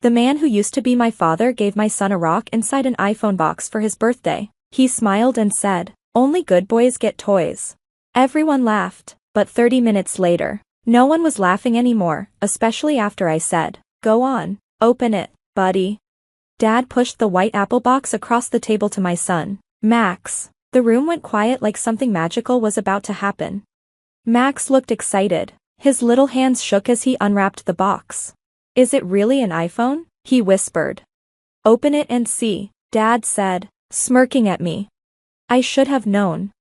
The man who used to be my father gave my son a rock inside an iPhone box for his birthday. He smiled and said, "Only good boys get toys." Everyone laughed, but 30 minutes later, no one was laughing anymore, especially after I said, "Go on, open it, buddy." Dad pushed the white apple box across the table to my son, Max. The room went quiet like something magical was about to happen. Max looked excited. His little hands shook as he unwrapped the box. "Is it really an iPhone?" he whispered. "Open it and see," Dad said, smirking at me. I should have known.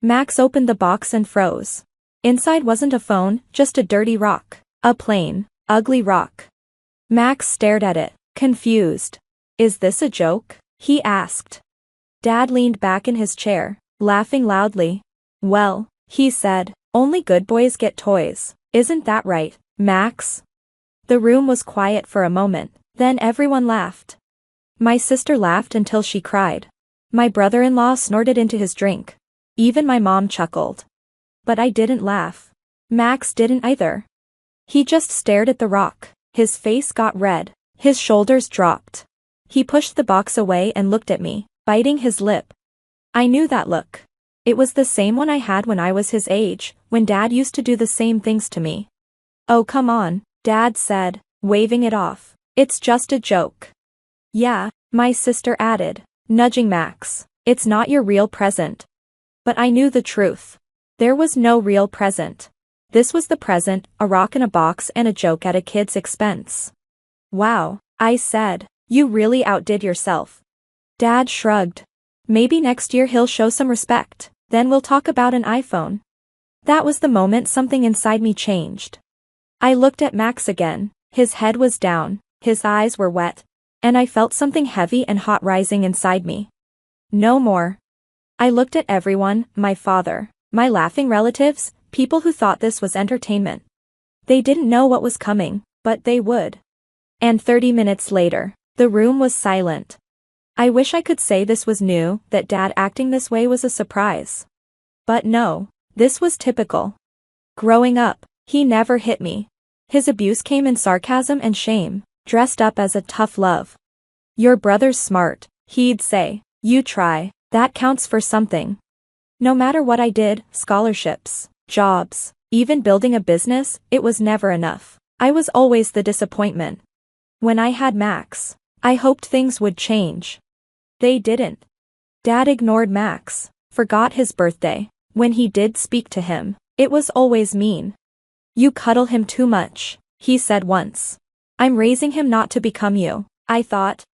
Max opened the box and froze. Inside wasn't a phone, just a dirty rock. A plain, ugly rock. Max stared at it, confused. "Is this a joke?" he asked. Dad leaned back in his chair, laughing loudly. "Well," he said, "only good boys get toys, isn't that right, Max?" The room was quiet for a moment, then everyone laughed. My sister laughed until she cried. My brother-in-law snorted into his drink. Even my mom chuckled. But I didn't laugh. Max didn't either. He just stared at the rock. His face got red. His shoulders dropped. He pushed the box away and looked at me, biting his lip. I knew that look. It was the same one I had when I was his age, when Dad used to do the same things to me. "Oh, come on," Dad said, waving it off. "It's just a joke." "Yeah," my sister added, nudging Max. "It's not your real present." But I knew the truth. There was no real present. This was the present, a rock in a box and a joke at a kid's expense. "Wow," I said, "you really outdid yourself." Dad shrugged. "Maybe next year he'll show some respect, then we'll talk about an iPhone." That was the moment something inside me changed. I looked at Max again. His head was down, his eyes were wet, and I felt something heavy and hot rising inside me. No more. I looked at everyone, my father, my laughing relatives, people who thought this was entertainment. They didn't know what was coming, but they would. And 30 minutes later, the room was silent. I wish I could say this was new, that Dad acting this way was a surprise. But no, this was typical. Growing up, he never hit me. His abuse came in sarcasm and shame, dressed up as a tough love. "Your brother's smart," he'd say. "You try, that counts for something." No matter what I did, scholarships, jobs, even building a business, it was never enough. I was always the disappointment. When I had Max, I hoped things would change. They didn't. Dad ignored Max, forgot his birthday. When he did speak to him, it was always mean. "You cuddle him too much," he said once. "I'm raising him not to become you," I thought.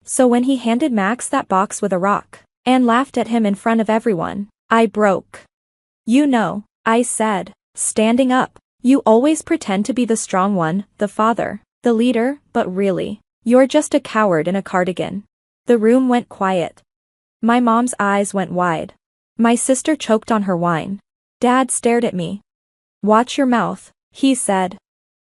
So when he handed Max that box with a rock, and laughed at him in front of everyone, I broke. "You know," I said, standing up, "you always pretend to be the strong one, the father, the leader, but really, you're just a coward in a cardigan." The room went quiet. My mom's eyes went wide. My sister choked on her wine. Dad stared at me. "Watch your mouth," he said.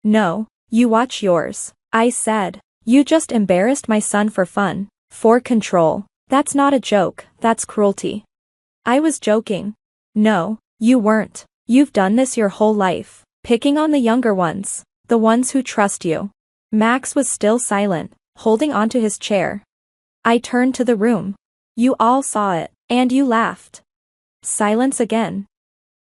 "No, you watch yours," I said. "You just embarrassed my son for fun, for control. That's not a joke, that's cruelty." I was joking. "No, you weren't. You've done this your whole life, picking on the younger ones, the ones who trust you." Max was still silent, holding onto his chair. I turned to the room. "You all saw it, and you laughed." Silence again.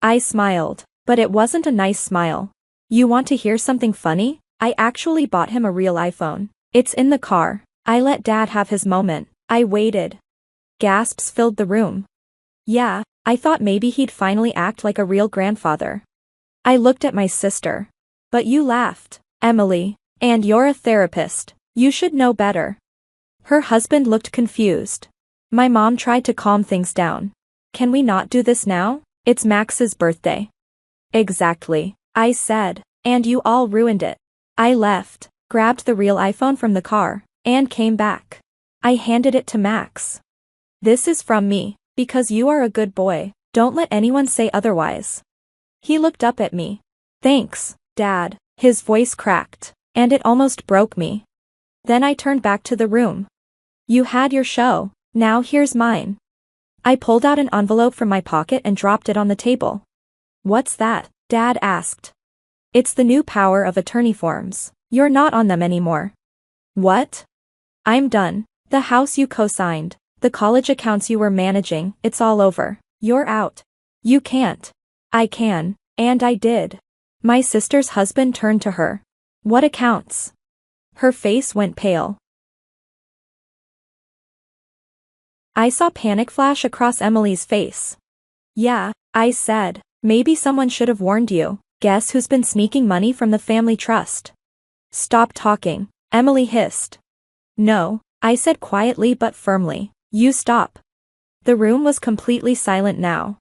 I smiled, but it wasn't a nice smile. "You want to hear something funny? I actually bought him a real iPhone. It's in the car." I let Dad have his moment. I waited. Gasps filled the room. "Yeah, I thought maybe he'd finally act like a real grandfather." I looked at my sister. "But you laughed, Emily, and you're a therapist. You should know better." Her husband looked confused. My mom tried to calm things down. "Can we not do this now? It's Max's birthday." "Exactly," I said, "and you all ruined it." I left, grabbed the real iPhone from the car, and came back. I handed it to Max. "This is from me, because you are a good boy, don't let anyone say otherwise." He looked up at me. "Thanks, Dad." His voice cracked, and it almost broke me. Then I turned back to the room. "You had your show, now here's mine." I pulled out an envelope from my pocket and dropped it on the table. "What's that?" Dad asked. "It's the new power of attorney forms. You're not on them anymore." What? I'm done. The house you co-signed, the college accounts you were managing, it's all over. You're out. You can't. I can, and I did. My sister's husband turned to her. What accounts? Her face went pale. I saw panic flash across Emily's face. Yeah, I said. Maybe someone should have warned you. Guess who's been sneaking money from the family trust? Stop talking, Emily hissed. No, I said quietly but firmly. You stop. The room was completely silent now.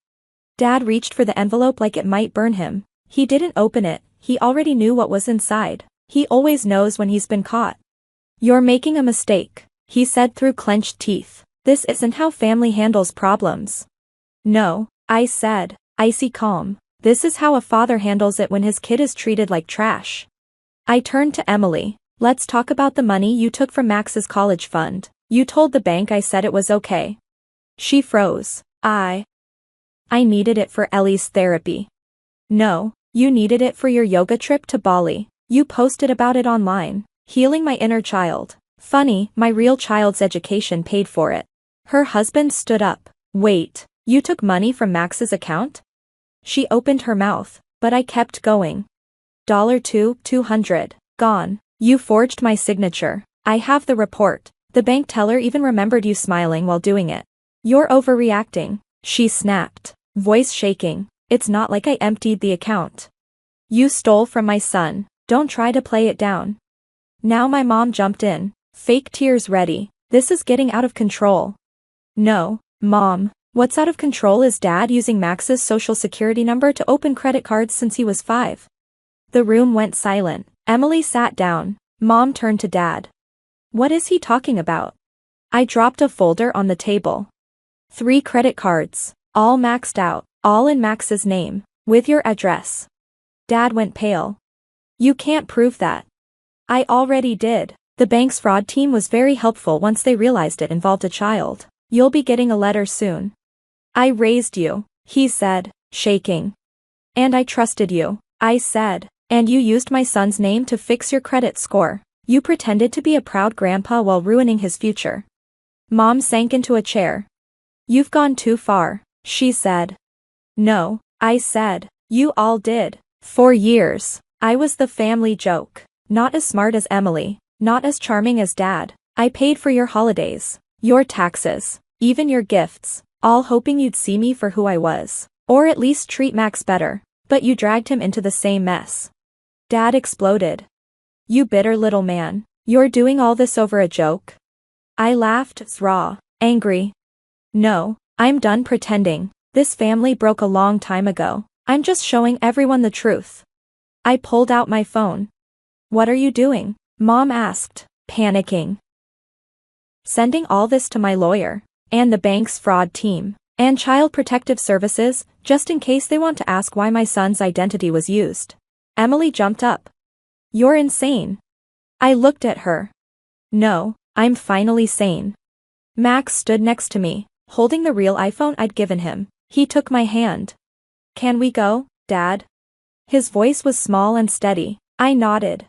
Dad reached for the envelope like it might burn him. He didn't open it, he already knew what was inside. He always knows when he's been caught. You're making a mistake, he said through clenched teeth. This isn't how family handles problems. No, I said, icy calm. This is how a father handles it when his kid is treated like trash. I turned to Emily. Let's talk about the money you took from Max's college fund. You told the bank I said it was okay. She froze. I needed it for Ellie's therapy. No, you needed it for your yoga trip to Bali. You posted about it online. Healing my inner child. Funny, my real child's education paid for it. Her husband stood up. Wait, you took money from Max's account? She opened her mouth, but I kept going. $200. Gone. You forged my signature. I have the report. The bank teller even remembered you smiling while doing it. You're overreacting, she snapped, voice shaking. It's not like I emptied the account. You stole from my son. Don't try to play it down. Now my mom jumped in, fake tears ready. This is getting out of control. No, Mom. What's out of control is Dad using Max's social security number to open credit cards since he was 5. The room went silent. Emily sat down. Mom turned to Dad. What is he talking about? I dropped a folder on the table. 3 credit cards, all maxed out, all in Max's name, with your address. Dad went pale. You can't prove that. I already did. The bank's fraud team was very helpful once they realized it involved a child. You'll be getting a letter soon. I raised you, he said, shaking. And I trusted you, I said. And you used my son's name to fix your credit score. You pretended to be a proud grandpa while ruining his future. Mom sank into a chair. You've gone too far, she said. No, I said. You all did. For years, I was the family joke. Not as smart as Emily, not as charming as Dad. I paid for your holidays, your taxes, even your gifts, all hoping you'd see me for who I was, or at least treat Max better, but you dragged him into the same mess. Dad exploded. You bitter little man, you're doing all this over a joke? I laughed, raw, angry. No, I'm done pretending. This family broke a long time ago. I'm just showing everyone the truth. I pulled out my phone. What are you doing? Mom asked, panicking. Sending all this to my lawyer, and the bank's fraud team, and Child Protective Services, just in case they want to ask why my son's identity was used. Emily jumped up. You're insane. I looked at her. No, I'm finally sane. Max stood next to me, holding the real iPhone I'd given him. He took my hand. Can we go, Dad? His voice was small and steady. I nodded.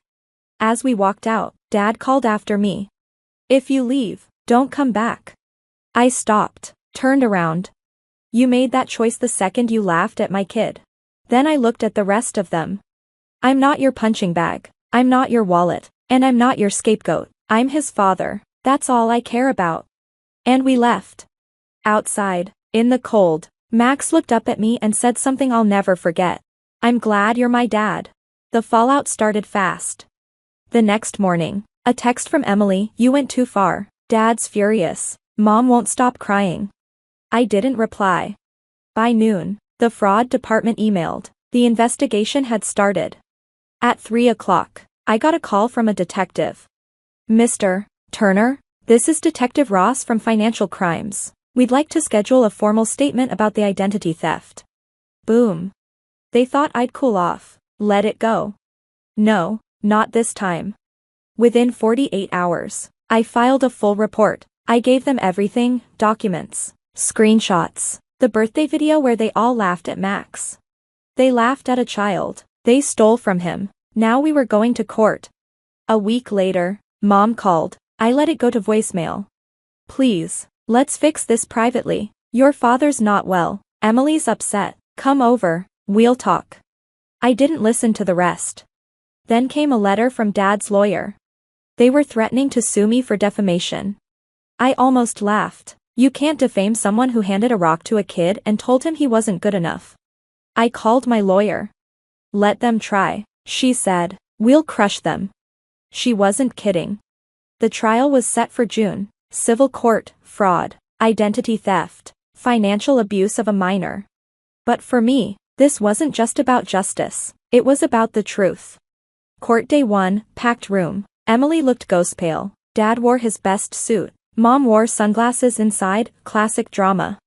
As we walked out, Dad called after me. If you leave, don't come back. I stopped, turned around. You made that choice the second you laughed at my kid. Then I looked at the rest of them. I'm not your punching bag, I'm not your wallet, and I'm not your scapegoat. I'm his father. That's all I care about. And we left. Outside, in the cold, Max looked up at me and said something I'll never forget. I'm glad you're my dad. The fallout started fast. The next morning, a text from Emily, you went too far. Dad's furious. Mom won't stop crying. I didn't reply. By noon, the fraud department emailed. The investigation had started. At 3 o'clock, I got a call from a detective. Mr. Turner, this is Detective Ross from Financial Crimes. We'd like to schedule a formal statement about the identity theft. Boom. They thought I'd cool off, let it go. No, not this time. Within 48 hours, I filed a full report. I gave them everything, documents, screenshots, the birthday video where they all laughed at Max. They laughed at a child. They stole from him. Now we were going to court. A week later, Mom called. I let it go to voicemail. Please, let's fix this privately. Your father's not well. Emily's upset. Come over, we'll talk. I didn't listen to the rest. Then came a letter from Dad's lawyer. They were threatening to sue me for defamation. I almost laughed. You can't defame someone who handed a rock to a kid and told him he wasn't good enough. I called my lawyer. Let them try, she said. We'll crush them. She wasn't kidding. The trial was set for June. Civil court, fraud, identity theft, financial abuse of a minor. But for me, this wasn't just about justice, it was about the truth. Court day 1, packed room. Emily looked ghost pale. Dad wore his best suit. Mom wore sunglasses inside, classic drama.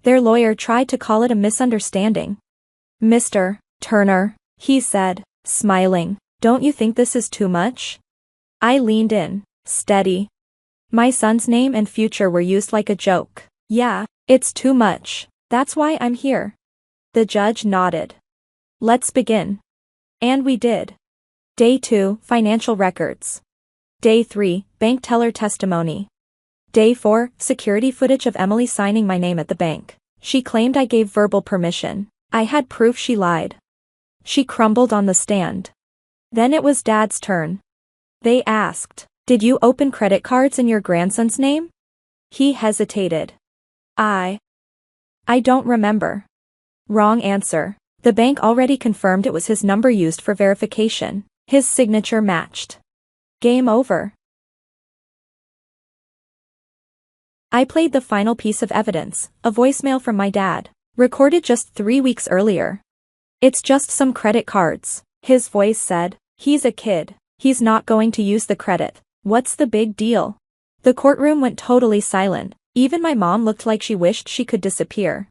Their lawyer tried to call it a misunderstanding. Mr. Turner, he said, smiling, don't you think this is too much? I leaned in, steady. My son's name and future were used like a joke. Yeah, it's too much. That's why I'm here. The judge nodded. Let's begin. And we did. Day 2, financial records. Day 3, bank teller testimony. Day 4, security footage of Emily signing my name at the bank. She claimed I gave verbal permission. I had proof she lied. She crumbled on the stand. Then it was Dad's turn. They asked, did you open credit cards in your grandson's name? He hesitated. I don't remember. Wrong answer. The bank already confirmed it was his number used for verification. His signature matched. Game over. I played the final piece of evidence, a voicemail from my dad, recorded just 3 weeks earlier. It's just some credit cards, his voice said. He's a kid. He's not going to use the credit. What's the big deal? The courtroom went totally silent. Even my mom looked like she wished she could disappear.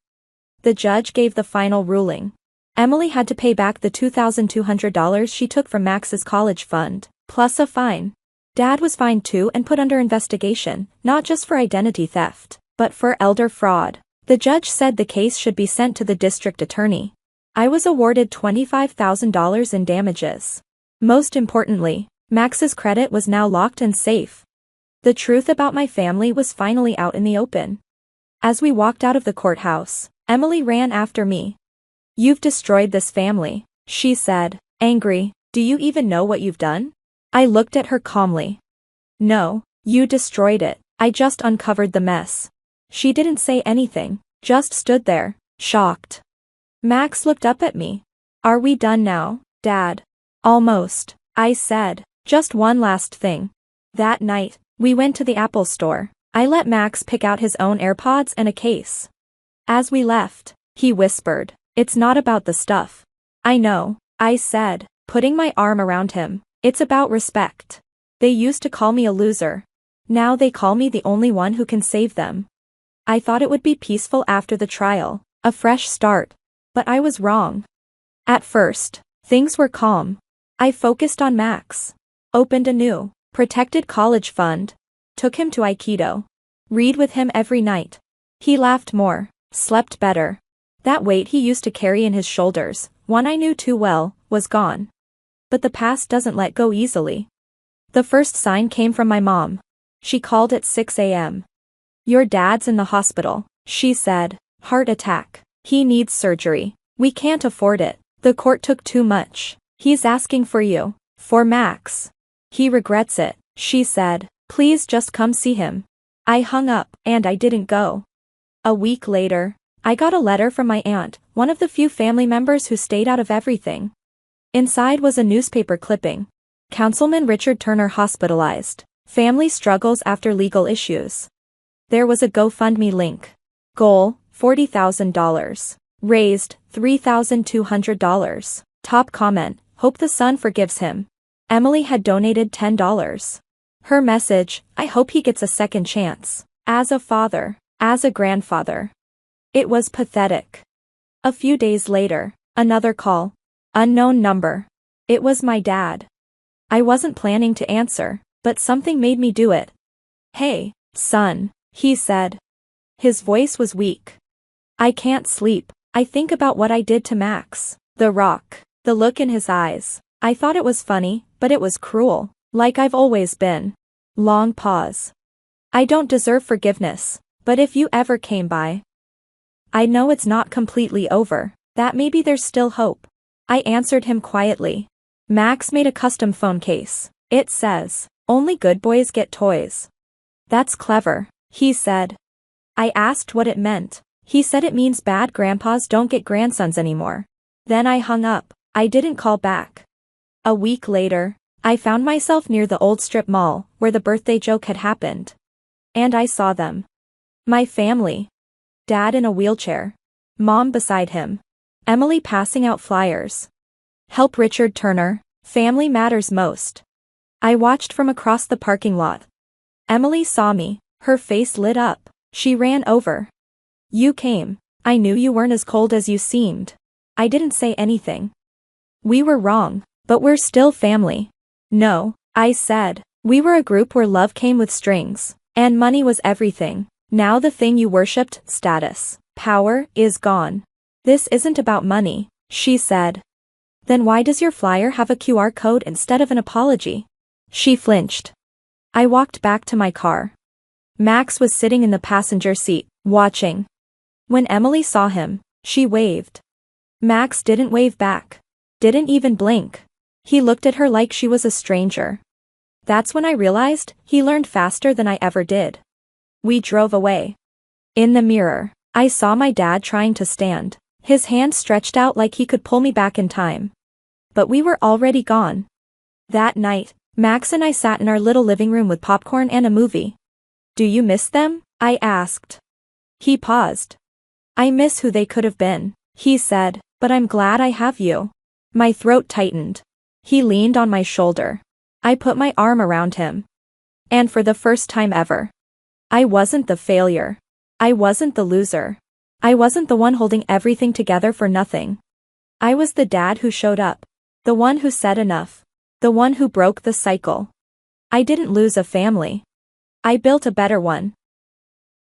The judge gave the final ruling. Emily had to pay back the $2,200 she took from Max's college fund, plus a fine. Dad was fined too and put under investigation, not just for identity theft, but for elder fraud. The judge said the case should be sent to the district attorney. I was awarded $25,000 in damages. Most importantly, Max's credit was now locked and safe. The truth about my family was finally out in the open. As we walked out of the courthouse, Emily ran after me. You've destroyed this family, she said, angry. Do you even know what you've done? I looked at her calmly. No, you destroyed it. I just uncovered the mess. She didn't say anything, just stood there, shocked. Max looked up at me. Are we done now, Dad? Almost, I said. Just one last thing. That night, we went to the Apple store. I let Max pick out his own AirPods and a case. As we left, he whispered, it's not about the stuff. I know, I said, putting my arm around him. It's about respect. They used to call me a loser. Now they call me the only one who can save them. I thought it would be peaceful after the trial, a fresh start. But I was wrong. At first, things were calm. I focused on Max. Opened a new, protected college fund. Took him to Aikido. Read with him every night. He laughed more, slept better. That weight he used to carry in his shoulders, one I knew too well, was gone. But the past doesn't let go easily. The first sign came from my mom. She called at 6 a.m. Your dad's in the hospital, she said. Heart attack. He needs surgery. We can't afford it. The court took too much. He's asking for you. For Max. He regrets it, she said. Please just come see him. I hung up, and I didn't go. A week later, I got a letter from my aunt, one of the few family members who stayed out of everything. Inside was a newspaper clipping. Councilman Richard Turner hospitalized. Family struggles after legal issues. There was a GoFundMe link. Goal, $40,000. Raised, $3,200. Top comment, hope the son forgives him. Emily had donated $10. Her message, I hope he gets a second chance. As a father, as a grandfather. It was pathetic. A few days later, another call. Unknown number. It was my dad. I wasn't planning to answer, but something made me do it. Hey, son, he said. His voice was weak. I can't sleep. I think about what I did to Max. The rock. The look in his eyes. I thought it was funny, but it was cruel. Like I've always been. Long pause. I don't deserve forgiveness, but if you ever came by, I know it's not completely over, that maybe there's still hope. I answered him quietly. Max made a custom phone case. It says, "Only good boys get toys." That's clever, he said. I asked what it meant. He said it means bad grandpas don't get grandsons anymore. Then I hung up. I didn't call back. A week later, I found myself near the old strip mall where the birthday joke had happened. And I saw them. My family. Dad in a wheelchair. Mom beside him. Emily passing out flyers. "Help Richard Turner, family matters most." I watched from across the parking lot. Emily saw me, her face lit up. She ran over. "You came. I knew you weren't as cold as you seemed." I didn't say anything. "We were wrong, but we're still family." "No," I said. "We were a group where love came with strings, and money was everything. Now the thing you worshipped, status, power, is gone." "This isn't about money," she said. "Then why does your flyer have a QR code instead of an apology?" She flinched. I walked back to my car. Max was sitting in the passenger seat, watching. When Emily saw him, she waved. Max didn't wave back. Didn't even blink. He looked at her like she was a stranger. That's when I realized he learned faster than I ever did. We drove away. In the mirror, I saw my dad trying to stand, his hand stretched out like he could pull me back in time. But we were already gone. That night, Max and I sat in our little living room with popcorn and a movie. "Do you miss them?" I asked. He paused. "I miss who they could have been," he said, "but I'm glad I have you." My throat tightened. He leaned on my shoulder. I put my arm around him. And for the first time ever, I wasn't the failure. I wasn't the loser. I wasn't the one holding everything together for nothing. I was the dad who showed up. The one who said enough. The one who broke the cycle. I didn't lose a family. I built a better one.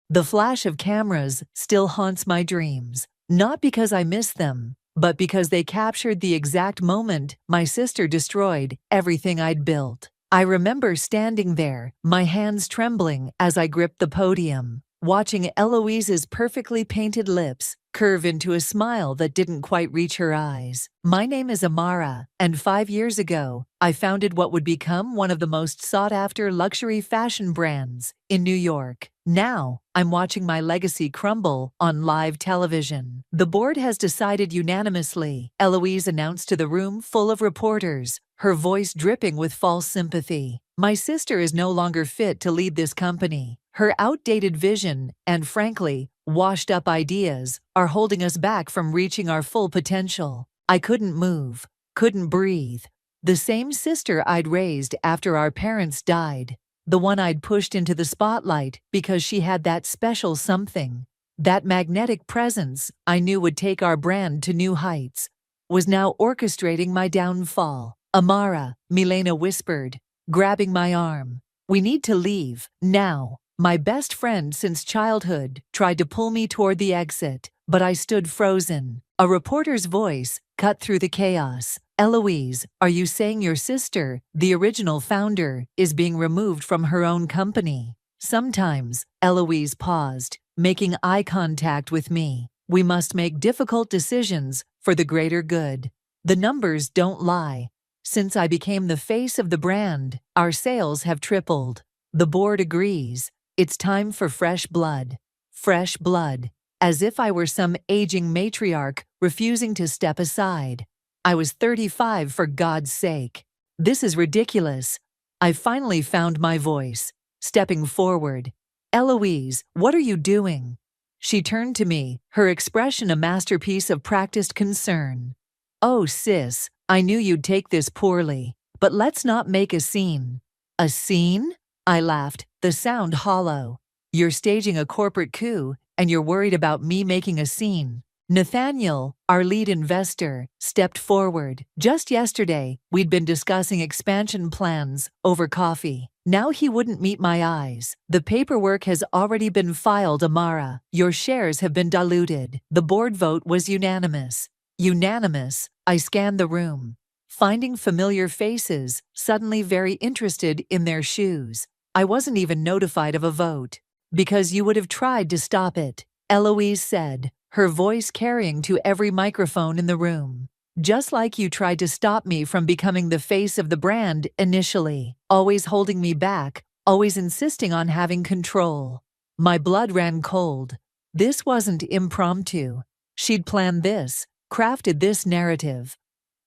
The flash of cameras still haunts my dreams, not because I miss them, but because they captured the exact moment my sister destroyed everything I'd built. I remember standing there, my hands trembling as I gripped the podium, watching Eloise's perfectly painted lips curve into a smile that didn't quite reach her eyes. My name is Amara, and 5 years ago, I founded what would become one of the most sought-after luxury fashion brands in New York. Now, I'm watching my legacy crumble on live television. "The board has decided unanimously," Eloise announced to the room full of reporters, her voice dripping with false sympathy. "My sister is no longer fit to lead this company. Her outdated vision and, frankly, washed-up ideas are holding us back from reaching our full potential." I couldn't move, couldn't breathe. The same sister I'd raised after our parents died, the one I'd pushed into the spotlight because she had that special something, that magnetic presence I knew would take our brand to new heights, was now orchestrating my downfall. "Amara," Milena whispered, grabbing my arm. "We need to leave, now." My best friend since childhood tried to pull me toward the exit, but I stood frozen. A reporter's voice cut through the chaos. "Eloise, are you saying your sister, the original founder, is being removed from her own company?" "Sometimes," Eloise paused, making eye contact with me. "We must make difficult decisions for the greater good. The numbers don't lie. Since I became the face of the brand, our sales have tripled. The board agrees. It's time for fresh blood." Fresh blood. As if I were some aging matriarch refusing to step aside. I was 35 for God's sake. "This is ridiculous." I finally found my voice, stepping forward. "Eloise, what are you doing?" She turned to me, her expression a masterpiece of practiced concern. "Oh, sis, I knew you'd take this poorly, but let's not make a scene." "A scene?" I laughed, the sound hollow. "You're staging a corporate coup, and you're worried about me making a scene." Nathaniel, our lead investor, stepped forward. Just yesterday, we'd been discussing expansion plans over coffee. Now he wouldn't meet my eyes. "The paperwork has already been filed, Amara. Your shares have been diluted." The board vote was unanimous. Unanimous. I scanned the room, finding familiar faces, suddenly very interested in their shoes. I wasn't even notified of a vote. Because you would have tried to stop it, Eloise said, her voice carrying to every microphone in the room. Just like you tried to stop me from becoming the face of the brand initially, always holding me back, always insisting on having control. My blood ran cold. This wasn't impromptu. She'd planned this, crafted this narrative.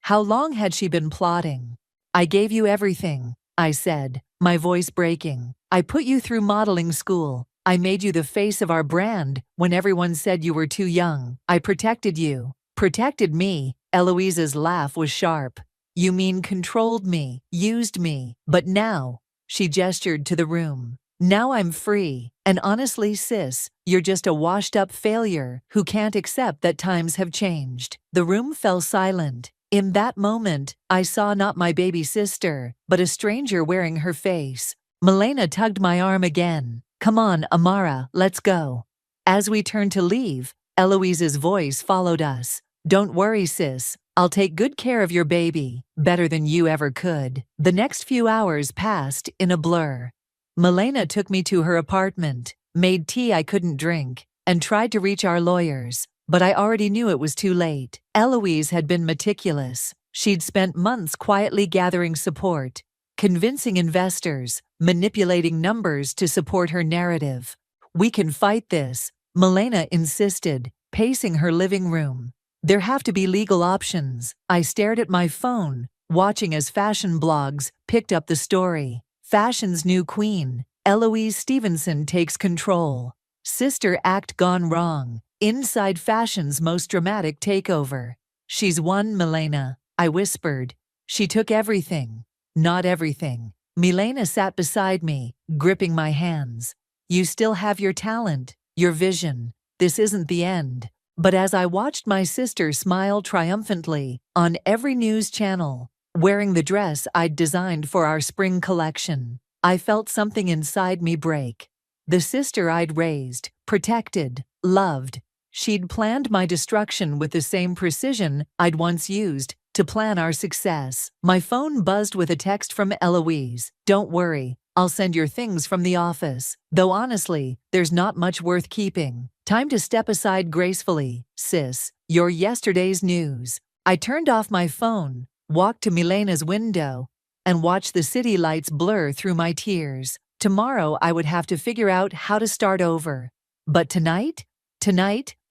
How long had she been plotting? I gave you everything, I said, my voice breaking. I put you through modeling school. I made you the face of our brand when everyone said you were too young. I protected you. Protected me. Eloise's laugh was sharp. You mean controlled me, used me. But now, she gestured to the room. Now I'm free. And honestly, sis, you're just a washed-up failure who can't accept that times have changed. The room fell silent. In that moment, I saw not my baby sister, but a stranger wearing her face. Milena tugged my arm again. Come on, Amara, let's go. As we turned to leave, Eloise's voice followed us. Don't worry, sis. I'll take good care of your baby, better than you ever could. The next few hours passed in a blur. Milena took me to her apartment, made tea I couldn't drink, and tried to reach our lawyers, but I already knew it was too late. Eloise had been meticulous. She'd spent months quietly gathering support, convincing investors, manipulating numbers to support her narrative. We can fight this, Milena insisted, pacing her living room. There have to be legal options. I stared at my phone, watching as fashion blogs picked up the story. Fashion's new queen, Eloise Stevenson takes control. Sister act gone wrong. Inside fashion's most dramatic takeover. She's won, Milena, I whispered. She took everything. Not everything. Milena sat beside me, gripping my hands. You still have your talent, your vision. This isn't the end. But as I watched my sister smile triumphantly on every news channel, wearing the dress I'd designed for our spring collection, I felt something inside me break. The sister I'd raised, protected, loved. She'd planned my destruction with the same precision I'd once used to plan our success. My phone buzzed with a text from Eloise. Don't worry, I'll send your things from the office. Though honestly, there's not much worth keeping. Time to step aside gracefully, sis. You're yesterday's news. I turned off my phone, walked to Milena's window, and watched the city lights blur through my tears. Tomorrow I would have to figure out how to start over. But tonight,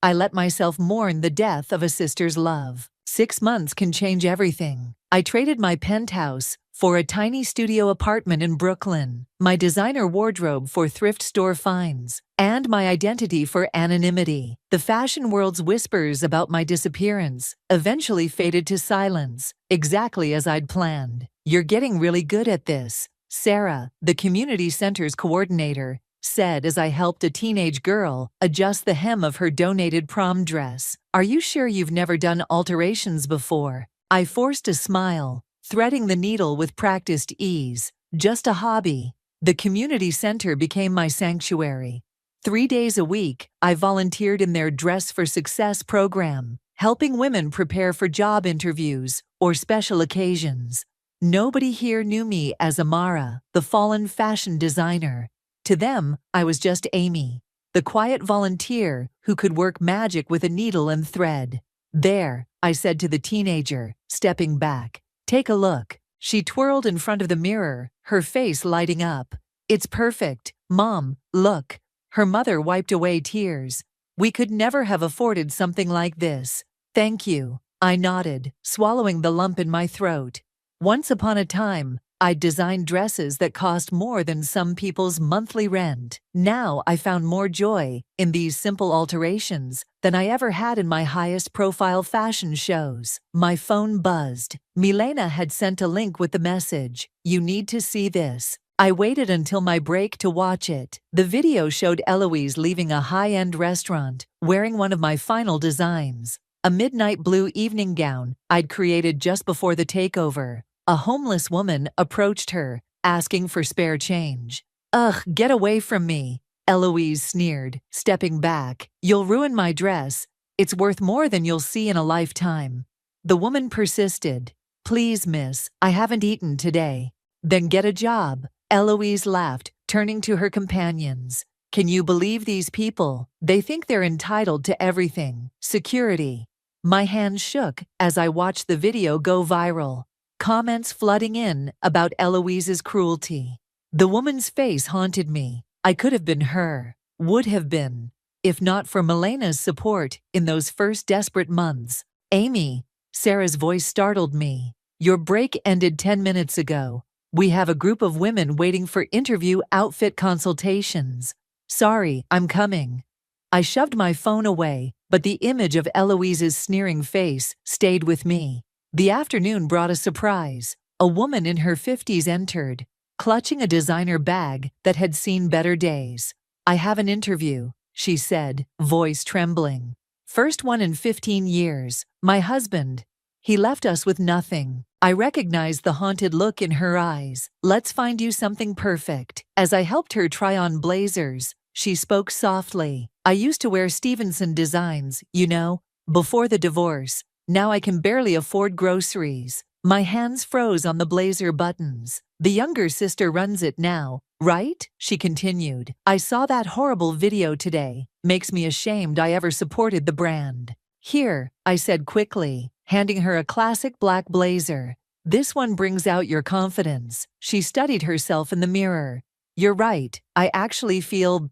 I let myself mourn the death of a sister's love. 6 months can change everything. I traded my penthouse for a tiny studio apartment in Brooklyn, my designer wardrobe for thrift store finds, and my identity for anonymity. The fashion world's whispers about my disappearance eventually faded to silence, exactly as I'd planned. You're getting really good at this, Sarah, the community center's coordinator, said as I helped a teenage girl adjust the hem of her donated prom dress. Are you sure you've never done alterations before? I forced a smile, threading the needle with practiced ease. Just a hobby. The community center became my sanctuary. 3 days a week, I volunteered in their Dress for Success program, helping women prepare for job interviews or special occasions. Nobody here knew me as Amara, the fallen fashion designer. To them, I was just Amy, the quiet volunteer who could work magic with a needle and thread. There, I said to the teenager, stepping back. Take a look. She twirled in front of the mirror, her face lighting up. It's perfect. Mom, look. Her mother wiped away tears. We could never have afforded something like this. Thank you. I nodded, swallowing the lump in my throat. Once upon a time, I'd designed dresses that cost more than some people's monthly rent. Now I found more joy in these simple alterations than I ever had in my highest-profile fashion shows. My phone buzzed. Milena had sent a link with the message, "You need to see this." I waited until my break to watch it. The video showed Eloise leaving a high-end restaurant, wearing one of my final designs, a midnight blue evening gown I'd created just before the takeover. A homeless woman approached her, asking for spare change. Ugh, get away from me, Eloise sneered, stepping back. You'll ruin my dress. It's worth more than you'll see in a lifetime. The woman persisted. Please, miss, I haven't eaten today. Then get a job. Eloise laughed, turning to her companions. Can you believe these people? They think they're entitled to everything. Security. My hands shook as I watched the video go viral. Comments flooding in about Eloise's cruelty. The woman's face haunted me. I could have been her. Would have been. If not for Milena's support in those first desperate months. Amy, Sarah's voice startled me. Your break ended 10 minutes ago. We have a group of women waiting for interview outfit consultations. Sorry, I'm coming. I shoved my phone away, but the image of Eloise's sneering face stayed with me. The afternoon brought a surprise. A woman in her 50s entered, clutching a designer bag that had seen better days. I have an interview, she said, voice trembling. First one in 15 years. My husband. He left us with nothing. I recognized the haunted look in her eyes. Let's find you something perfect. As I helped her try on blazers, she spoke softly. I used to wear Stevenson designs, you know, before the divorce. Now I can barely afford groceries. My hands froze on the blazer buttons. The younger sister runs it now, right? She continued. I saw that horrible video today. Makes me ashamed I ever supported the brand. Here, I said quickly, handing her a classic black blazer. This one brings out your confidence. She studied herself in the mirror. You're right, I actually feel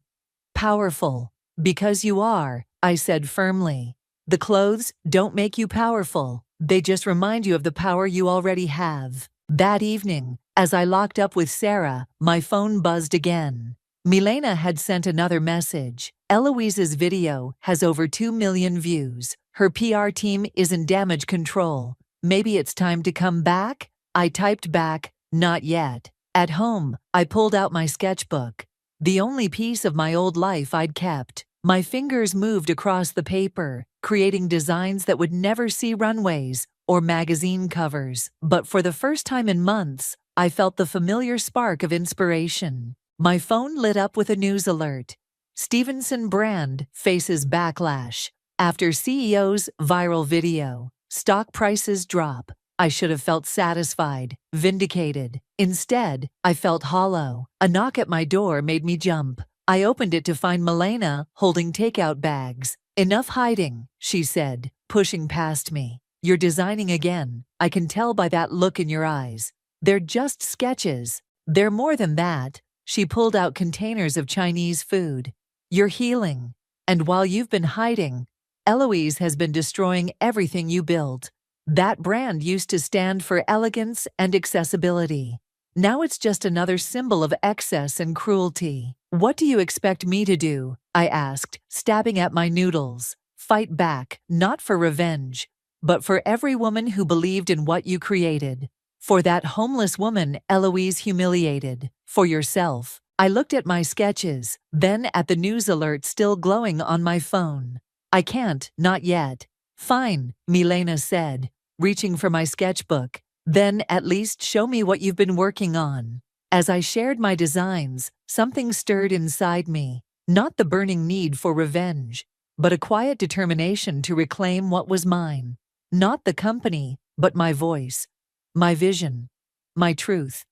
powerful. Because you are, I said firmly. The clothes don't make you powerful. They just remind you of the power you already have. That evening, as I locked up with Sarah, my phone buzzed again. Milena had sent another message. Eloise's video has over 2 million views. Her PR team is in damage control. Maybe it's time to come back? I typed back, not yet. At home, I pulled out my sketchbook. The only piece of my old life I'd kept. My fingers moved across the paper, creating designs that would never see runways or magazine covers. But for the first time in months, I felt the familiar spark of inspiration. My phone lit up with a news alert. Stevenson brand faces backlash. After CEO's viral video, stock prices drop. I should have felt satisfied, vindicated. Instead, I felt hollow. A knock at my door made me jump. I opened it to find Milena holding takeout bags. Enough hiding, she said, pushing past me. You're designing again. I can tell by that look in your eyes. They're just sketches. They're more than that. She pulled out containers of Chinese food. You're healing. And while you've been hiding, Eloise has been destroying everything you built. That brand used to stand for elegance and accessibility. Now it's just another symbol of excess and cruelty. What do you expect me to do? I asked, stabbing at my noodles. Fight back, not for revenge, but for every woman who believed in what you created. For that homeless woman Eloise humiliated. For yourself. I looked at my sketches, then at the news alert still glowing on my phone. I can't, not yet. Fine, Milena said, reaching for my sketchbook. Then at least show me what you've been working on. As I shared my designs, something stirred inside me. Not the burning need for revenge, but a quiet determination to reclaim what was mine. Not the company, but my voice, my vision, my truth.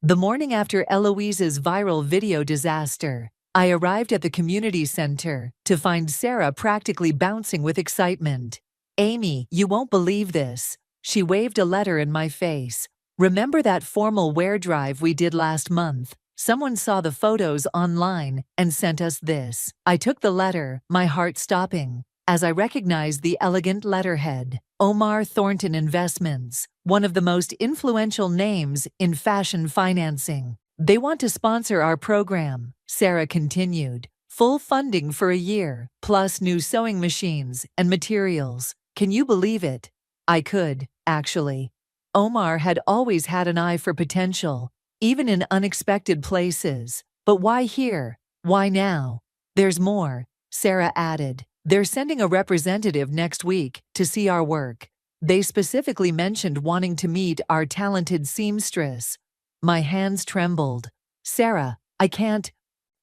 The morning after Eloise's viral video disaster, I arrived at the community center to find Sarah practically bouncing with excitement. Amy, you won't believe this. She waved a letter in my face. Remember that formal wear drive we did last month? Someone saw the photos online and sent us this. I took the letter, my heart stopping, as I recognized the elegant letterhead. Omar Thornton Investments, one of the most influential names in fashion financing. They want to sponsor our program, Sarah continued. Full funding for a year, plus new sewing machines and materials. Can you believe it? I could, actually. Omar had always had an eye for potential, even in unexpected places. But why here? Why now? There's more, Sarah added. They're sending a representative next week to see our work. They specifically mentioned wanting to meet our talented seamstress. My hands trembled. Sarah, I can't.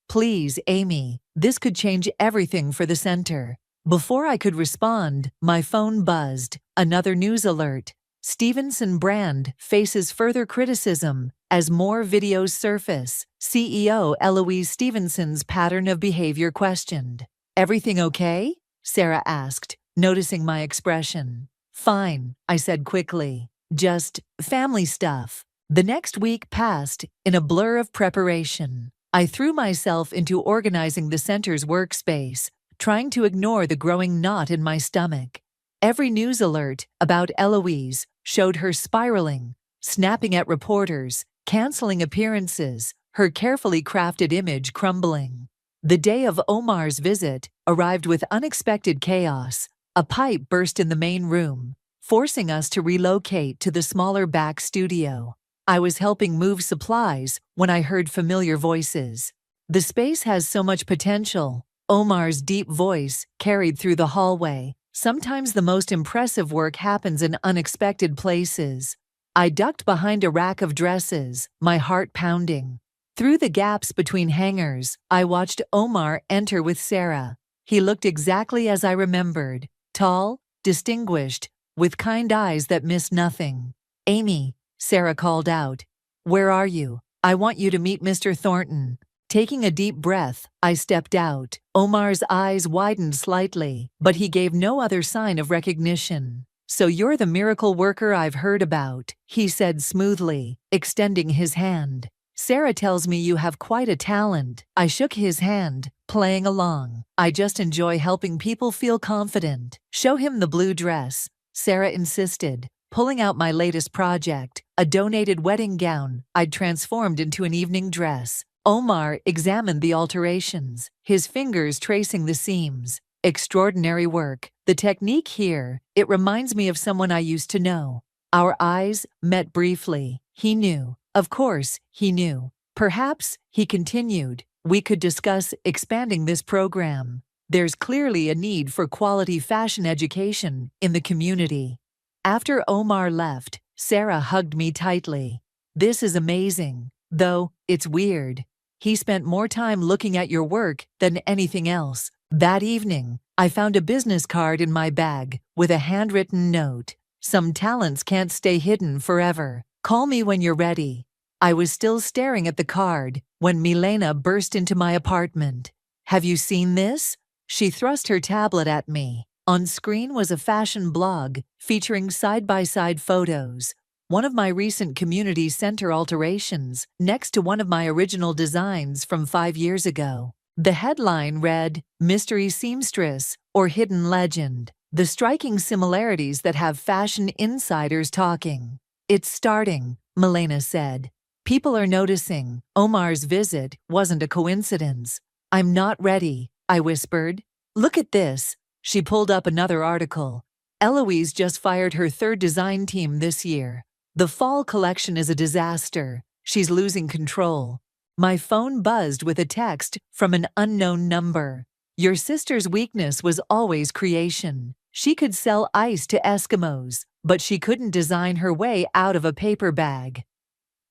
Please, Amy, this could change everything for the center. Before I could respond, my phone buzzed. Another news alert. Stevenson brand faces further criticism As more videos surface, CEO Eloise Stevenson's pattern of behavior questioned. "Everything okay?" Sarah asked, noticing my expression. "Fine," I said quickly. "Just family stuff." The next week passed in a blur of preparation. I threw myself into organizing the center's workspace, trying to ignore the growing knot in my stomach. Every news alert about Eloise showed her spiraling, snapping at reporters, canceling appearances, her carefully crafted image crumbling. The day of Omar's visit arrived with unexpected chaos. A pipe burst in the main room, forcing us to relocate to the smaller back studio. I was helping move supplies when I heard familiar voices. "The space has so much potential," Omar's deep voice carried through the hallway. "Sometimes the most impressive work happens in unexpected places." I ducked behind a rack of dresses, my heart pounding. Through the gaps between hangers, I watched Omar enter with Sarah. He looked exactly as I remembered, tall, distinguished, with kind eyes that missed nothing. "Amy," Sarah called out. "Where are you? I want you to meet Mr. Thornton." Taking a deep breath, I stepped out. Omar's eyes widened slightly, but he gave no other sign of recognition. "So you're the miracle worker I've heard about," he said smoothly, extending his hand. "Sarah tells me you have quite a talent." I shook his hand, playing along. "I just enjoy helping people feel confident." "Show him the blue dress," Sarah insisted, pulling out my latest project, a donated wedding gown I'd transformed into an evening dress. Omar examined the alterations, his fingers tracing the seams. "Extraordinary work. The technique here, it reminds me of someone I used to know." Our eyes met briefly. He knew. Of course, he knew. "Perhaps," he continued, "we could discuss expanding this program. There's clearly a need for quality fashion education in the community." After Omar left, Sarah hugged me tightly. "This is amazing. Though, it's weird. He spent more time looking at your work than anything else." That evening, I found a business card in my bag with a handwritten note. "Some talents can't stay hidden forever. Call me when you're ready." I was still staring at the card when Milena burst into my apartment. "Have you seen this?" She thrust her tablet at me. On screen was a fashion blog featuring side-by-side photos. One of my recent community center alterations next to one of my original designs from 5 years ago. The headline read, "Mystery Seamstress or Hidden Legend. The striking similarities that have fashion insiders talking." "It's starting," Milena said. "People are noticing. Omar's visit wasn't a coincidence." "I'm not ready," I whispered. "Look at this." She pulled up another article. "Eloise just fired her 3rd design team this year. The fall collection is a disaster. She's losing control." My phone buzzed with a text from an unknown number. "Your sister's weakness was always creation. She could sell ice to Eskimos, but she couldn't design her way out of a paper bag."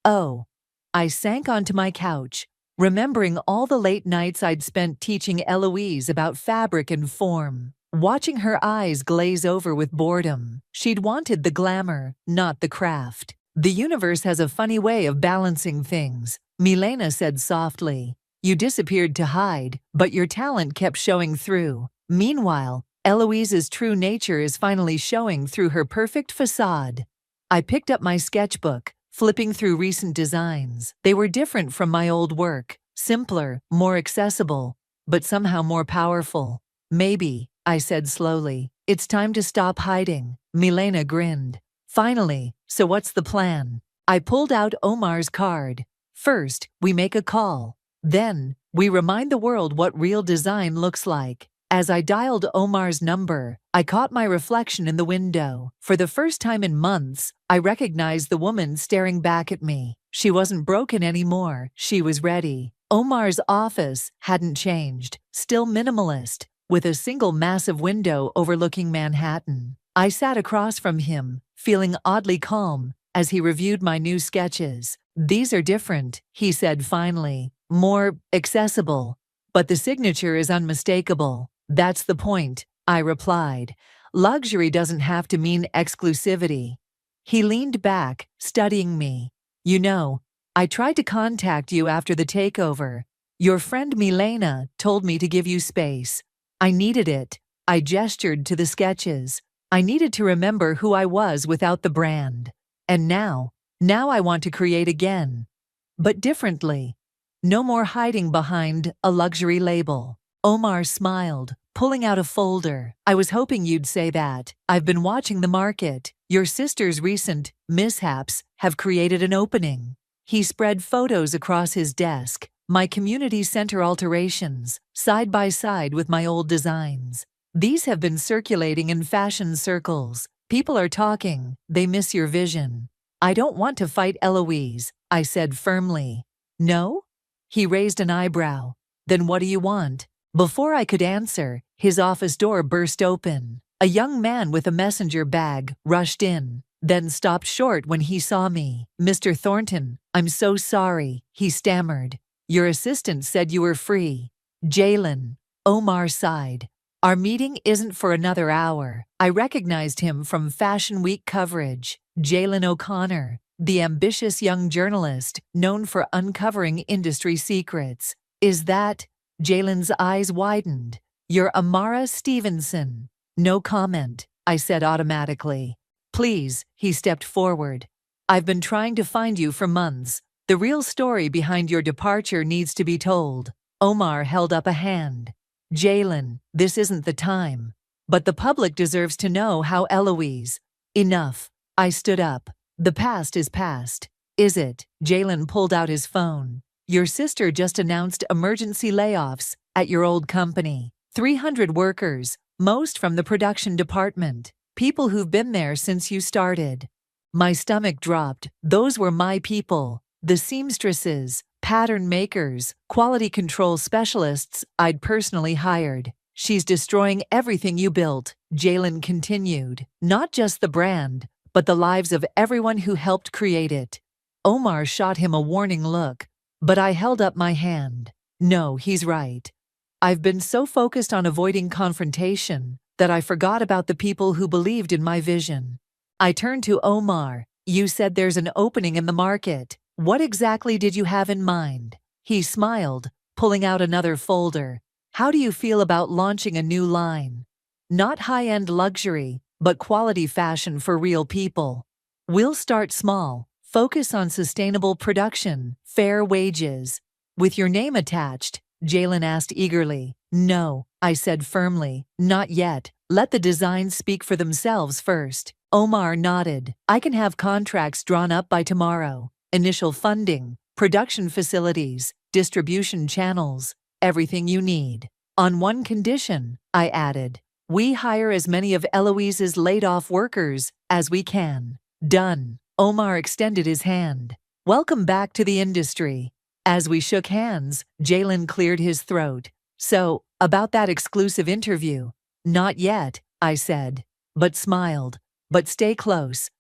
Oh. I sank onto my couch, remembering all the late nights I'd spent teaching Eloise about fabric and form, watching her eyes glaze over with boredom. She'd wanted the glamour, not the craft. "The universe has a funny way of balancing things," Milena said softly. "You disappeared to hide, but your talent kept showing through. Meanwhile, Eloise's true nature is finally showing through her perfect facade." I picked up my sketchbook, flipping through recent designs. They were different from my old work, simpler, more accessible, but somehow more powerful. "Maybe," I said slowly, "it's time to stop hiding." Milena grinned. "Finally, so what's the plan?" I pulled out Omar's card. "First, we make a call. Then, we remind the world what real design looks like." As I dialed Omar's number, I caught my reflection in the window. For the first time in months, I recognized the woman staring back at me. She wasn't broken anymore. She was ready. Omar's office hadn't changed, still minimalist, with a single massive window overlooking Manhattan. I sat across from him, feeling oddly calm, as he reviewed my new sketches. "These are different," he said finally. "More accessible. But the signature is unmistakable." "That's the point," I replied. "Luxury doesn't have to mean exclusivity." He leaned back, studying me. "You know, I tried to contact you after the takeover. Your friend Milena told me to give you space. I needed it. I gestured to the sketches. I needed to remember who I was without the brand. And now I want to create again. But differently. No more hiding behind a luxury label. Omar smiled, pulling out a folder. I was hoping you'd say that. I've been watching the market. Your sister's recent mishaps have created an opening. He spread photos across his desk, my community center alterations, side by side with my old designs. These have been circulating in fashion circles. People are talking. They miss your vision. I don't want to fight Eloise, I said firmly. No? He raised an eyebrow. Then what do you want? Before I could answer, his office door burst open. A young man with a messenger bag rushed in, then stopped short when he saw me. Mr. Thornton, I'm so sorry, he stammered. Your assistant said you were free. Jalen. Omar sighed. Our meeting isn't for another hour. I recognized him from Fashion Week coverage. Jalen O'Connor, the ambitious young journalist known for uncovering industry secrets. Is that? Jalen's eyes widened. You're Amara Stevenson. No comment, I said automatically. Please, he stepped forward. I've been trying to find you for months. The real story behind your departure needs to be told. Omar held up a hand. Jalen, this isn't the time. But the public deserves to know how Eloise. Enough. I stood up. The past is past. Is it? Jalen pulled out his phone. Your sister just announced emergency layoffs at your old company. 300 workers, most from the production department. People who've been there since you started. My stomach dropped. Those were my people. The seamstresses, pattern makers, quality control specialists I'd personally hired. She's destroying everything you built, Jalen continued. Not just the brand, but the lives of everyone who helped create it. Omar shot him a warning look, but I held up my hand. No, he's right. I've been so focused on avoiding confrontation that I forgot about the people who believed in my vision. I turned to Omar. You said there's an opening in the market. What exactly did you have in mind? He smiled, pulling out another folder. How do you feel about launching a new line? Not high-end luxury, but quality fashion for real people. We'll start small, focus on sustainable production, fair wages. With your name attached, Jalen asked eagerly. No, I said firmly, not yet. Let the designs speak for themselves first. Omar nodded. I can have contracts drawn up by tomorrow. Initial funding, production facilities, distribution channels, everything you need. On one condition, I added. We hire as many of Eloise's laid-off workers as we can. Done. Omar extended his hand. Welcome back to the industry. As we shook hands, Jalen cleared his throat. So, about that exclusive interview. Not yet, I said, but smiled. But stay close.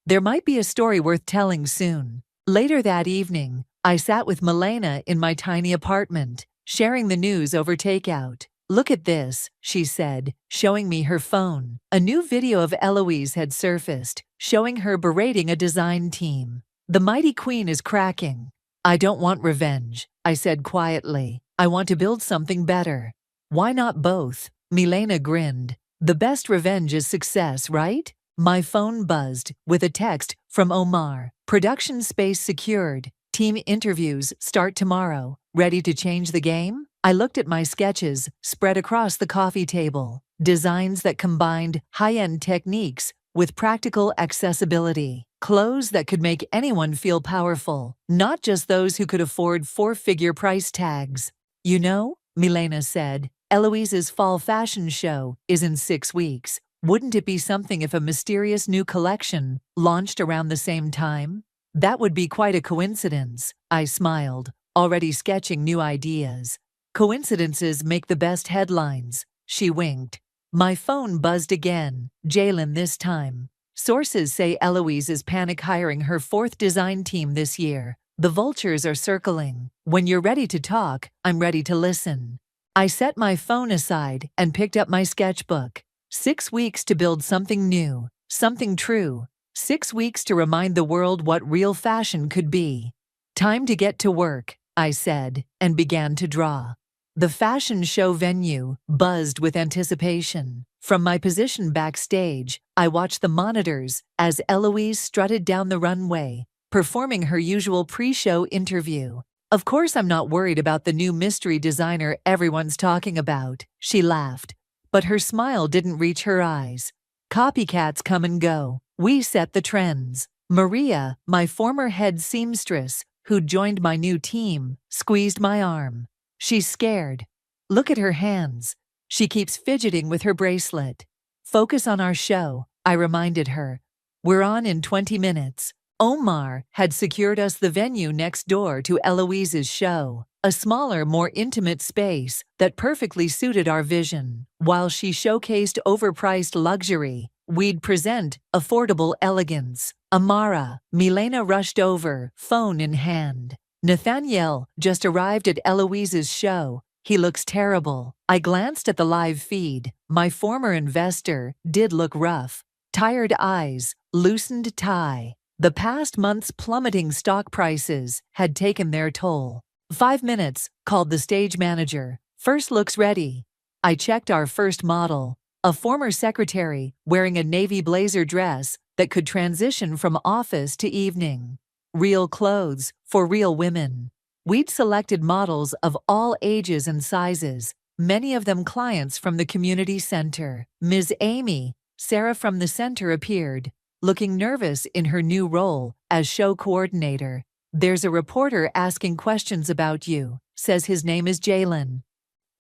There might be a story worth telling soon. Later that evening, I sat with Milena in my tiny apartment, sharing the news over takeout. Look at this, she said, showing me her phone. A new video of Eloise had surfaced, showing her berating a design team. The mighty queen is cracking. I don't want revenge, I said quietly. I want to build something better. Why not both? Milena grinned. The best revenge is success, right? My phone buzzed with a text from Omar. Production space secured. Team interviews start tomorrow. Ready to change the game? I looked at my sketches spread across the coffee table. Designs that combined high-end techniques with practical accessibility. Clothes that could make anyone feel powerful, not just those who could afford four-figure price tags. You know, Milena said, Eloise's fall fashion show is in 6 weeks. Wouldn't it be something if a mysterious new collection launched around the same time? That would be quite a coincidence, I smiled, already sketching new ideas. Coincidences make the best headlines, she winked. My phone buzzed again, Jalen this time. Sources say Eloise is panic hiring her 4th design team this year. The vultures are circling. When you're ready to talk, I'm ready to listen. I set my phone aside and picked up my sketchbook. 6 weeks to build something new, something true. 6 weeks to remind the world what real fashion could be. Time to get to work, I said, and began to draw. The fashion show venue buzzed with anticipation. From my position backstage, I watched the monitors as Eloise strutted down the runway, performing her usual pre-show interview. Of course I'm not worried about the new mystery designer everyone's talking about, she laughed. But her smile didn't reach her eyes. Copycats come and go. We set the trends. Maria, my former head seamstress, who'd joined my new team, squeezed my arm. She's scared. Look at her hands. She keeps fidgeting with her bracelet. Focus on our show, I reminded her. We're on in 20 minutes. Omar had secured us the venue next door to Eloise's show, a smaller, more intimate space that perfectly suited our vision. While she showcased overpriced luxury, we'd present affordable elegance. Amara, Milena rushed over, phone in hand. Nathaniel just arrived at Eloise's show. He looks terrible. I glanced at the live feed. My former investor did look rough. Tired eyes, loosened tie. The past month's plummeting stock prices had taken their toll. 5 minutes, called the stage manager. First looks ready. I checked our first model, a former secretary wearing a navy blazer dress that could transition from office to evening. Real clothes for real women. We'd selected models of all ages and sizes, many of them clients from the community center. Ms. Amy, Sarah from the center appeared, looking nervous in her new role as show coordinator. There's a reporter asking questions about you, says his name is Jalen.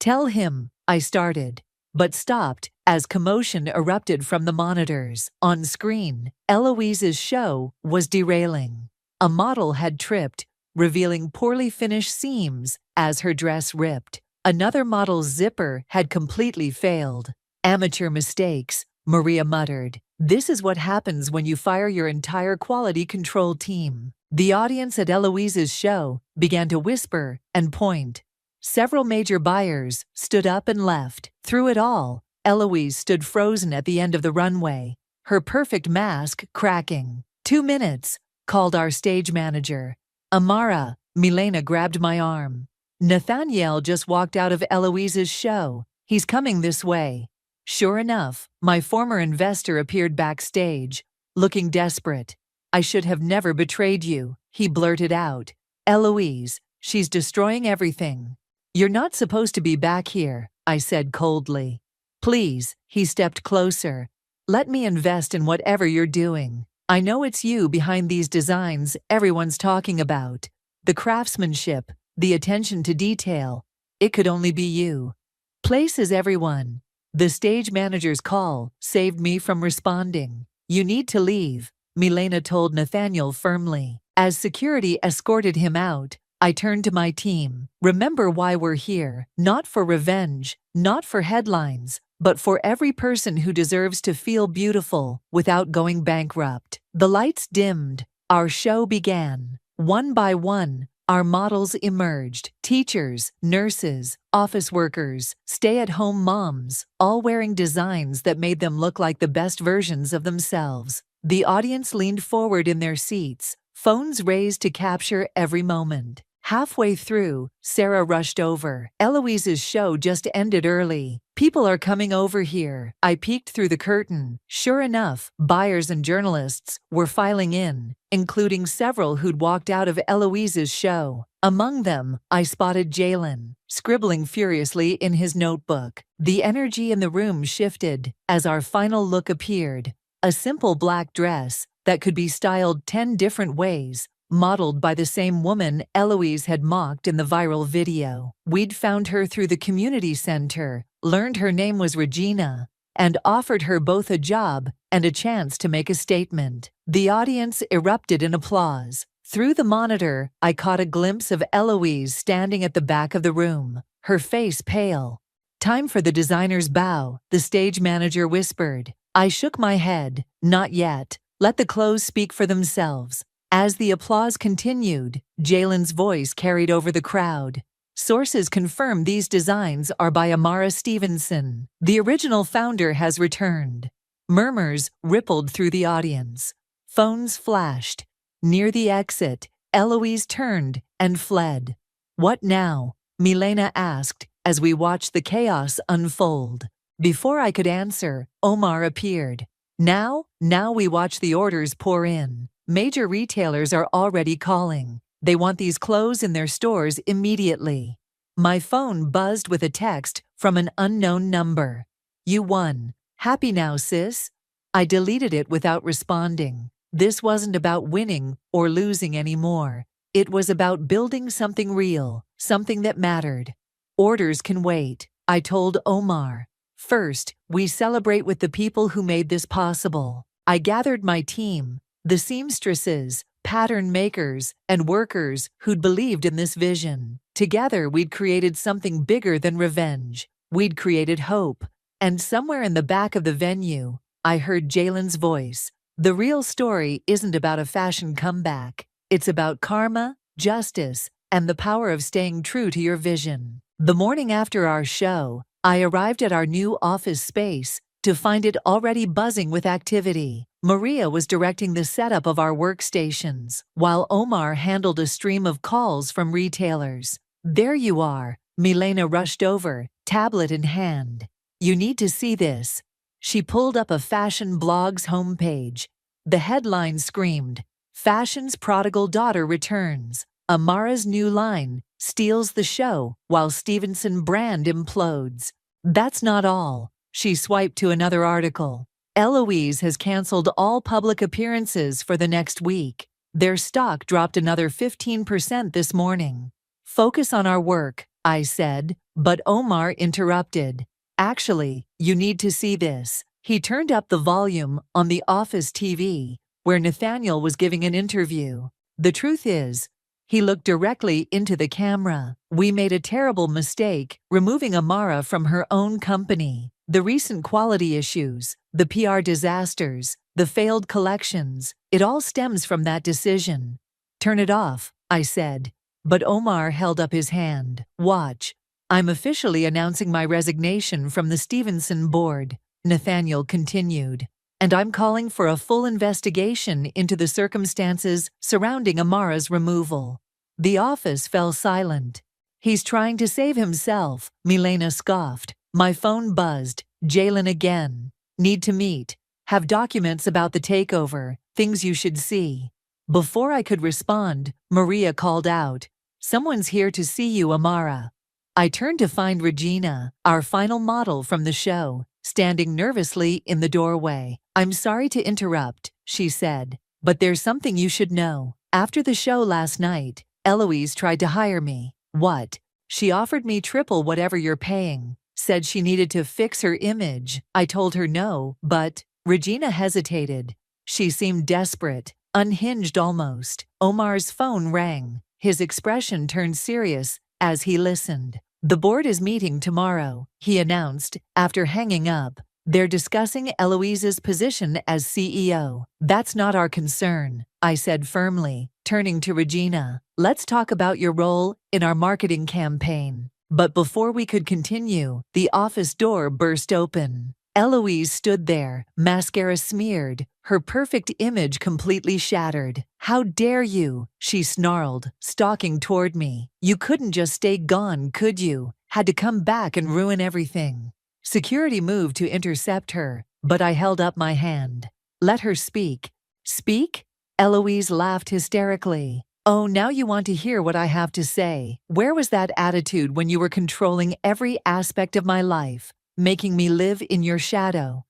Tell him, I started, but stopped as commotion erupted from the monitors. On screen, Eloise's show was derailing. A model had tripped, revealing poorly finished seams as her dress ripped. Another model's zipper had completely failed. Amateur mistakes, Maria muttered. This is what happens when you fire your entire quality control team. The audience at Eloise's show began to whisper and point. Several major buyers stood up and left. Through it all, Eloise stood frozen at the end of the runway, her perfect mask cracking. 2 minutes, called our stage manager. Amara, Milena grabbed my arm. Nathaniel just walked out of Eloise's show. He's coming this way. Sure enough, my former investor appeared backstage, looking desperate. I should have never betrayed you, he blurted out. Eloise, she's destroying everything. You're not supposed to be back here, I said coldly. Please, he stepped closer. Let me invest in whatever you're doing. I know it's you behind these designs everyone's talking about. The craftsmanship, the attention to detail. It could only be you. Place is everyone. The stage manager's call saved me from responding. You need to leave, Milena told Nathaniel firmly. As security escorted him out, I turned to my team. Remember why we're here. Not for revenge, not for headlines, but for every person who deserves to feel beautiful without going bankrupt. The lights dimmed. Our show began. One by one, our models emerged. Teachers, nurses, office workers, stay-at-home moms, all wearing designs that made them look like the best versions of themselves. The audience leaned forward in their seats, phones raised to capture every moment. Halfway through, Sarah rushed over. Eloise's show just ended early. People are coming over here. I peeked through the curtain. Sure enough, buyers and journalists were filing in, including several who'd walked out of Eloise's show. Among them, I spotted Jalen, scribbling furiously in his notebook. The energy in the room shifted as our final look appeared. A simple black dress that could be styled 10 different ways, modeled by the same woman Eloise had mocked in the viral video. We'd found her through the community center, learned her name was Regina, and offered her both a job and a chance to make a statement. The audience erupted in applause. Through the monitor, I caught a glimpse of Eloise standing at the back of the room, her face pale. Time for the designer's bow, the stage manager whispered. I shook my head. Not yet. Let the clothes speak for themselves. As the applause continued, Jalen's voice carried over the crowd. Sources confirm these designs are by Amara Stevenson. The original founder has returned. Murmurs rippled through the audience. Phones flashed. Near the exit, Eloise turned and fled. What now? Milena asked as we watched the chaos unfold. Before I could answer, Omar appeared. Now we watch the orders pour in. Major retailers are already calling. They want these clothes in their stores immediately. My phone buzzed with a text from an unknown number. You won. Happy now, sis? I deleted it without responding. This wasn't about winning or losing anymore. It was about building something real, something that mattered. Orders can wait, I told Omar. First, we celebrate with the people who made this possible. I gathered my team, the seamstresses, pattern makers, and workers who'd believed in this vision. Together, we'd created something bigger than revenge. We'd created hope. And somewhere in the back of the venue, I heard Jalen's voice. The real story isn't about a fashion comeback. It's about karma, justice, and the power of staying true to your vision. The morning after our show, I arrived at our new office space to find it already buzzing with activity. Maria was directing the setup of our workstations, while Omar handled a stream of calls from retailers. There you are. Milena rushed over, tablet in hand. You need to see this. She pulled up a fashion blog's homepage. The headline screamed, Fashion's prodigal daughter returns. Amara's new line steals the show while Stevenson brand implodes. That's not all. She swiped to another article. Eloise has canceled all public appearances for the next week. Their stock dropped another 15% this morning. Focus on our work, I said, but Omar interrupted. Actually, you need to see this. He turned up the volume on the office TV, where Nathaniel was giving an interview. The truth is, he looked directly into the camera. We made a terrible mistake removing Amara from her own company. The recent quality issues, the PR disasters, the failed collections, it all stems from that decision. Turn it off, I said. But Omar held up his hand. Watch. I'm officially announcing my resignation from the Stevenson board, Nathaniel continued. And I'm calling for a full investigation into the circumstances surrounding Amara's removal. The office fell silent. He's trying to save himself, Milena scoffed. My phone buzzed. Jalen again. Need to meet. Have documents about the takeover. Things you should see. Before I could respond, Maria called out. Someone's here to see you, Amara. I turned to find Regina, our final model from the show, standing nervously in the doorway. I'm sorry to interrupt, she said, but there's something you should know. After the show last night, Eloise tried to hire me. What? She offered me triple whatever you're paying. Said she needed to fix her image. I told her no, but Regina hesitated. She seemed desperate, unhinged almost. Omar's phone rang. His expression turned serious as he listened. The board is meeting tomorrow, he announced, after hanging up. They're discussing Eloise's position as CEO. That's not our concern, I said firmly, turning to Regina. Let's talk about your role in our marketing campaign. But before we could continue, the office door burst open. Eloise stood there, mascara smeared, her perfect image completely shattered. How dare you, she snarled, stalking toward me. You couldn't just stay gone, could you? Had to come back and ruin everything. Security moved to intercept her, but I held up my hand. Let her speak. Speak? Eloise laughed hysterically. Oh, now you want to hear what I have to say. Where was that attitude when you were controlling every aspect of my life, making me live in your shadow?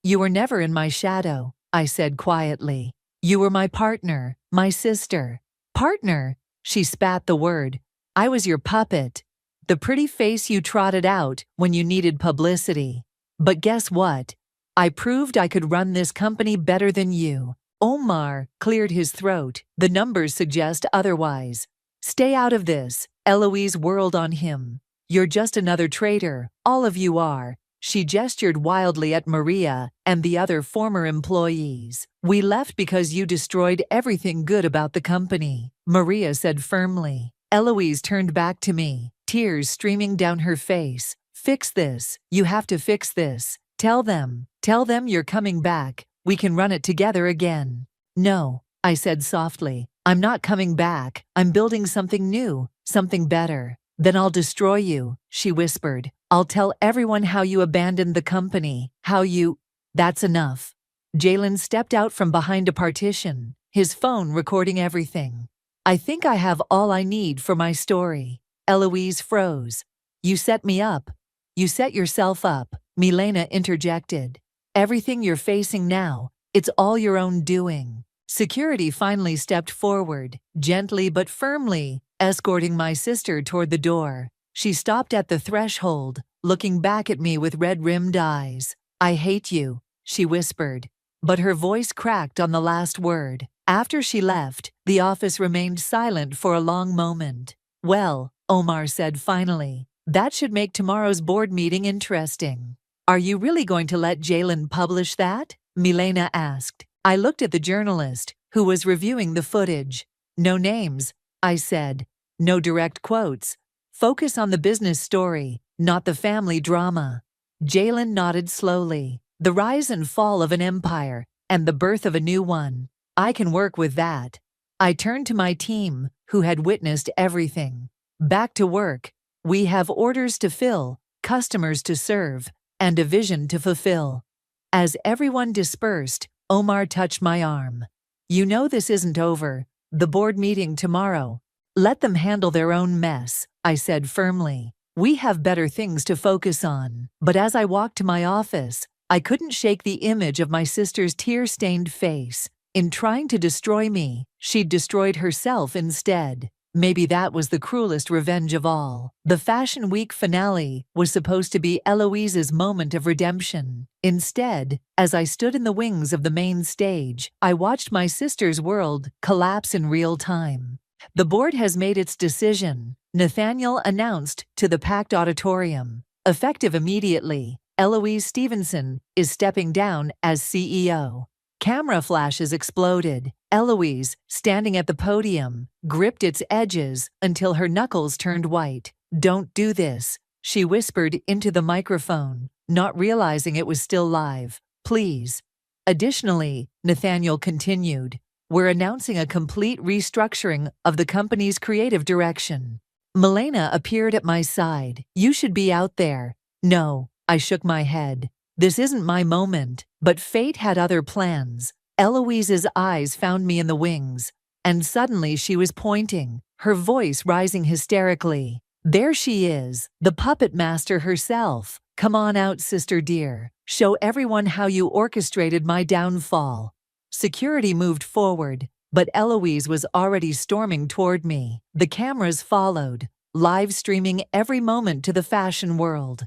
You were never in my shadow, I said quietly. You were my partner, my sister. Partner? She spat the word. I was your puppet. The pretty face you trotted out when you needed publicity. But guess what? I proved I could run this company better than you. Omar cleared his throat. The numbers suggest otherwise. Stay out of this, Eloise whirled on him. You're just another traitor, all of you are. She gestured wildly at Maria and the other former employees. We left because you destroyed everything good about the company, Maria said firmly. Eloise turned back to me, tears streaming down her face. Fix this. You have to fix this. Tell them you're coming back. We can run it together again. No, I said softly. I'm not coming back. I'm building something new, something better. Then I'll destroy you, she whispered. I'll tell everyone how you abandoned the company, how you… That's enough. Jalen stepped out from behind a partition, his phone recording everything. I think I have all I need for my story. Eloise froze. You set me up. You set yourself up, Milena interjected. Everything you're facing now, it's all your own doing. Security finally stepped forward, gently but firmly, escorting my sister toward the door. She stopped at the threshold, looking back at me with red-rimmed eyes. I hate you, she whispered. But her voice cracked on the last word. After she left, the office remained silent for a long moment. Well, Omar said finally, that should make tomorrow's board meeting interesting. Are you really going to let Jalen publish that? Milena asked. I looked at the journalist, who was reviewing the footage. No names, I said. No direct quotes. Focus on the business story, not the family drama. Jalen nodded slowly. The rise and fall of an empire, and the birth of a new one. I can work with that. I turned to my team, who had witnessed everything. Back to work. We have orders to fill, customers to serve, and a vision to fulfill. As everyone dispersed, Omar touched my arm. You know this isn't over. The board meeting tomorrow. Let them handle their own mess, I said firmly. We have better things to focus on. But as I walked to my office, I couldn't shake the image of my sister's tear-stained face. In trying to destroy me, she'd destroyed herself instead. Maybe that was the cruelest revenge of all. The Fashion Week finale was supposed to be Eloise's moment of redemption. Instead, as I stood in the wings of the main stage, I watched my sister's world collapse in real time. The board has made its decision, Nathaniel announced to the packed auditorium. Effective immediately, Eloise Stevenson is stepping down as CEO. Camera flashes exploded. Eloise, standing at the podium, gripped its edges until her knuckles turned white. Don't do this, she whispered into the microphone, not realizing it was still live. Please. Additionally, Nathaniel continued, we're announcing a complete restructuring of the company's creative direction. Milena appeared at my side. You should be out there. No, I shook my head. This isn't my moment, but fate had other plans. Eloise's eyes found me in the wings, and suddenly she was pointing, her voice rising hysterically. There she is, the puppet master herself. Come on out, sister dear. Show everyone how you orchestrated my downfall. Security moved forward, but Eloise was already storming toward me. The cameras followed, live streaming every moment to the fashion world.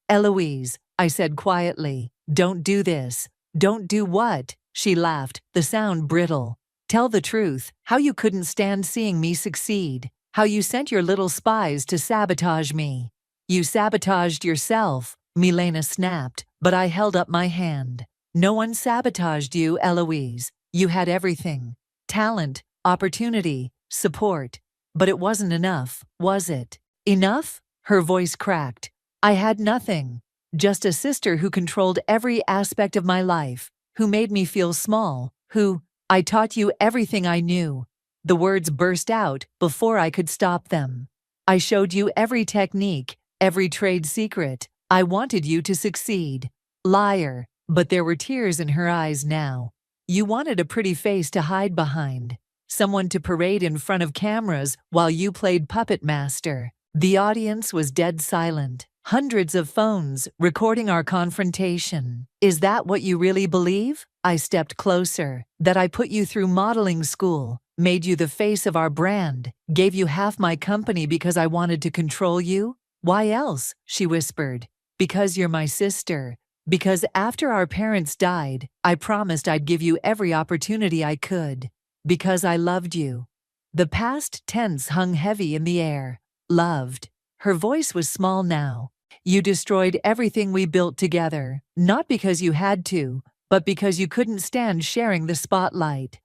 Eloise, I said quietly, don't do this. Don't do what? She laughed, the sound brittle. Tell the truth, how you couldn't stand seeing me succeed, how you sent your little spies to sabotage me. You sabotaged yourself, Milena snapped, but I held up my hand. No one sabotaged you, Eloise. You had everything. Talent, opportunity, support. But it wasn't enough, was it? Enough? Her voice cracked. I had nothing. Just a sister who controlled every aspect of my life, who made me feel small, who… I taught you everything I knew. The words burst out before I could stop them. I showed you every technique, every trade secret. I wanted you to succeed. Liar. But there were tears in her eyes now. You wanted a pretty face to hide behind, someone to parade in front of cameras while you played puppet master. The audience was dead silent. Hundreds of phones recording our confrontation. Is that what you really believe? I stepped closer. That I put you through modeling school, made you the face of our brand, gave you half my company because I wanted to control you? Why else? She whispered. Because you're my sister. Because after our parents died, I promised I'd give you every opportunity I could. Because I loved you. The past tense hung heavy in the air. Loved. Her voice was small now. You destroyed everything we built together, not because you had to, but because you couldn't stand sharing the spotlight.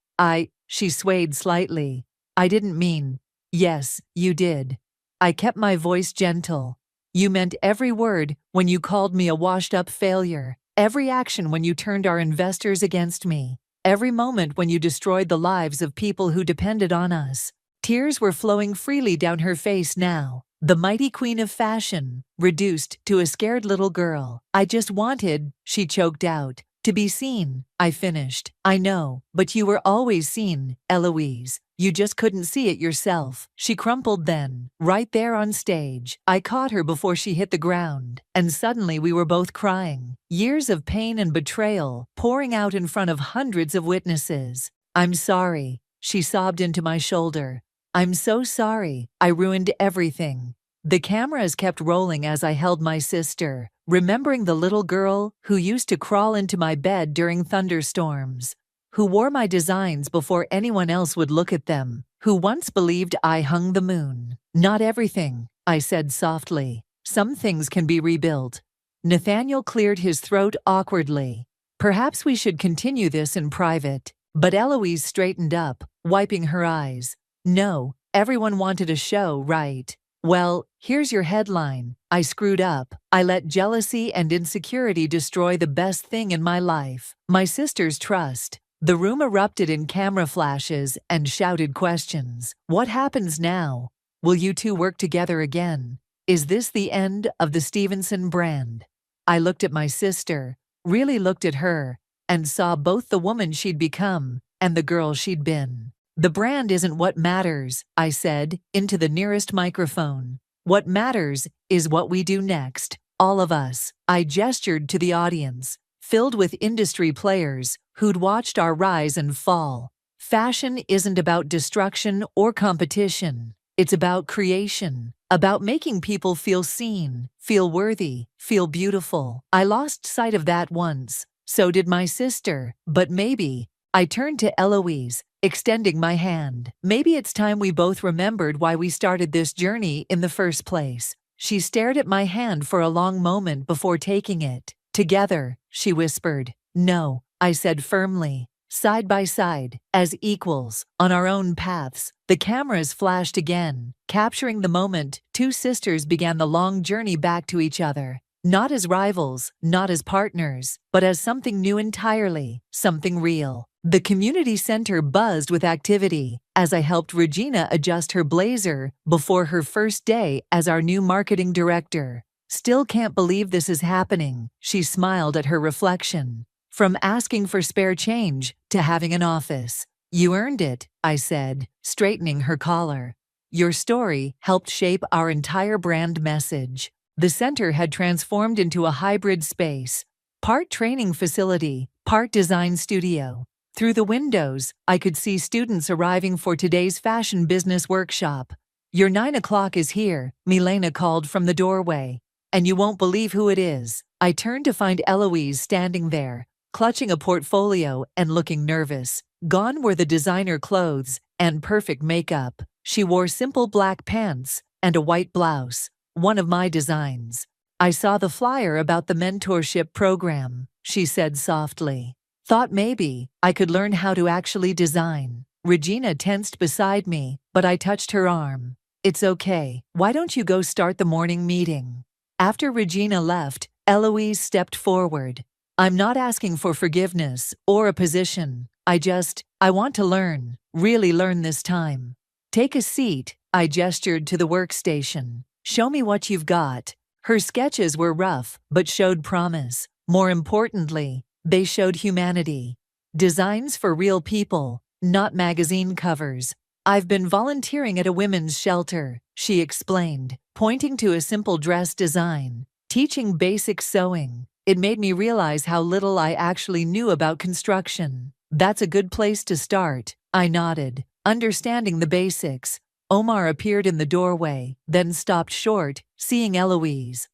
She swayed slightly. I didn't mean. Yes, you did. I kept my voice gentle. You meant every word when you called me a washed-up failure, every action when you turned our investors against me. every moment when you destroyed the lives of people who depended on us. Tears were flowing freely down her face now. The mighty queen of fashion, reduced to a scared little girl. I just wanted, she choked out, to be seen, I finished. I know, but you were always seen, Eloise. You just couldn't see it yourself. She crumpled then, right there on stage. I caught her before she hit the ground, and suddenly we were both crying. Years of pain and betrayal, pouring out in front of hundreds of witnesses. I'm sorry, she sobbed into my shoulder. I'm so sorry, I ruined everything. The cameras kept rolling as I held my sister, remembering the little girl who used to crawl into my bed during thunderstorms, who wore my designs before anyone else would look at them, who once believed I hung the moon. Not everything, I said softly. Some things can be rebuilt. Nathaniel cleared his throat awkwardly. Perhaps we should continue this in private. But Eloise straightened up, wiping her eyes. No, everyone wanted a show, right? Well, here's your headline. I screwed up. I let jealousy and insecurity destroy the best thing in my life, my sister's trust. The room erupted in camera flashes and shouted questions. What happens now? Will you two work together again? Is this the end of the Stevenson brand? I looked at my sister, really looked at her, and saw both the woman she'd become and the girl she'd been. The brand isn't what matters, I said, into the nearest microphone. What matters is what we do next, all of us. I gestured to the audience, filled with industry players who'd watched our rise and fall. Fashion isn't about destruction or competition. It's about creation, about making people feel seen, feel worthy, feel beautiful. I lost sight of that once. So did my sister, but maybe. I turned to Eloise, extending my hand. Maybe it's time we both remembered why we started this journey in the first place. She stared at my hand for a long moment before taking it. Together, she whispered. No, I said firmly. Side by side, as equals, on our own paths. The cameras flashed again, capturing the moment two sisters began the long journey back to each other. Not as rivals, not as partners, but as something new entirely, something real. The community center buzzed with activity as I helped Regina adjust her blazer before her first day as our new marketing director. Still can't believe this is happening, she smiled at her reflection. From asking for spare change to having an office. You earned it, I said, straightening her collar. Your story helped shape our entire brand message. The center had transformed into a hybrid space, part training facility, part design studio. Through the windows, I could see students arriving for today's fashion business workshop. Your 9 o'clock is here, Milena called from the doorway. And you won't believe who it is. I turned to find Eloise standing there, clutching a portfolio and looking nervous. Gone were the designer clothes and perfect makeup. She wore simple black pants and a white blouse, one of my designs. I saw the flyer about the mentorship program, she said softly. Thought maybe I could learn how to actually design. Regina tensed beside me, but I touched her arm. It's okay. Why don't you go start the morning meeting? After Regina left, Eloise stepped forward. I'm not asking for forgiveness or a position. I want to learn, really learn this time. Take a seat, I gestured to the workstation. Show me what you've got. Her sketches were rough, but showed promise. More importantly, they showed humanity. Designs for real people, not magazine covers. I've been volunteering at a women's shelter, she explained, pointing to a simple dress design, teaching basic sewing. It made me realize how little I actually knew about construction. That's a good place to start, I nodded, understanding the basics. Omar appeared in the doorway, then stopped short, seeing Eloise.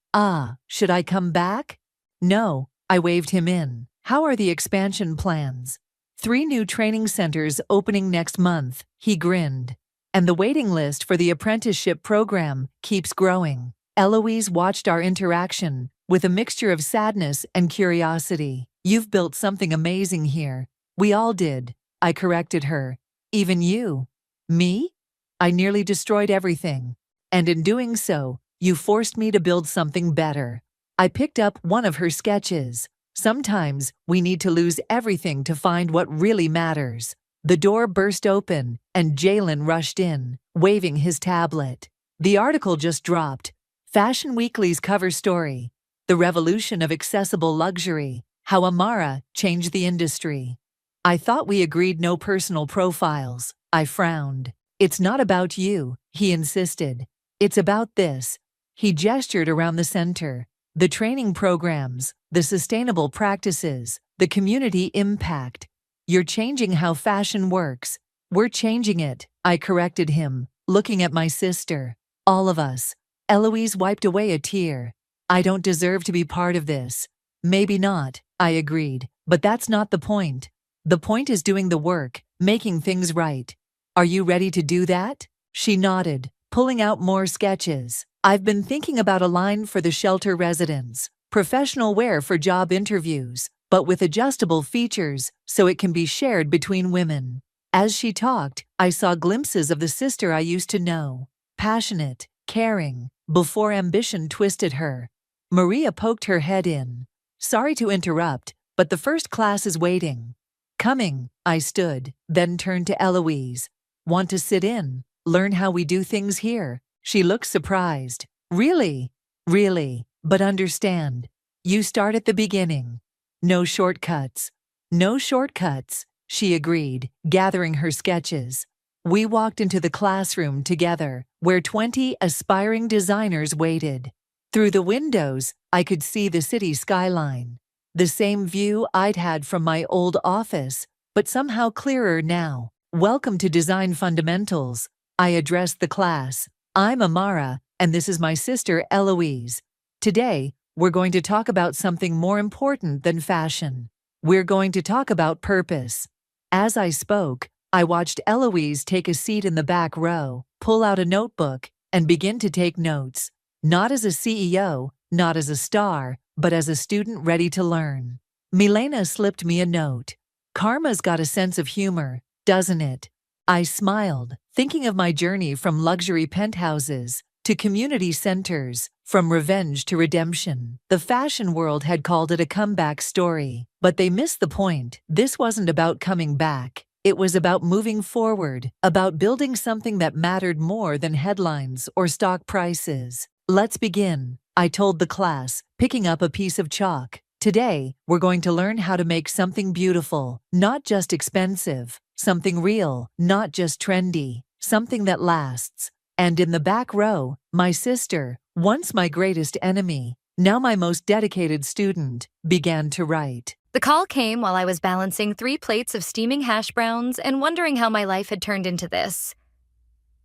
Should I come back? No, I waved him in. How are the expansion plans? 3 new training centers opening next month, he grinned. And the waiting list for the apprenticeship program keeps growing. Eloise watched our interaction with a mixture of sadness and curiosity. You've built something amazing here. We all did, I corrected her. Even you. Me? I nearly destroyed everything. And in doing so, you forced me to build something better. I picked up one of her sketches, Sometimes we need to lose everything to find what really matters. The door burst open, and Jalen rushed in, waving his tablet. The article just dropped. Fashion Weekly's cover story. The revolution of accessible luxury. How Amara changed the industry. I thought we agreed no personal profiles. I frowned. It's not about you, he insisted. It's about this. He gestured around the center. The training programs, the sustainable practices, the community impact. You're changing how fashion works. We're changing it, I corrected him, looking at my sister. All of us. Eloise wiped away a tear. I don't deserve to be part of this. Maybe not, I agreed, but that's not the point. The point is doing the work, making things right. Are you ready to do that? She nodded, pulling out more sketches. I've been thinking about a line for the shelter residents, professional wear for job interviews, but with adjustable features so it can be shared between women. As she talked, I saw glimpses of the sister I used to know. Passionate, caring, before ambition twisted her. Maria poked her head in. Sorry to interrupt, but the first class is waiting. Coming, I stood, then turned to Eloise. Want to sit in, learn how we do things here? She looked surprised. Really? Really, but understand. You start at the beginning. No shortcuts. No shortcuts, she agreed, gathering her sketches. We walked into the classroom together, where 20 aspiring designers waited. Through the windows, I could see the city skyline. The same view I'd had from my old office, but somehow clearer now. Welcome to Design Fundamentals. I addressed the class. I'm Amara, and this is my sister Eloise. Today, we're going to talk about something more important than fashion. We're going to talk about purpose. As I spoke, I watched Eloise take a seat in the back row, pull out a notebook, and begin to take notes. Not as a CEO, not as a star, but as a student ready to learn. Milena slipped me a note. Karma's got a sense of humor, doesn't it? I smiled, thinking of my journey from luxury penthouses to community centers, from revenge to redemption. The fashion world had called it a comeback story, but they missed the point. This wasn't about coming back. It was about moving forward, about building something that mattered more than headlines or stock prices. Let's begin, I told the class, picking up a piece of chalk. Today, we're going to learn how to make something beautiful, not just expensive, something real, not just trendy, something that lasts. And in the back row, my sister, once my greatest enemy, now my most dedicated student, began to write. The call came while I was balancing 3 plates of steaming hash browns and wondering how my life had turned into this.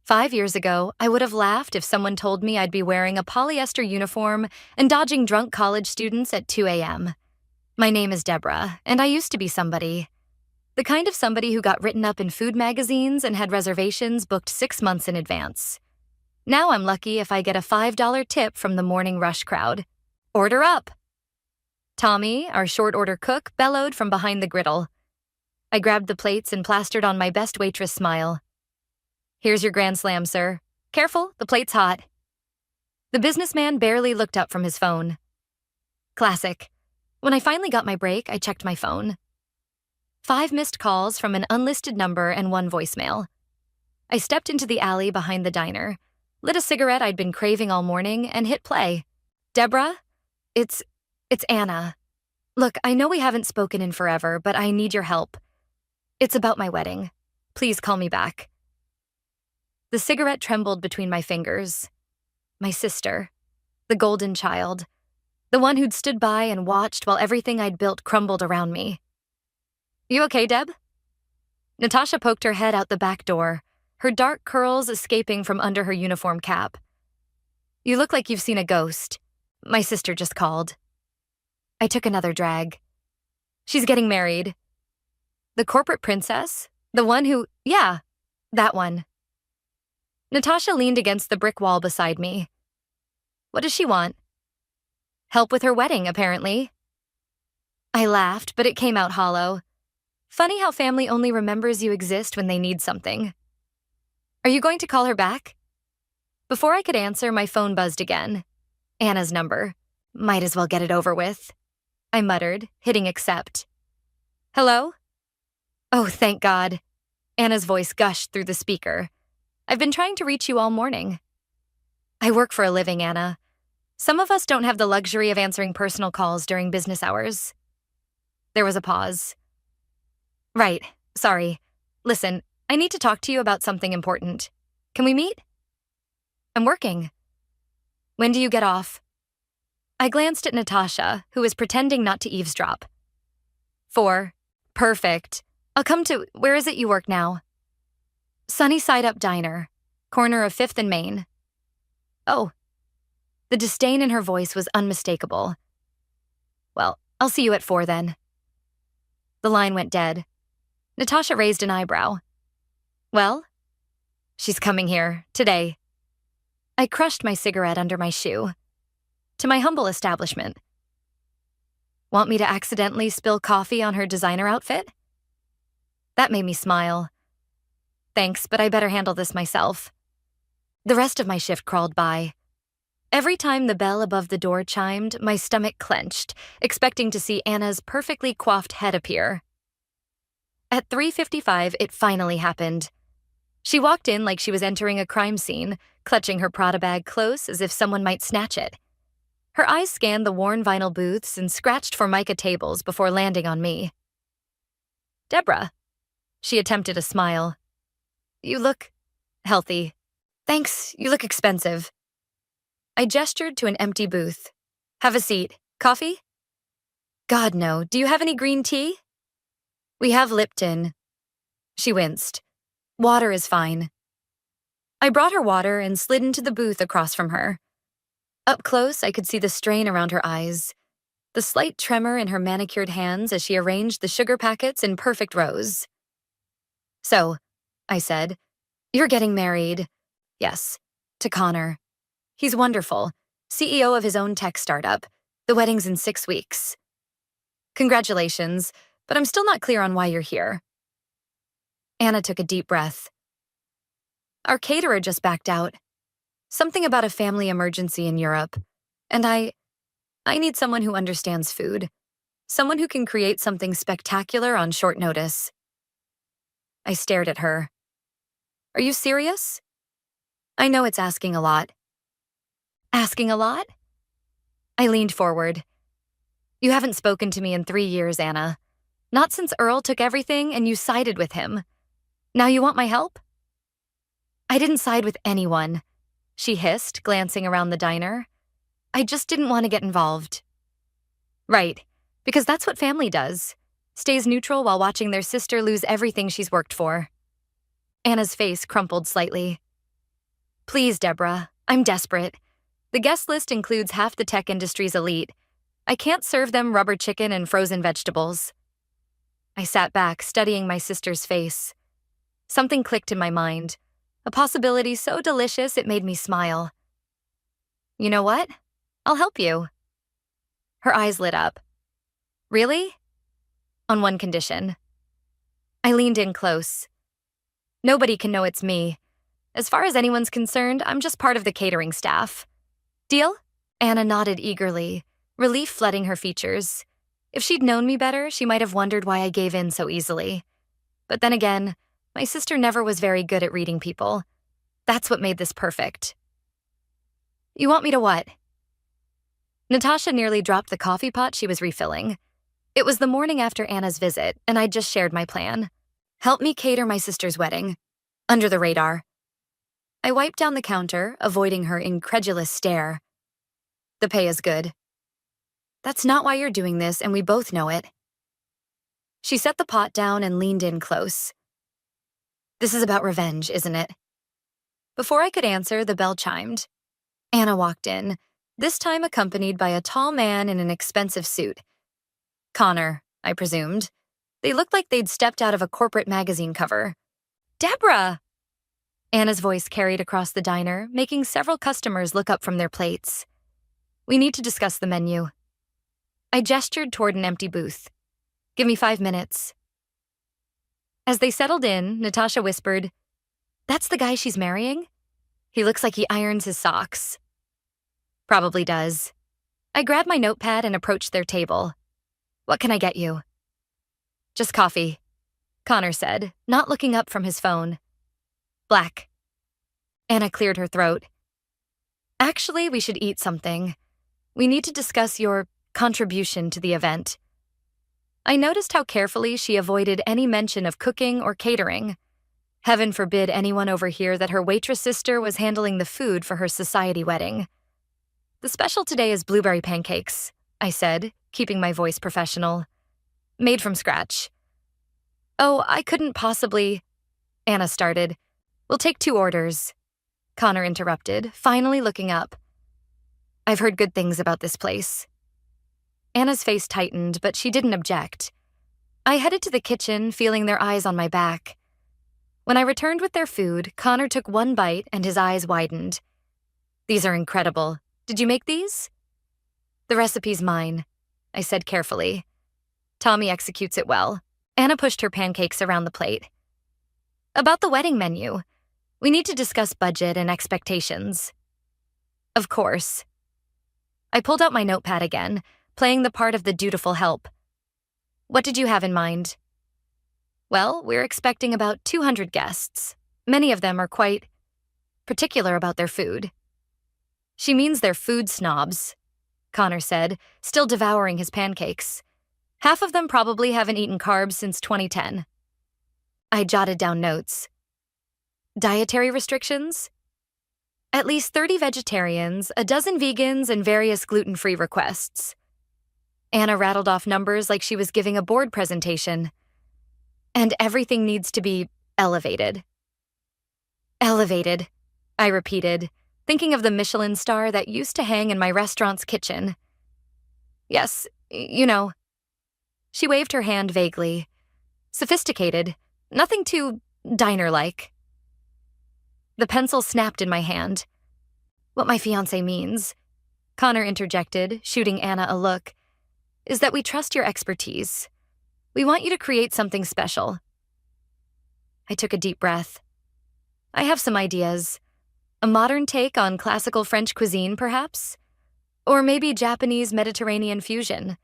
5 years ago, I would have laughed if someone told me I'd be wearing a polyester uniform and dodging drunk college students at 2 a.m. My name is Deborah, and I used to be somebody. The kind of somebody who got written up in food magazines and had reservations booked 6 months in advance. Now I'm lucky if I get a $5 tip from the morning rush crowd. Order up! Tommy, our short order cook, bellowed from behind the griddle. I grabbed the plates and plastered on my best waitress smile. Here's your grand slam, sir. Careful, the plate's hot. The businessman barely looked up from his phone. Classic. When I finally got my break, I checked my phone. 5 missed calls from an unlisted number and 1 voicemail. I stepped into the alley behind the diner, lit a cigarette I'd been craving all morning, and hit play. Deborah? It's Anna. Look, I know we haven't spoken in forever, but I need your help. It's about my wedding. Please call me back. The cigarette trembled between my fingers. My sister. The golden child. The one who'd stood by and watched while everything I'd built crumbled around me. You okay, Deb? Natasha poked her head out the back door, her dark curls escaping from under her uniform cap. You look like you've seen a ghost. My sister just called. I took another drag. She's getting married. The corporate princess? The one who... Yeah, that one. Natasha leaned against the brick wall beside me. What does she want? Help with her wedding, apparently. I laughed, but it came out hollow. Funny how family only remembers you exist when they need something. Are you going to call her back? Before I could answer, my phone buzzed again. Anna's number. Might as well get it over with. I muttered, hitting accept. Hello? Oh, thank God. Anna's voice gushed through the speaker. I've been trying to reach you all morning. I work for a living, Anna. Some of us don't have the luxury of answering personal calls during business hours. There was a pause. Right, sorry. Listen, I need to talk to you about something important. Can we meet? I'm working. When do you get off? I glanced at Natasha, who was pretending not to eavesdrop. 4. Perfect. I'll come to— where is it you work now? Sunny Side Up Diner, corner of 5th and Main. Oh. The disdain in her voice was unmistakable. Well, I'll see you at 4 then. The line went dead. Natasha raised an eyebrow. Well? She's coming here, today. I crushed my cigarette under my shoe. To my humble establishment. Want me to accidentally spill coffee on her designer outfit? That made me smile. Thanks, but I better handle this myself. The rest of my shift crawled by. Every time the bell above the door chimed, my stomach clenched, expecting to see Anna's perfectly coiffed head appear. At 3:55, it finally happened. She walked in like she was entering a crime scene, clutching her Prada bag close as if someone might snatch it. Her eyes scanned the worn vinyl booths and scratched Formica tables before landing on me. Deborah. She attempted a smile. You look healthy. Thanks, you look expensive. I gestured to an empty booth. Have a seat. Coffee? God, no. Do you have any green tea? We have Lipton. She winced. Water is fine. I brought her water and slid into the booth across from her. Up close, I could see the strain around her eyes, the slight tremor in her manicured hands as she arranged the sugar packets in perfect rows. So, I said, you're getting married. Yes, to Connor. He's wonderful, CEO of his own tech startup. The wedding's in 6 weeks. Congratulations, but I'm still not clear on why you're here. Anna took a deep breath. Our caterer just backed out. Something about a family emergency in Europe. And I need someone who understands food. Someone who can create something spectacular on short notice. I stared at her. Are you serious? I know it's asking a lot. Asking a lot? I leaned forward. You haven't spoken to me in 3 years, Anna. Not since Earl took everything and you sided with him. Now you want my help? I didn't side with anyone, she hissed, glancing around the diner. I just didn't want to get involved. Right, because that's what family does. Stays neutral while watching their sister lose everything she's worked for. Anna's face crumpled slightly. Please, Deborah, I'm desperate. The guest list includes half the tech industry's elite. I can't serve them rubber chicken and frozen vegetables. I sat back, studying my sister's face. Something clicked in my mind. A possibility so delicious it made me smile. You know what? I'll help you. Her eyes lit up. Really? On one condition. I leaned in close. Nobody can know it's me. As far as anyone's concerned, I'm just part of the catering staff. Deal? Anna nodded eagerly, relief flooding her features. If she'd known me better, she might have wondered why I gave in so easily. But then again, my sister never was very good at reading people. That's what made this perfect. You want me to what? Natasha nearly dropped the coffee pot she was refilling. It was the morning after Anna's visit, and I'd just shared my plan. Help me cater my sister's wedding. Under the radar. I wiped down the counter, avoiding her incredulous stare. The pay is good. That's not why you're doing this, and we both know it. She set the pot down and leaned in close. This is about revenge, isn't it? Before I could answer, the bell chimed. Anna walked in, this time accompanied by a tall man in an expensive suit. Connor, I presumed. They looked like they'd stepped out of a corporate magazine cover. Deborah! Anna's voice carried across the diner, making several customers look up from their plates. We need to discuss the menu. I gestured toward an empty booth. Give me 5 minutes. As they settled in, Natasha whispered, That's the guy she's marrying? He looks like he irons his socks. Probably does. I grabbed my notepad and approached their table. What can I get you? Just coffee, Connor said, not looking up from his phone. Black. Anna cleared her throat. Actually, we should eat something. We need to discuss your contribution to the event. I noticed how carefully she avoided any mention of cooking or catering. Heaven forbid anyone overhear that her waitress sister was handling the food for her society wedding. The special today is blueberry pancakes, I said, keeping my voice professional. Made from scratch. Oh, I couldn't possibly... Anna started. We'll take 2 orders. Connor interrupted, finally looking up. I've heard good things about this place. Anna's face tightened, but she didn't object. I headed to the kitchen, feeling their eyes on my back. When I returned with their food, Connor took one bite and his eyes widened. These are incredible. Did you make these? The recipe's mine, I said carefully. Tommy executes it well. Anna pushed her pancakes around the plate. About the wedding menu, we need to discuss budget and expectations. Of course. I pulled out my notepad again, playing the part of the dutiful help. What did you have in mind? Well, we're expecting about 200 guests. Many of them are quite particular about their food. She means they're food snobs, Connor said, still devouring his pancakes. Half of them probably haven't eaten carbs since 2010. I jotted down notes. Dietary restrictions? At least 30 vegetarians, a dozen vegans, and various gluten-free requests. Anna rattled off numbers like she was giving a board presentation. And everything needs to be elevated. Elevated, I repeated, thinking of the Michelin star that used to hang in my restaurant's kitchen. Yes, you know. She waved her hand vaguely. Sophisticated, nothing too diner-like. The pencil snapped in my hand. What my fiancé means, Connor interjected, shooting Anna a look, is that we trust your expertise. We want you to create something special. I took a deep breath. I have some ideas. A modern take on classical French cuisine, perhaps? Or maybe Japanese Mediterranean fusion.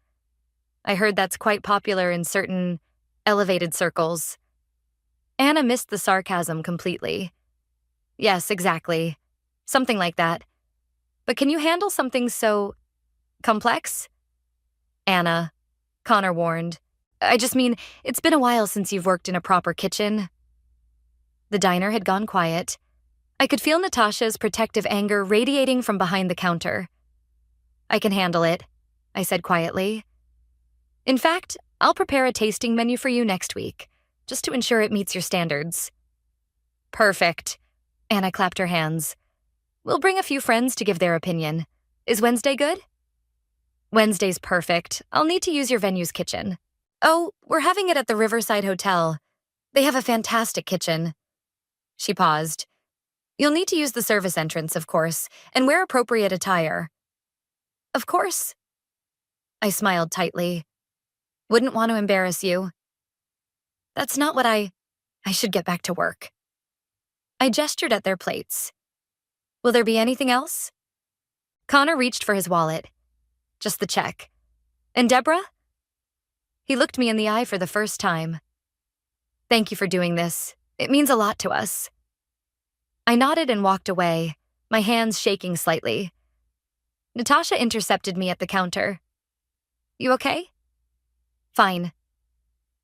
I heard that's quite popular in certain elevated circles. Anna missed the sarcasm completely. Yes, exactly. Something like that. But can you handle something so complex? Anna, Connor warned. I just mean, it's been a while since you've worked in a proper kitchen. The diner had gone quiet. I could feel Natasha's protective anger radiating from behind the counter. I can handle it, I said quietly. In fact, I'll prepare a tasting menu for you next week, just to ensure it meets your standards. Perfect. Anna clapped her hands. We'll bring a few friends to give their opinion. Is Wednesday good? Wednesday's perfect. I'll need to use your venue's kitchen. Oh, we're having it at the Riverside Hotel. They have a fantastic kitchen. She paused. You'll need to use the service entrance, of course, and wear appropriate attire. Of course. I smiled tightly. Wouldn't want to embarrass you. That's not what I should get back to work. I gestured at their plates. Will there be anything else? Connor reached for his wallet. Just the check. And Deborah? He looked me in the eye for the first time. Thank you for doing this. It means a lot to us. I nodded and walked away, my hands shaking slightly. Natasha intercepted me at the counter. You okay? Fine.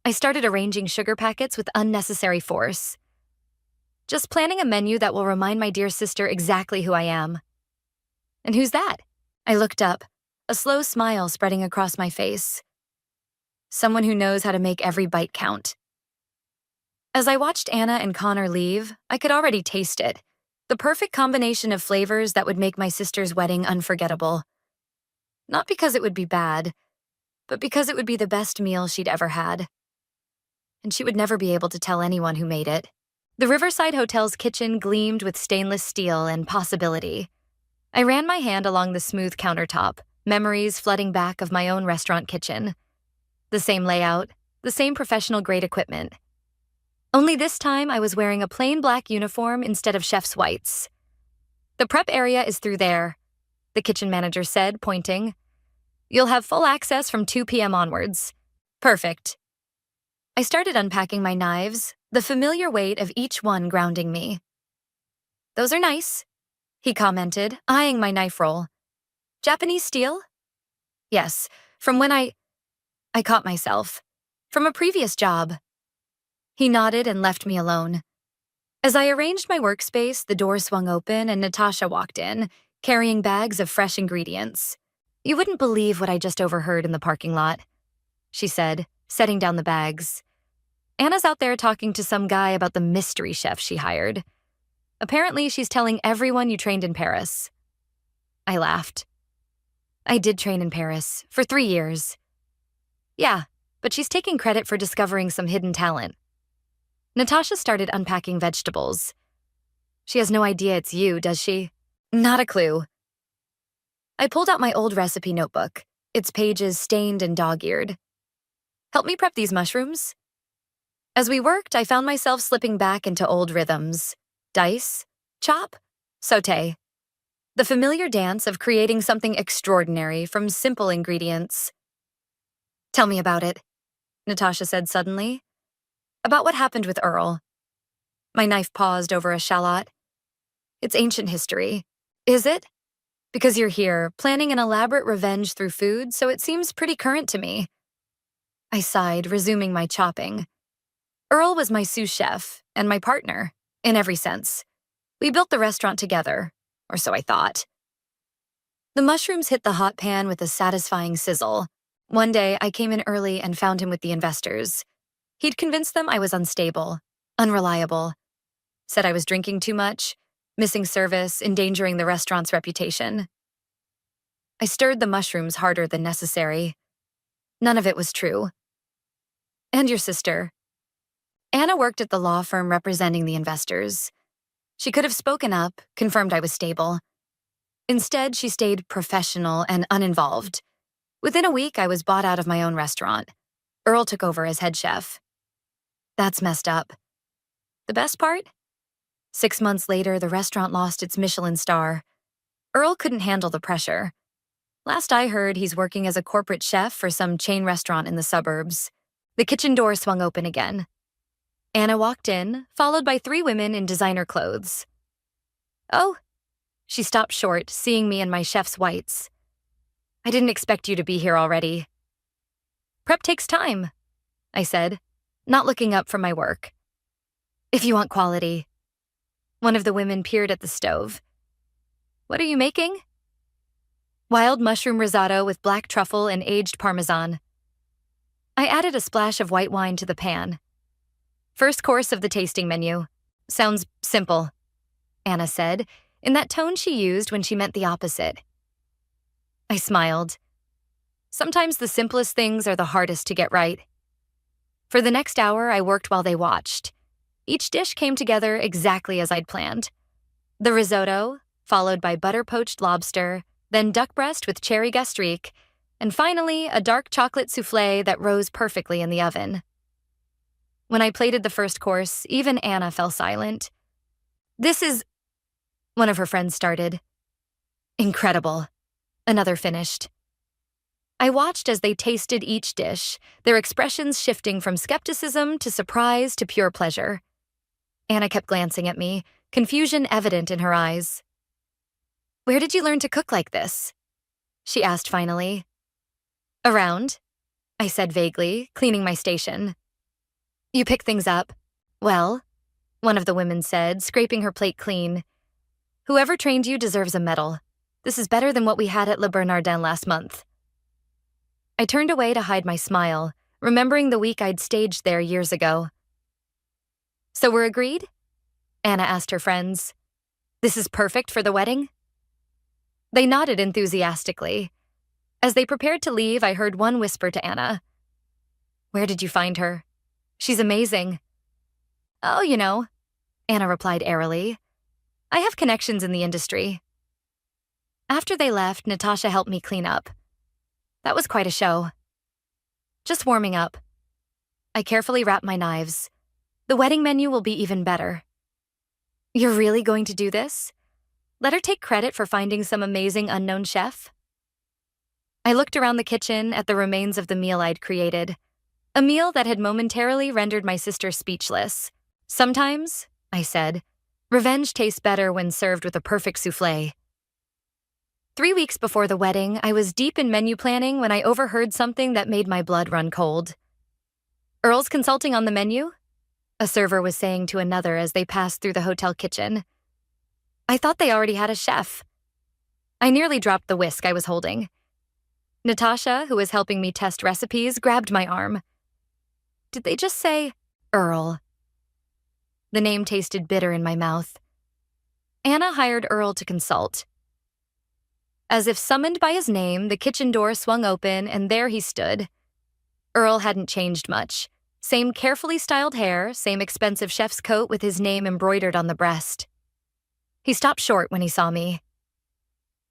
I started arranging sugar packets with unnecessary force. Just planning a menu that will remind my dear sister exactly who I am. And who's that? I looked up, a slow smile spreading across my face. Someone who knows how to make every bite count. As I watched Anna and Connor leave, I could already taste it. The perfect combination of flavors that would make my sister's wedding unforgettable. Not because it would be bad, but because it would be the best meal she'd ever had. And she would never be able to tell anyone who made it. The Riverside Hotel's kitchen gleamed with stainless steel and possibility. I ran my hand along the smooth countertop, memories flooding back of my own restaurant kitchen. The same layout, the same professional-grade equipment. Only this time I was wearing a plain black uniform instead of chef's whites. The prep area is through there, the kitchen manager said, pointing. You'll have full access from 2 p.m. onwards. Perfect. I started unpacking my knives, the familiar weight of each one grounding me. Those are nice, he commented, eyeing my knife roll. Japanese steel? Yes, from when I caught myself. From a previous job. He nodded and left me alone. As I arranged my workspace, the door swung open and Natasha walked in, carrying bags of fresh ingredients. You wouldn't believe what I just overheard in the parking lot, she said, setting down the bags. Anna's out there talking to some guy about the mystery chef she hired. Apparently, she's telling everyone you trained in Paris. I laughed. I did train in Paris, for 3 years. Yeah, but she's taking credit for discovering some hidden talent. Natasha started unpacking vegetables. She has no idea it's you, does she? Not a clue. I pulled out my old recipe notebook, its pages stained and dog-eared. Help me prep these mushrooms? As we worked, I found myself slipping back into old rhythms. Dice, chop, sauté. The familiar dance of creating something extraordinary from simple ingredients. Tell me about it, Natasha said suddenly. About what happened with Earl. My knife paused over a shallot. It's ancient history. Is it? Because you're here, planning an elaborate revenge through food, so it seems pretty current to me. I sighed, resuming my chopping. Earl was my sous chef, and my partner, in every sense. We built the restaurant together, or so I thought. The mushrooms hit the hot pan with a satisfying sizzle. One day, I came in early and found him with the investors. He'd convinced them I was unstable, unreliable, said I was drinking too much, missing service, endangering the restaurant's reputation. I stirred the mushrooms harder than necessary. None of it was true. And your sister. Anna worked at the law firm representing the investors. She could have spoken up, confirmed I was stable. Instead, she stayed professional and uninvolved. Within a week, I was bought out of my own restaurant. Earl took over as head chef. That's messed up. The best part? 6 months later, the restaurant lost its Michelin star. Earl couldn't handle the pressure. Last I heard, he's working as a corporate chef for some chain restaurant in the suburbs. The kitchen door swung open again. Anna walked in, followed by 3 women in designer clothes. Oh, she stopped short, seeing me in my chef's whites. I didn't expect you to be here already. Prep takes time, I said, not looking up from my work. If you want quality. One of the women peered at the stove. What are you making? Wild mushroom risotto with black truffle and aged parmesan. I added a splash of white wine to the pan. First course of the tasting menu. Sounds simple, Anna said, in that tone she used when she meant the opposite. I smiled. Sometimes the simplest things are the hardest to get right. For the next hour, I worked while they watched. Each dish came together exactly as I'd planned. The risotto, followed by butter-poached lobster, then duck breast with cherry gastrique, and finally a dark chocolate soufflé that rose perfectly in the oven. When I plated the first course, even Anna fell silent. This is... one of her friends started. Incredible, another finished. I watched as they tasted each dish, their expressions shifting from skepticism to surprise to pure pleasure. Anna kept glancing at me, confusion evident in her eyes. Where did you learn to cook like this? She asked finally. Around, I said vaguely, cleaning my station. You pick things up. Well, one of the women said, scraping her plate clean. Whoever trained you deserves a medal. This is better than what we had at Le Bernardin last month. I turned away to hide my smile, remembering the week I'd staged there years ago. So we're agreed? Anna asked her friends. This is perfect for the wedding? They nodded enthusiastically. As they prepared to leave, I heard one whisper to Anna. Where did you find her? She's amazing. Oh, you know, Anna replied airily. I have connections in the industry. After they left, Natasha helped me clean up. That was quite a show. Just warming up. I carefully wrapped my knives. The wedding menu will be even better. You're really going to do this? Let her take credit for finding some amazing unknown chef? I looked around the kitchen at the remains of the meal I'd created. A meal that had momentarily rendered my sister speechless. Sometimes, I said, revenge tastes better when served with a perfect soufflé. 3 weeks before the wedding, I was deep in menu planning when I overheard something that made my blood run cold. "Earl's consulting on the menu?" a server was saying to another as they passed through the hotel kitchen. I thought they already had a chef. I nearly dropped the whisk I was holding. Natasha, who was helping me test recipes, grabbed my arm. Did they just say, Earl? The name tasted bitter in my mouth. Anna hired Earl to consult. As if summoned by his name, the kitchen door swung open, and there he stood. Earl hadn't changed much. Same carefully styled hair, same expensive chef's coat with his name embroidered on the breast. He stopped short when he saw me.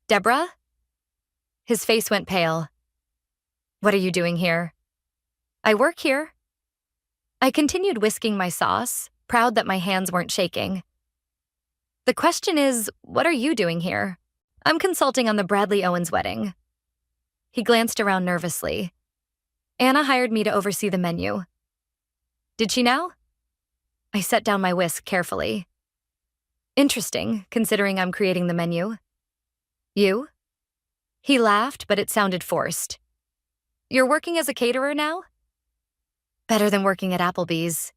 "Deborah?" His face went pale. "What are you doing here?" "I work here." I continued whisking my sauce, proud that my hands weren't shaking. "The question is, what are you doing here?" "I'm consulting on the Bradley Owens wedding." He glanced around nervously. "Anna hired me to oversee the menu." "Did she now?" I set down my whisk carefully. "Interesting, considering I'm creating the menu." "You?" He laughed, but it sounded forced. "You're working as a caterer now?" "Better than working at Applebee's,"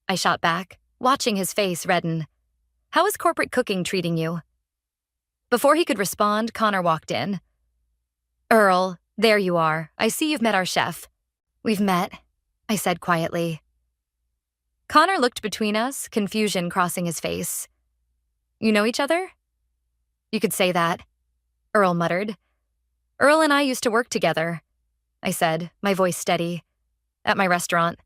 I shot back, watching his face redden. "How is corporate cooking treating you?" Before he could respond, Connor walked in. "Earl, there you are. I see you've met our chef." "We've met," I said quietly. Connor looked between us, confusion crossing his face. "You know each other?" "You could say that," Earl muttered. "Earl and I used to work together," I said, my voice steady, "at my restaurant."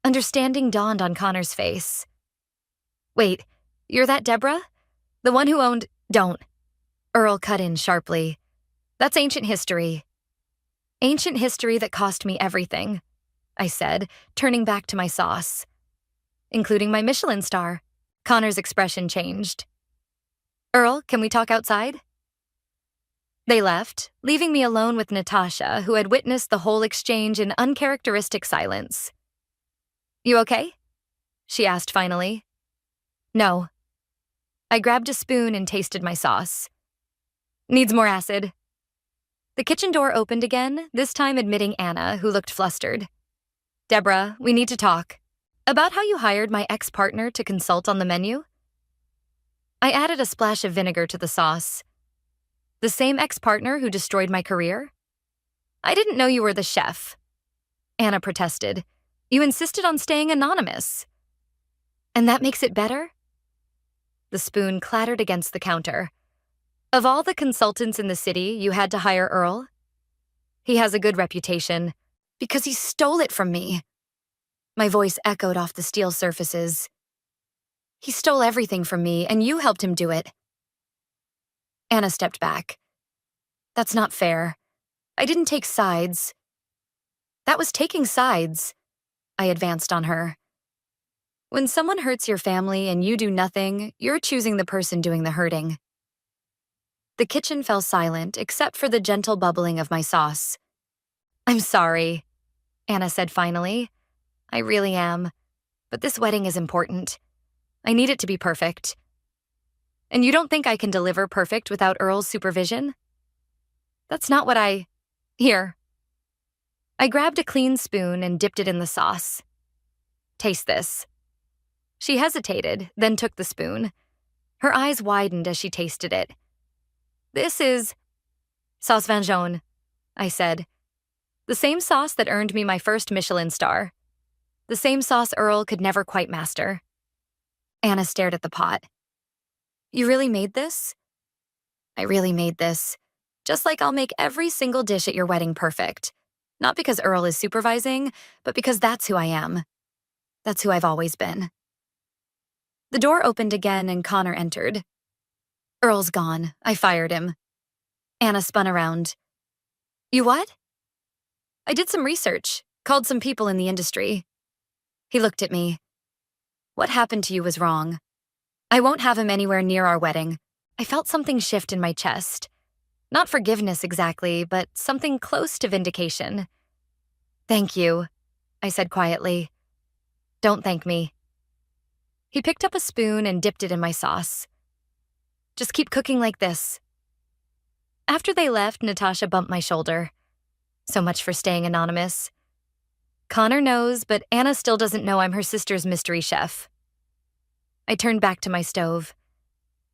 Understanding dawned on Connor's face. "Wait, you're that Deborah? The one who owned—" "Don't," Earl cut in sharply. "That's ancient history." "Ancient history that cost me everything," I said, turning back to my sauce. "Including my Michelin star." Connor's expression changed. "Earl, can we talk outside?" They left, leaving me alone with Natasha, who had witnessed the whole exchange in uncharacteristic silence. "You okay?" she asked finally. "No." I grabbed a spoon and tasted my sauce. "Needs more acid." The kitchen door opened again, this time admitting Anna, who looked flustered. "Deborah, we need to talk. About how you hired my ex-partner to consult on the menu?" I added a splash of vinegar to the sauce. "The same ex-partner who destroyed my career?" "I didn't know you were the chef," Anna protested. "You insisted on staying anonymous." "And that makes it better?" The spoon clattered against the counter. "Of all the consultants in the city, you had to hire Earl? He has a good reputation. Because he stole it from me." My voice echoed off the steel surfaces. "He stole everything from me, and you helped him do it." Anna stepped back. "That's not fair. I didn't take sides." "That was taking sides," I advanced on her. "When someone hurts your family and you do nothing, you're choosing the person doing the hurting." The kitchen fell silent, except for the gentle bubbling of my sauce. "I'm sorry," Anna said finally. "I really am. But this wedding is important. I need it to be perfect." "And you don't think I can deliver perfect without Earl's supervision?" "That's not what I— Here." I grabbed a clean spoon and dipped it in the sauce. "Taste this." She hesitated, then took the spoon. Her eyes widened as she tasted it. "This is sauce vin jaune," I said. "The same sauce that earned me my first Michelin star. The same sauce Earl could never quite master." Anna stared at the pot. "You really made this?" "I really made this. Just like I'll make every single dish at your wedding perfect. Not because Earl is supervising, but because that's who I am. That's who I've always been." The door opened again and Connor entered. "Earl's gone. I fired him." Anna spun around. "You what?" "I did some research, called some people in the industry." He looked at me. "What happened to you was wrong. I won't have him anywhere near our wedding." I felt something shift in my chest. Not forgiveness exactly, but something close to vindication. "Thank you," I said quietly. "Don't thank me." He picked up a spoon and dipped it in my sauce. "Just keep cooking like this." After they left, Natasha bumped my shoulder. So much for staying anonymous. Connor knows, but Anna still doesn't know I'm her sister's mystery chef. I turned back to my stove.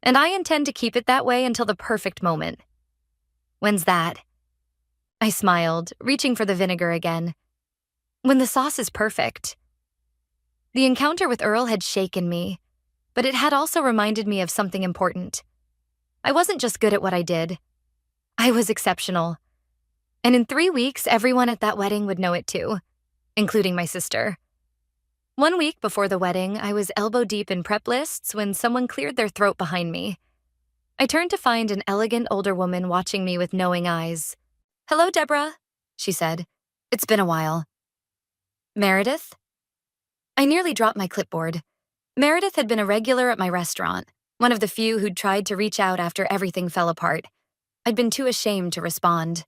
And I intend to keep it that way until the perfect moment. "When's that?" I smiled, reaching for the vinegar again. "When the sauce is perfect." The encounter with Earl had shaken me, but it had also reminded me of something important. I wasn't just good at what I did. I was exceptional. And in 3 weeks, everyone at that wedding would know it too, including my sister. 1 week before the wedding, I was elbow deep in prep lists when someone cleared their throat behind me. I turned to find an elegant older woman watching me with knowing eyes. "Hello, Deborah," she said. "It's been a while." "Meredith?" I nearly dropped my clipboard. Meredith had been a regular at my restaurant, one of the few who'd tried to reach out after everything fell apart. I'd been too ashamed to respond.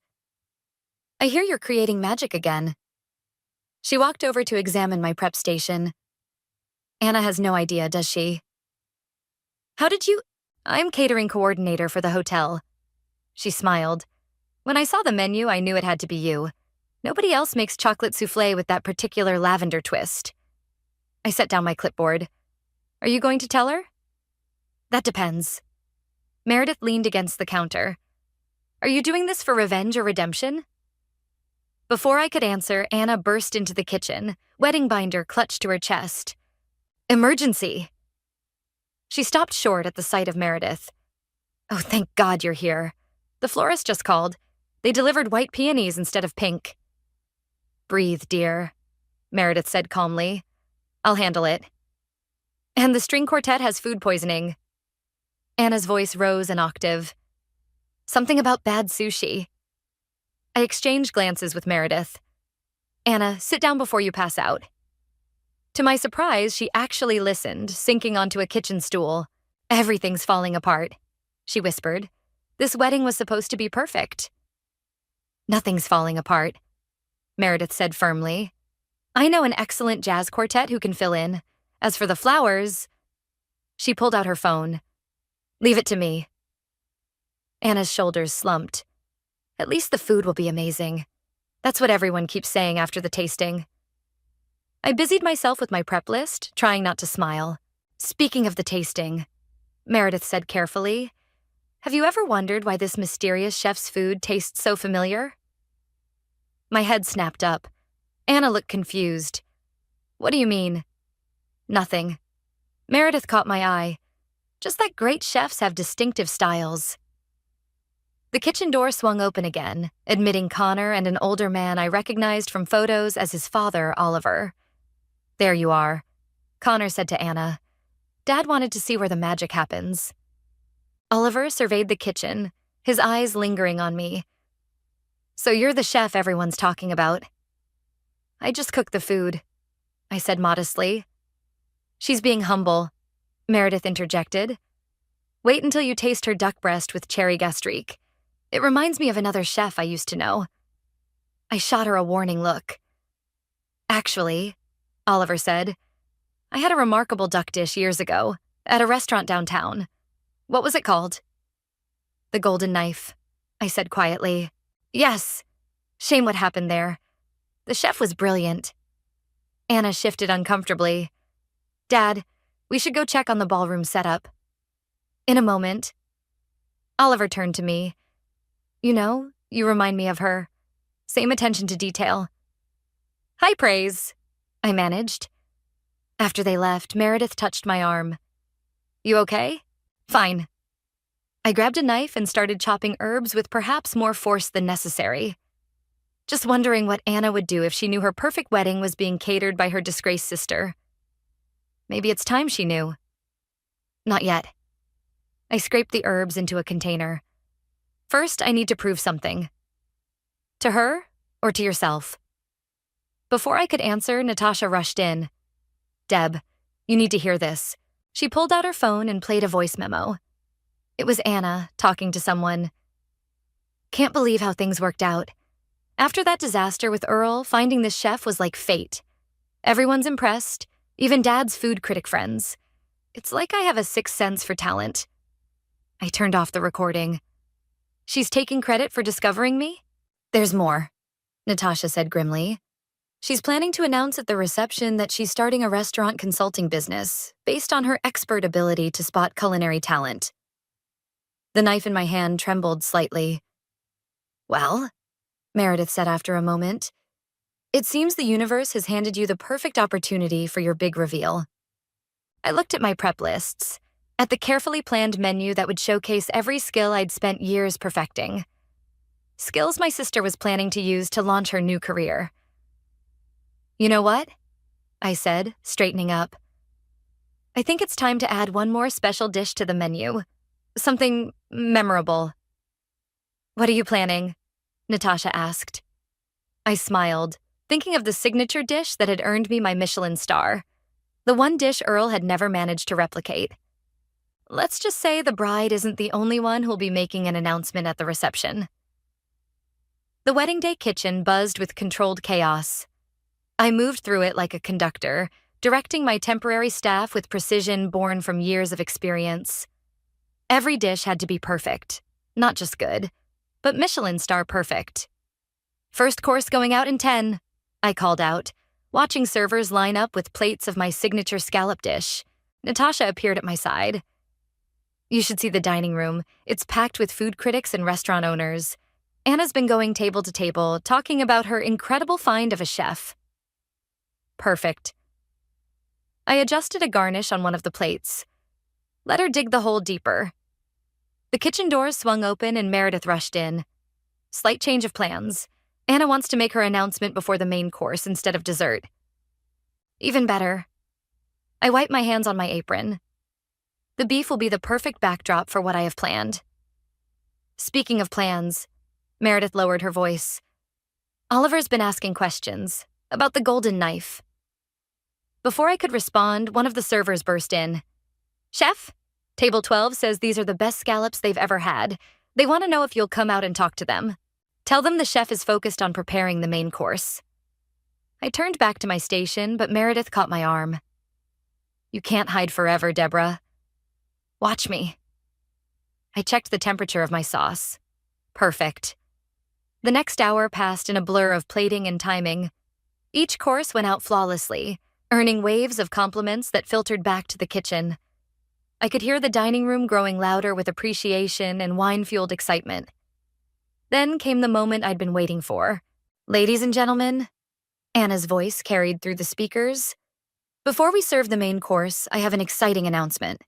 "I hear you're creating magic again." She walked over to examine my prep station. "Anna has no idea, does she?" "How did you—" "I'm catering coordinator for the hotel." She smiled. "When I saw the menu, I knew it had to be you. Nobody else makes chocolate soufflé with that particular lavender twist." I set down my clipboard. "Are you going to tell her?" "That depends." Meredith leaned against the counter. "Are you doing this for revenge or redemption?" Before I could answer, Anna burst into the kitchen, wedding binder clutched to her chest. "Emergency!" She stopped short at the sight of Meredith. "Oh, thank God you're here. The florist just called. They delivered white peonies instead of pink." "Breathe, dear," Meredith said calmly. "I'll handle it." "And the string quartet has food poisoning." Anna's voice rose an octave. "Something about bad sushi." I exchanged glances with Meredith. "Anna, sit down before you pass out." To my surprise, she actually listened, sinking onto a kitchen stool. "Everything's falling apart," she whispered. "This wedding was supposed to be perfect." "Nothing's falling apart," Meredith said firmly. "I know an excellent jazz quartet who can fill in. As for the flowers—" She pulled out her phone. "Leave it to me." Anna's shoulders slumped. "At least the food will be amazing. That's what everyone keeps saying after the tasting." I busied myself with my prep list, trying not to smile. "Speaking of the tasting," Meredith said carefully, "have you ever wondered why this mysterious chef's food tastes so familiar?" My head snapped up. Anna looked confused. "What do you mean?" "Nothing." Meredith caught my eye. "Just that great chefs have distinctive styles." The kitchen door swung open again, admitting Connor and an older man I recognized from photos as his father, Oliver. "There you are," Connor said to Anna. "Dad wanted to see where the magic happens." Oliver surveyed the kitchen, his eyes lingering on me. "So you're the chef everyone's talking about." "I just cook the food," I said modestly. "She's being humble," Meredith interjected. "Wait until you taste her duck breast with cherry gastrique. It reminds me of another chef I used to know." I shot her a warning look. "Actually," Oliver said, "I had a remarkable duck dish years ago, at a restaurant downtown. What was it called?" "The Golden Knife," I said quietly. "Yes. Shame what happened there. The chef was brilliant." Anna shifted uncomfortably. "Dad, we should go check on the ballroom setup." "In a moment." Oliver turned to me. "You know, you remind me of her. Same attention to detail." "High praise," I managed. After they left, Meredith touched my arm. "You okay?" "Fine." I grabbed a knife and started chopping herbs with perhaps more force than necessary. Just wondering what Anna would do if she knew her perfect wedding was being catered by her disgraced sister. Maybe it's time she knew. Not yet. I scraped the herbs into a container. First, I need to prove something. To her or to yourself? Before I could answer, Natasha rushed in. "Deb, you need to hear this." She pulled out her phone and played a voice memo. It was Anna talking to someone. Can't believe how things worked out. After that disaster with Earl, finding this chef was like fate. Everyone's impressed, even Dad's food critic friends. It's like I have a sixth sense for talent. I turned off the recording. She's taking credit for discovering me? There's more, Natasha said grimly. She's planning to announce at the reception that she's starting a restaurant consulting business based on her expert ability to spot culinary talent. The knife in my hand trembled slightly. Well, Meredith said after a moment, it seems the universe has handed you the perfect opportunity for your big reveal. I looked at my prep lists, at the carefully planned menu that would showcase every skill I'd spent years perfecting. Skills my sister was planning to use to launch her new career. You know what? I said, straightening up. I think it's time to add one more special dish to the menu. Something memorable. What are you planning? Natasha asked. I smiled, thinking of the signature dish that had earned me my Michelin star. The one dish Earl had never managed to replicate. Let's just say the bride isn't the only one who'll be making an announcement at the reception. The wedding day kitchen buzzed with controlled chaos. I moved through it like a conductor, directing my temporary staff with precision born from years of experience. Every dish had to be perfect, not just good, but Michelin star perfect. First course going out in 10, I called out, watching servers line up with plates of my signature scallop dish. Natasha appeared at my side. You should see the dining room. It's packed with food critics and restaurant owners. Anna's been going table to table, talking about her incredible find of a chef. Perfect. I adjusted a garnish on one of the plates. Let her dig the hole deeper. The kitchen doors swung open and Meredith rushed in. Slight change of plans. Anna wants to make her announcement before the main course instead of dessert. Even better. I wiped my hands on my apron. The beef will be the perfect backdrop for what I have planned. Speaking of plans, Meredith lowered her voice. Oliver's been asking questions about the golden knife. Before I could respond, one of the servers burst in. Chef, Table 12 says these are the best scallops they've ever had. They want to know if you'll come out and talk to them. Tell them the chef is focused on preparing the main course. I turned back to my station, but Meredith caught my arm. You can't hide forever, Deborah. Watch me. I checked the temperature of my sauce. Perfect. The next hour passed in a blur of plating and timing. Each course went out flawlessly, earning waves of compliments that filtered back to the kitchen. I could hear the dining room growing louder with appreciation and wine-fueled excitement. Then came the moment I'd been waiting for. Ladies and gentlemen, Anna's voice carried through the speakers. Before we serve the main course, I have an exciting announcement.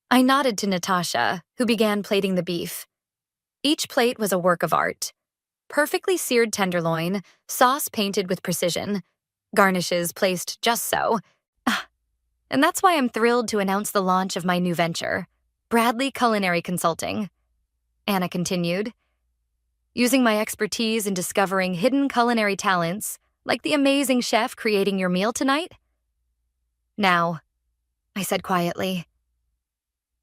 I nodded to Natasha, who began plating the beef. Each plate was a work of art. Perfectly seared tenderloin, sauce painted with precision, garnishes placed just so. And that's why I'm thrilled to announce the launch of my new venture, Bradley Culinary Consulting. Anna continued. Using my expertise in discovering hidden culinary talents, like the amazing chef creating your meal tonight? Now, I said quietly.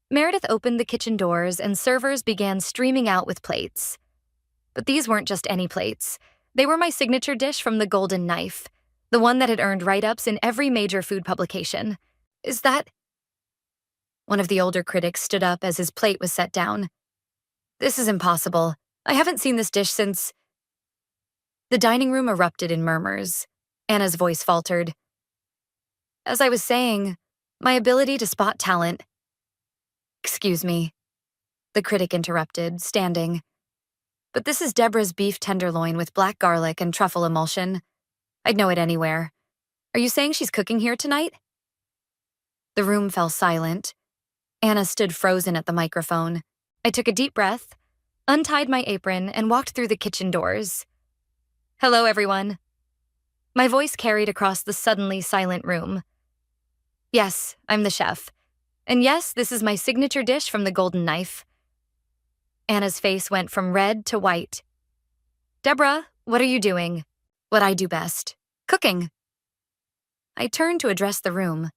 Meredith opened the kitchen doors and servers began streaming out with plates. But these weren't just any plates. They were my signature dish from the golden knife, the one that had earned write-ups in every major food publication. Is that... One of the older critics stood up as his plate was set down. This is impossible. I haven't seen this dish since... The dining room erupted in murmurs. Anna's voice faltered. As I was saying, my ability to spot talent... Excuse me, the critic interrupted, standing. But this is Deborah's beef tenderloin with black garlic and truffle emulsion. I'd know it anywhere. Are you saying she's cooking here tonight? The room fell silent. Anna stood frozen at the microphone. I took a deep breath, untied my apron, and walked through the kitchen doors. Hello, everyone. My voice carried across the suddenly silent room. Yes, I'm the chef. And yes, this is my signature dish from the golden knife. Anna's face went from red to white. Deborah, what are you doing? What I do best. Cooking. I turned to address the room.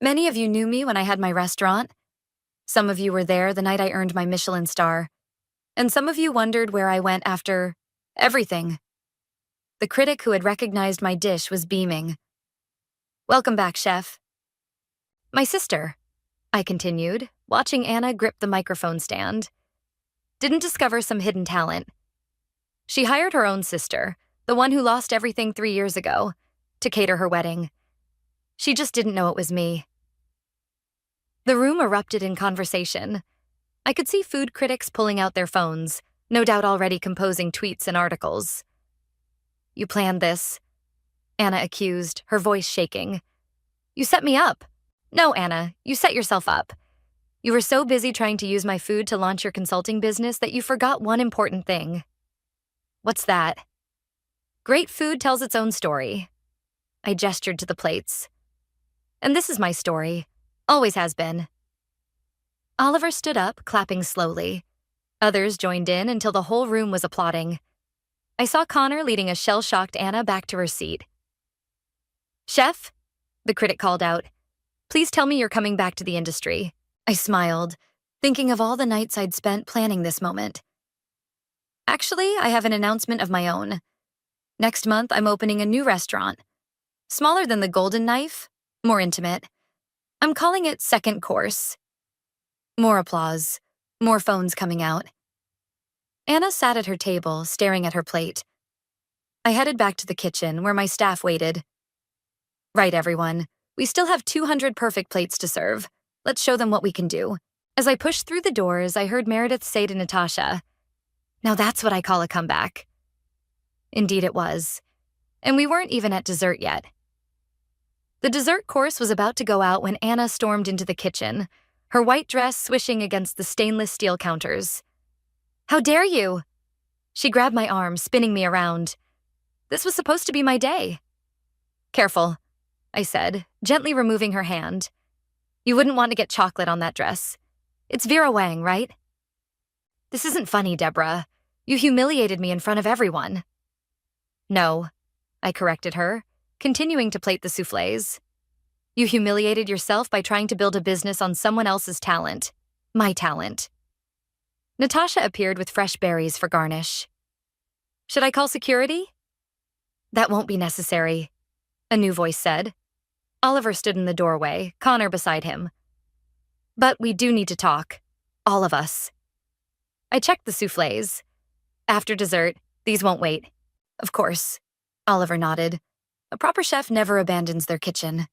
Many of you knew me when I had my restaurant. Some of you were there the night I earned my Michelin star. And some of you wondered where I went after everything. The critic who had recognized my dish was beaming. Welcome back, chef. My sister, I continued, watching Anna grip the microphone stand, didn't discover some hidden talent. She hired her own sister, the one who lost everything 3 years ago, to cater her wedding. She just didn't know it was me. The room erupted in conversation. I could see food critics pulling out their phones, no doubt already composing tweets and articles. You planned this, Anna accused, her voice shaking. You set me up. No, Anna, you set yourself up. You were so busy trying to use my food to launch your consulting business that you forgot one important thing. What's that? Great food tells its own story. I gestured to the plates. And this is my story. Always has been. Oliver stood up, clapping slowly. Others joined in until the whole room was applauding. I saw Connor leading a shell-shocked Anna back to her seat. Chef, the critic called out, please tell me you're coming back to the industry. I smiled, thinking of all the nights I'd spent planning this moment. Actually, I have an announcement of my own. Next month, I'm opening a new restaurant. Smaller than the Golden Knife, more intimate. I'm calling it Second Course. More applause, more phones coming out. Anna sat at her table, staring at her plate. I headed back to the kitchen, where my staff waited. Right, everyone. We still have 200 perfect plates to serve. Let's show them what we can do. As I pushed through the doors, I heard Meredith say to Natasha, now that's what I call a comeback. Indeed it was. And we weren't even at dessert yet. The dessert course was about to go out when Anna stormed into the kitchen, her white dress swishing against the stainless steel counters. How dare you? She grabbed my arm, spinning me around. This was supposed to be my day. Careful, I said, gently removing her hand. You wouldn't want to get chocolate on that dress. It's Vera Wang, right? This isn't funny, Deborah. You humiliated me in front of everyone. No, I corrected her, continuing to plate the soufflés. You humiliated yourself by trying to build a business on someone else's talent. My talent. Natasha appeared with fresh berries for garnish. Should I call security? That won't be necessary, a new voice said. Oliver stood in the doorway, Connor beside him. But we do need to talk. All of us. I checked the soufflés. After dessert, these won't wait. Of course, Oliver nodded. A proper chef never abandons their kitchen.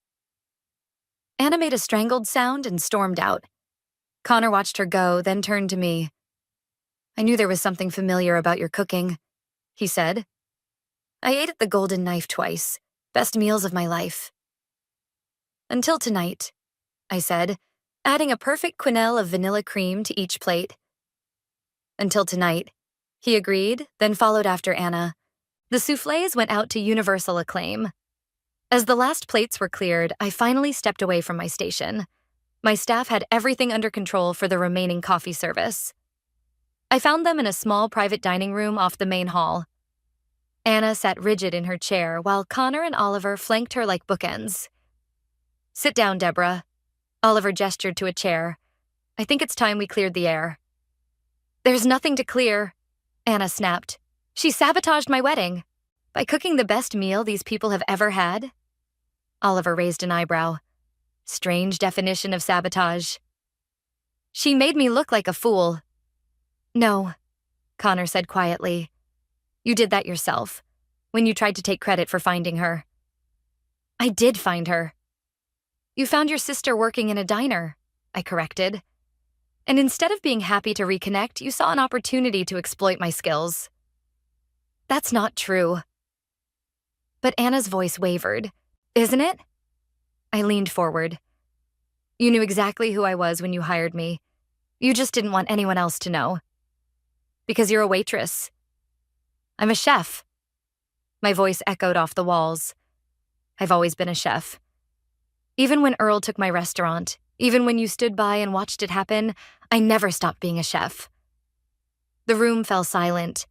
Anna made a strangled sound and stormed out. Connor watched her go, then turned to me. I knew there was something familiar about your cooking, he said. I ate at the Golden Knife twice. Best meals of my life. Until tonight, I said, adding a perfect quenelle of vanilla cream to each plate. Until tonight, he agreed, then followed after Anna. The soufflés went out to universal acclaim. As the last plates were cleared, I finally stepped away from my station. My staff had everything under control for the remaining coffee service. I found them in a small private dining room off the main hall. Anna sat rigid in her chair while Connor and Oliver flanked her like bookends. Sit down, Deborah. Oliver gestured to a chair. I think it's time we cleared the air. There's nothing to clear, Anna snapped. She sabotaged my wedding. By cooking the best meal these people have ever had? Oliver raised an eyebrow. Strange definition of sabotage. She made me look like a fool. No, Connor said quietly. You did that yourself, when you tried to take credit for finding her. I did find her. You found your sister working in a diner, I corrected. And instead of being happy to reconnect, you saw an opportunity to exploit my skills. That's not true. But Anna's voice wavered. Isn't it? I leaned forward. You knew exactly who I was when you hired me. You just didn't want anyone else to know. Because you're a waitress. I'm a chef. My voice echoed off the walls. I've always been a chef. Even when Earl took my restaurant, even when you stood by and watched it happen, I never stopped being a chef. The room fell silent.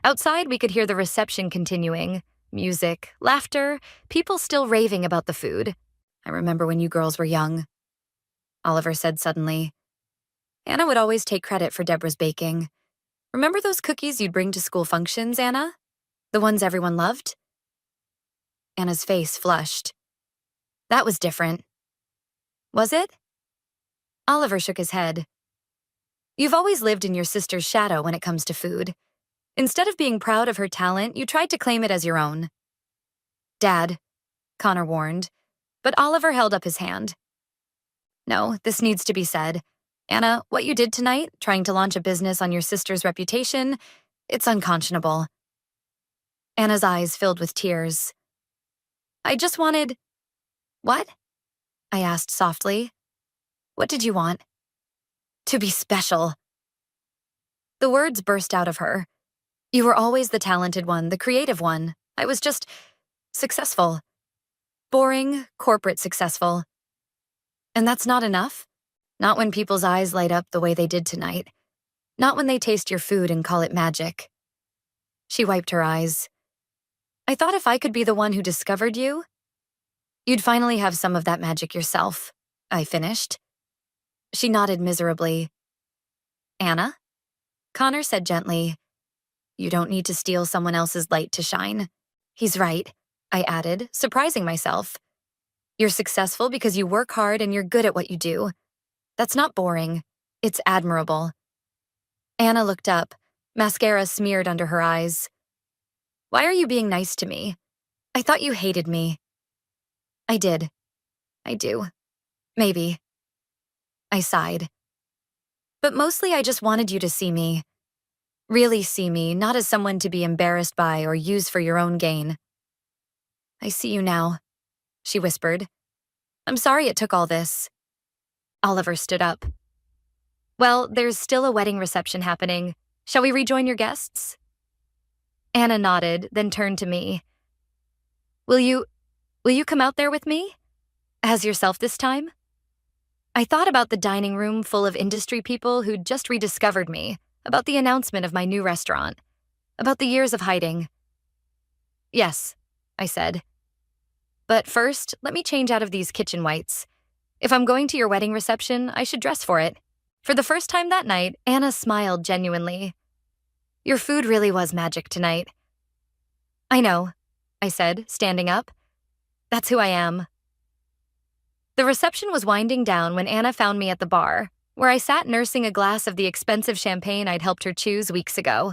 Outside, we could hear the reception continuing. Music, laughter, people still raving about the food. I remember when you girls were young. Oliver said suddenly. Anna would always take credit for Deborah's baking. Remember those cookies you'd bring to school functions, Anna? The ones everyone loved? Anna's face flushed. That was different. Was it? Oliver shook his head. You've always lived in your sister's shadow when it comes to food. Instead of being proud of her talent, you tried to claim it as your own. Dad, Connor warned, but Oliver held up his hand. No, this needs to be said. Anna, what you did tonight, trying to launch a business on your sister's reputation, it's unconscionable. Anna's eyes filled with tears. I just wanted... What? I asked softly. What did you want? To be special. The words burst out of her. You were always the talented one, the creative one. I was just successful. Boring, corporate successful. And that's not enough? Not when people's eyes light up the way they did tonight. Not when they taste your food and call it magic. She wiped her eyes. I thought if I could be the one who discovered you, you'd finally have some of that magic yourself, I finished. She nodded miserably. Anna? Connor said gently, you don't need to steal someone else's light to shine. He's right, I added, surprising myself. You're successful because you work hard and you're good at what you do. That's not boring. It's admirable. Anna looked up, mascara smeared under her eyes. Why are you being nice to me? I thought you hated me. I did. I do. Maybe. I sighed. But mostly I just wanted you to see me. Really see me, not as someone to be embarrassed by or use for your own gain. I see you now, she whispered. I'm sorry it took all this. Oliver stood up. Well, there's still a wedding reception happening. Shall we rejoin your guests? Anna nodded, then turned to me. Will you come out there with me? As yourself this time? I thought about the dining room full of industry people who'd just rediscovered me, about the announcement of my new restaurant, about the years of hiding. Yes, I said. But first, let me change out of these kitchen whites. If I'm going to your wedding reception, I should dress for it. For the first time that night, Anna smiled genuinely. Your food really was magic tonight. I know, I said, standing up. That's who I am. The reception was winding down when Anna found me at the bar, where I sat nursing a glass of the expensive champagne I'd helped her choose weeks ago.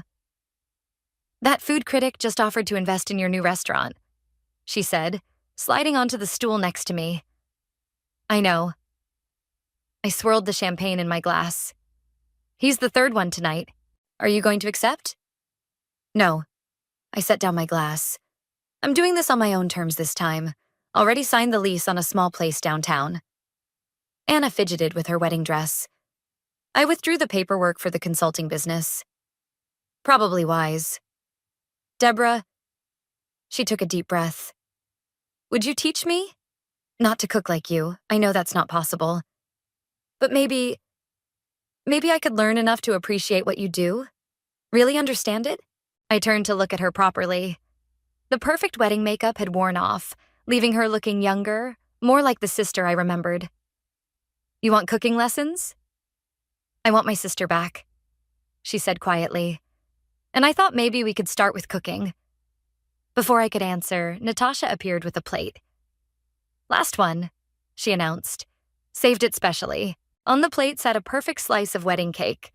That food critic just offered to invest in your new restaurant, she said, sliding onto the stool next to me. I know. I swirled the champagne in my glass. He's the third one tonight. Are you going to accept? No. I set down my glass. I'm doing this on my own terms this time. Already signed the lease on a small place downtown. Anna fidgeted with her wedding dress. I withdrew the paperwork for the consulting business. Probably wise. Deborah, she took a deep breath. Would you teach me? Not to cook like you. I know that's not possible. But maybe I could learn enough to appreciate what you do. Really understand it? I turned to look at her properly. The perfect wedding makeup had worn off, leaving her looking younger, more like the sister I remembered. You want cooking lessons? I want my sister back, she said quietly. And I thought maybe we could start with cooking. Before I could answer, Natasha appeared with a plate. Last one, she announced. Saved it specially. On the plate sat a perfect slice of wedding cake.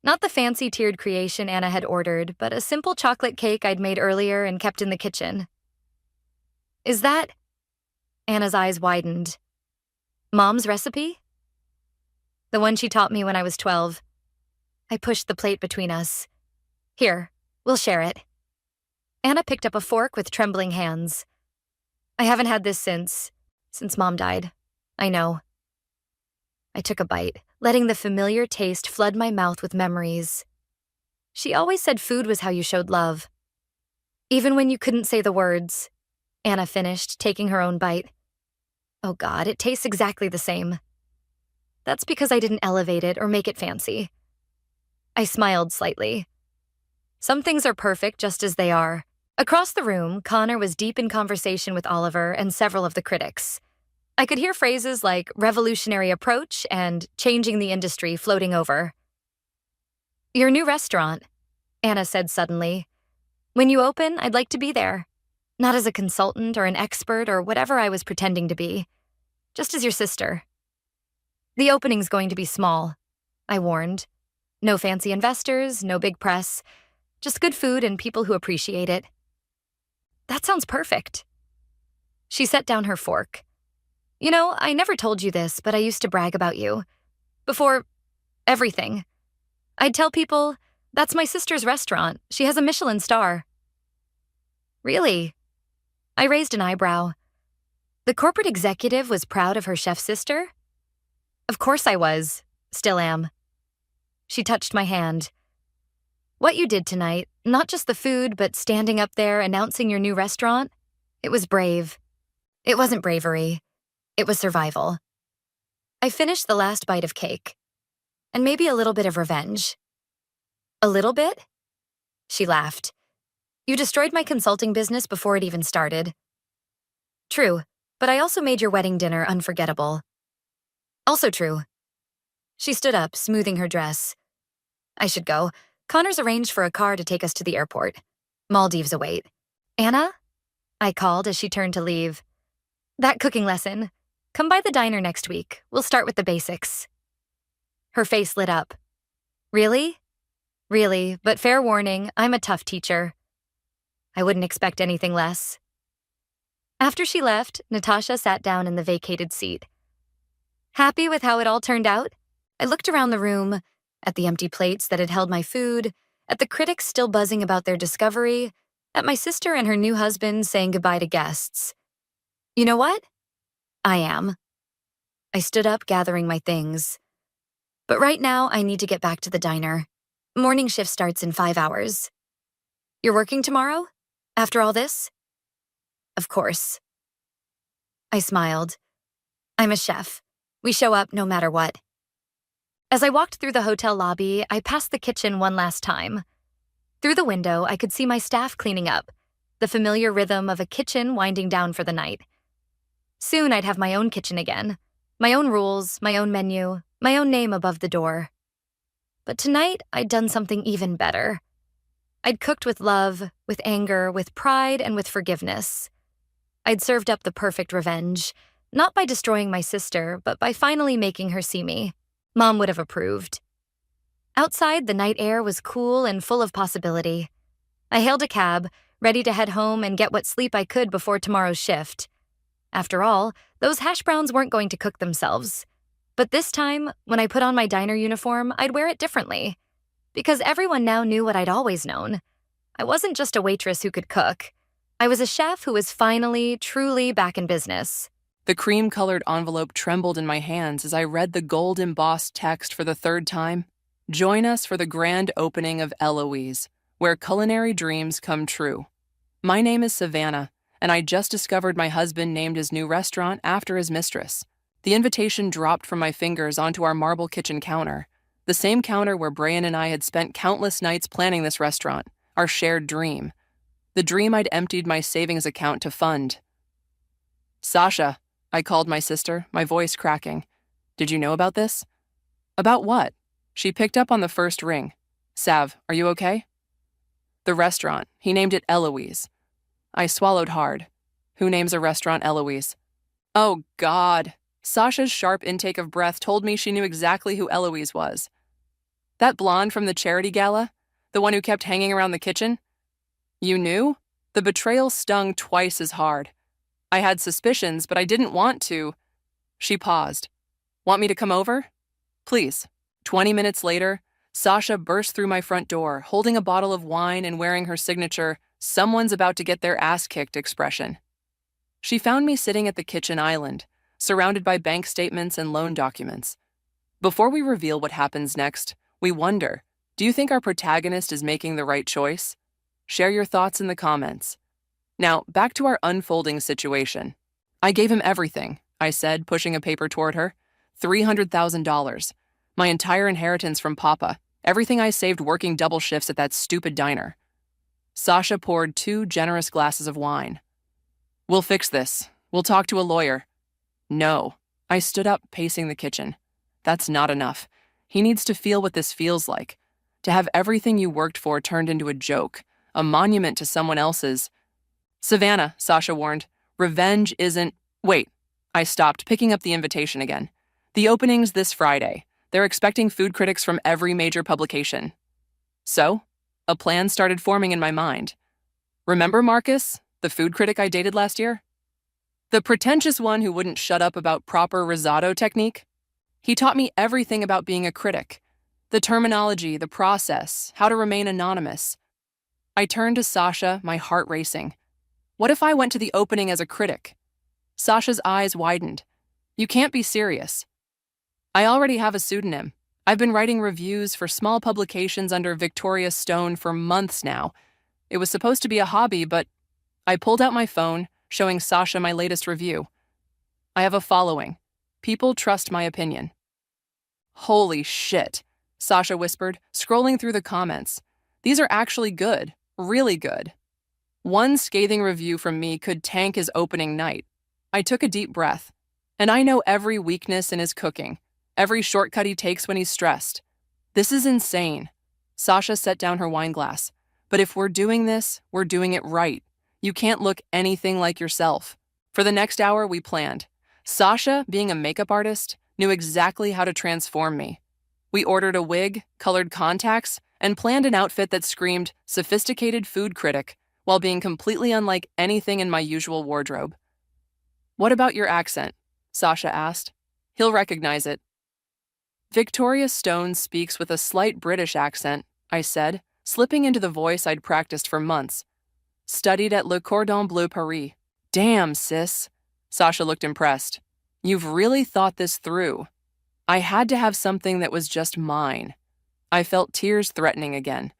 Not the fancy tiered creation Anna had ordered, but a simple chocolate cake I'd made earlier and kept in the kitchen. Is that... Anna's eyes widened. Mom's recipe? The one she taught me when I was 12. I pushed the plate between us. Here, we'll share it. Anna picked up a fork with trembling hands. I haven't had this since Mom died. I know. I took a bite, letting the familiar taste flood my mouth with memories. She always said food was how you showed love. Even when you couldn't say the words, Anna finished, taking her own bite. Oh God, it tastes exactly the same. That's because I didn't elevate it or make it fancy. I smiled slightly. Some things are perfect just as they are. Across the room, Connor was deep in conversation with Oliver and several of the critics. I could hear phrases like revolutionary approach and changing the industry floating over. Your new restaurant, Anna said suddenly. When you open, I'd like to be there. Not as a consultant or an expert or whatever I was pretending to be. Just as your sister. The opening's going to be small, I warned. No fancy investors, no big press. Just good food and people who appreciate it. That sounds perfect. She set down her fork. You know, I never told you this, but I used to brag about you. Before everything. I'd tell people, that's my sister's restaurant. She has a Michelin star. Really? I raised an eyebrow. The corporate executive was proud of her chef sister? Of course I was. Still am. She touched my hand. What you did tonight, not just the food, but standing up there announcing your new restaurant, it was brave. It wasn't bravery. It was survival. I finished the last bite of cake. And maybe a little bit of revenge. A little bit? She laughed. You destroyed my consulting business before it even started. True, but I also made your wedding dinner unforgettable. Also true. She stood up, smoothing her dress. I should go. Connor's arranged for a car to take us to the airport. Maldives await. Anna? I called as she turned to leave. That cooking lesson. Come by the diner next week. We'll start with the basics. Her face lit up. Really? Really, but fair warning, I'm a tough teacher. I wouldn't expect anything less. After she left, Natasha sat down in the vacated seat. Happy with how it all turned out? I looked around the room, at the empty plates that had held my food, at the critics still buzzing about their discovery, at my sister and her new husband saying goodbye to guests. You know what? I am. I stood up, gathering my things. But right now, I need to get back to the diner. Morning shift starts in 5 hours. You're working tomorrow? After all this? Of course. I smiled. I'm a chef. We show up no matter what. As I walked through the hotel lobby, I passed the kitchen one last time. Through the window, I could see my staff cleaning up, the familiar rhythm of a kitchen winding down for the night. Soon I'd have my own kitchen again, my own rules, my own menu, my own name above the door. But tonight, I'd done something even better. I'd cooked with love, with anger, with pride, and with forgiveness. I'd served up the perfect revenge, not by destroying my sister, but by finally making her see me. Mom would have approved. Outside, the night air was cool and full of possibility. I hailed a cab, ready to head home and get what sleep I could before tomorrow's shift. After all, those hash browns weren't going to cook themselves. But this time, when I put on my diner uniform, I'd wear it differently. Because everyone now knew what I'd always known. I wasn't just a waitress who could cook. I was a chef who was finally, truly back in business. The cream-colored envelope trembled in my hands as I read the gold-embossed text for the third time. Join us for the grand opening of Eloise, where culinary dreams come true. My name is Savannah, and I just discovered my husband named his new restaurant after his mistress. The invitation dropped from my fingers onto our marble kitchen counter, the same counter where Brian and I had spent countless nights planning this restaurant, our shared dream. The dream I'd emptied my savings account to fund. Sasha, I called my sister, my voice cracking. Did you know about this? About what? She picked up on the first ring. Sav, are you okay? The restaurant. He named it Eloise. I swallowed hard. Who names a restaurant Eloise? Oh, God. Sasha's sharp intake of breath told me she knew exactly who Eloise was. That blonde from the charity gala? The one who kept hanging around the kitchen? You knew? The betrayal stung twice as hard. I had suspicions, but I didn't want to. She paused. Want me to come over? Please. 20 minutes later, Sasha burst through my front door, holding a bottle of wine and wearing her signature, "Someone's about to get their ass kicked" expression. She found me sitting at the kitchen island, surrounded by bank statements and loan documents. Before we reveal what happens next, we wonder, do you think our protagonist is making the right choice? Share your thoughts in the comments. Now, back to our unfolding situation. I gave him everything, I said, pushing a paper toward her. $300,000. My entire inheritance from Papa. Everything I saved working double shifts at that stupid diner. Sasha poured 2 generous glasses of wine. We'll fix this. We'll talk to a lawyer. No. I stood up, pacing the kitchen. That's not enough. He needs to feel what this feels like. To have everything you worked for turned into a joke, a monument to someone else's. Savannah, Sasha warned, revenge isn't. Wait. I stopped, picking up the invitation again. The opening's this Friday. They're expecting food critics from every major publication. So, a plan started forming in my mind. Remember Marcus, the food critic I dated last year? The pretentious one who wouldn't shut up about proper risotto technique? He taught me everything about being a critic. The terminology, the process, how to remain anonymous. I turned to Sasha, my heart racing. What if I went to the opening as a critic? Sasha's eyes widened. You can't be serious. I already have a pseudonym. I've been writing reviews for small publications under Victoria Stone for months now. It was supposed to be a hobby, but I pulled out my phone, showing Sasha my latest review. I have a following. People trust my opinion. Holy shit, Sasha whispered, scrolling through the comments. These are actually good, really good. One scathing review from me could tank his opening night. I took a deep breath. And I know every weakness in his cooking, every shortcut he takes when he's stressed. This is insane. Sasha set down her wine glass. But if we're doing this, we're doing it right. You can't look anything like yourself. For the next hour, we planned. Sasha, being a makeup artist, knew exactly how to transform me. We ordered a wig, colored contacts, and planned an outfit that screamed sophisticated food critic while being completely unlike anything in my usual wardrobe. What about your accent? Sasha asked. He'll recognize it. Victoria Stone speaks with a slight British accent, I said, slipping into the voice I'd practiced for months. Studied at Le Cordon Bleu Paris. Damn, sis. Sasha looked impressed. You've really thought this through. I had to have something that was just mine. I felt tears threatening again.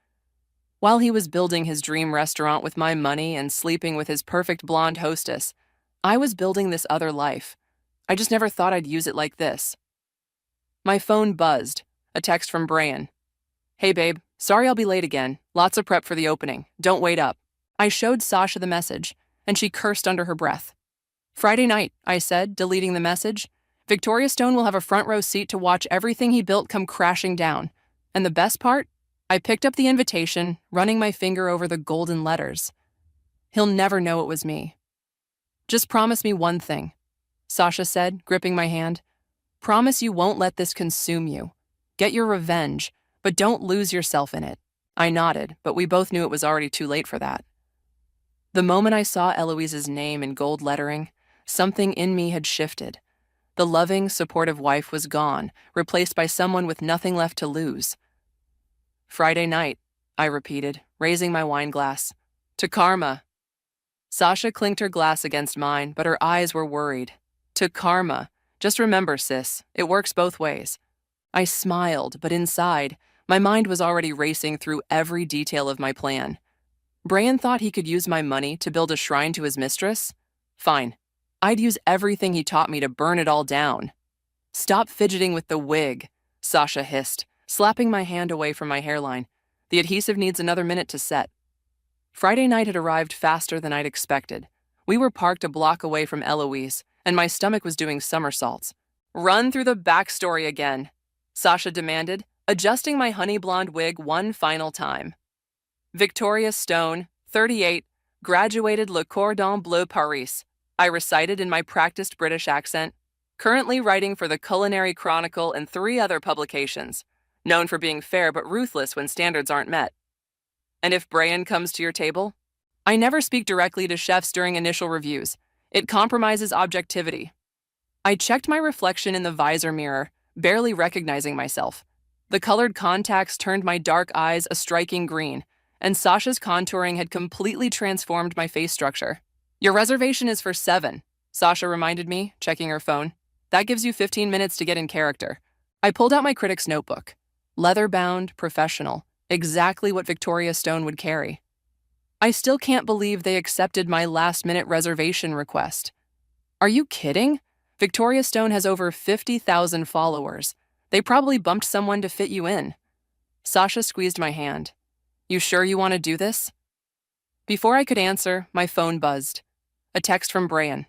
While he was building his dream restaurant with my money and sleeping with his perfect blonde hostess, I was building this other life. I just never thought I'd use it like this. My phone buzzed. A text from Brian. Hey babe, sorry I'll be late again. Lots of prep for the opening. Don't wait up. I showed Sasha the message, and she cursed under her breath. Friday night, I said, deleting the message. Victoria Stone will have a front row seat to watch everything he built come crashing down. And the best part? I picked up the invitation, running my finger over the golden letters. He'll never know it was me. Just promise me one thing, Sasha said, gripping my hand. Promise you won't let this consume you. Get your revenge, but don't lose yourself in it. I nodded, but we both knew it was already too late for that. The moment I saw Eloise's name in gold lettering, something in me had shifted. The loving, supportive wife was gone, replaced by someone with nothing left to lose. Friday night, I repeated, raising my wine glass. To karma. Sasha clinked her glass against mine, but her eyes were worried. To karma. Just remember, sis, it works both ways. I smiled, but inside, my mind was already racing through every detail of my plan. Brian thought he could use my money to build a shrine to his mistress? Fine. I'd use everything he taught me to burn it all down. Stop fidgeting with the wig, Sasha hissed, slapping my hand away from my hairline. The adhesive needs another minute to set. Friday night had arrived faster than I'd expected. We were parked a block away from Eloise, and my stomach was doing somersaults. Run through the backstory again, Sasha demanded, adjusting my honey blonde wig one final time. Victoria Stone, 38, graduated Le Cordon Bleu Paris, I recited in my practiced British accent, currently writing for the Culinary Chronicle and 3 other publications, known for being fair but ruthless when standards aren't met. And if Brian comes to your table? I never speak directly to chefs during initial reviews. It compromises objectivity. I checked my reflection in the visor mirror, barely recognizing myself. The colored contacts turned my dark eyes a striking green, and Sasha's contouring had completely transformed my face structure. Your reservation is for 7, Sasha reminded me, checking her phone. That gives you 15 minutes to get in character. I pulled out my critic's notebook. Leather-bound, professional, exactly what Victoria Stone would carry. I still can't believe they accepted my last-minute reservation request. Are you kidding? Victoria Stone has over 50,000 followers. They probably bumped someone to fit you in. Sasha squeezed my hand. You sure you want to do this? Before I could answer, my phone buzzed. A text from Brian.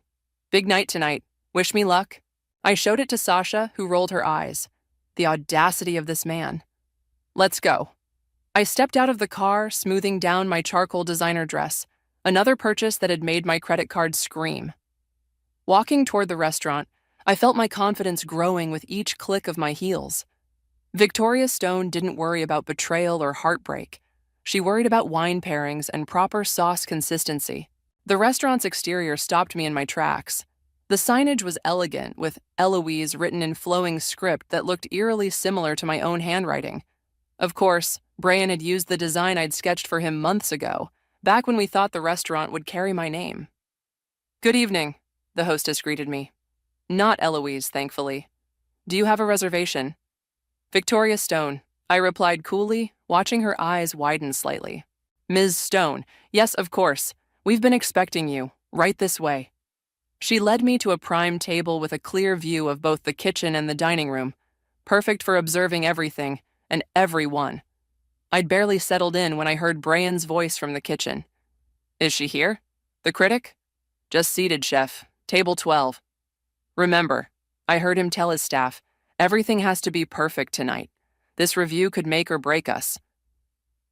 Big night tonight. Wish me luck. I showed it to Sasha, who rolled her eyes. The audacity of this man. Let's go. I stepped out of the car, smoothing down my charcoal designer dress, another purchase that had made my credit card scream. Walking toward the restaurant, I felt my confidence growing with each click of my heels. Victoria Stone didn't worry about betrayal or heartbreak. She worried about wine pairings and proper sauce consistency. The restaurant's exterior stopped me in my tracks. The signage was elegant, with Eloise written in flowing script that looked eerily similar to my own handwriting. Of course, Brian had used the design I'd sketched for him months ago, back when we thought the restaurant would carry my name. "Good evening," the hostess greeted me. Not Eloise, thankfully. "Do you have a reservation?" "Victoria Stone," I replied coolly, watching her eyes widen slightly. "Ms. Stone, yes, of course. We've been expecting you. Right this way." She led me to a prime table with a clear view of both the kitchen and the dining room, perfect for observing everything and everyone. I'd barely settled in when I heard Brian's voice from the kitchen. "Is she here? The critic?" "Just seated, chef. Table 12. Remember," I heard him tell his staff, "everything has to be perfect tonight. This review could make or break us."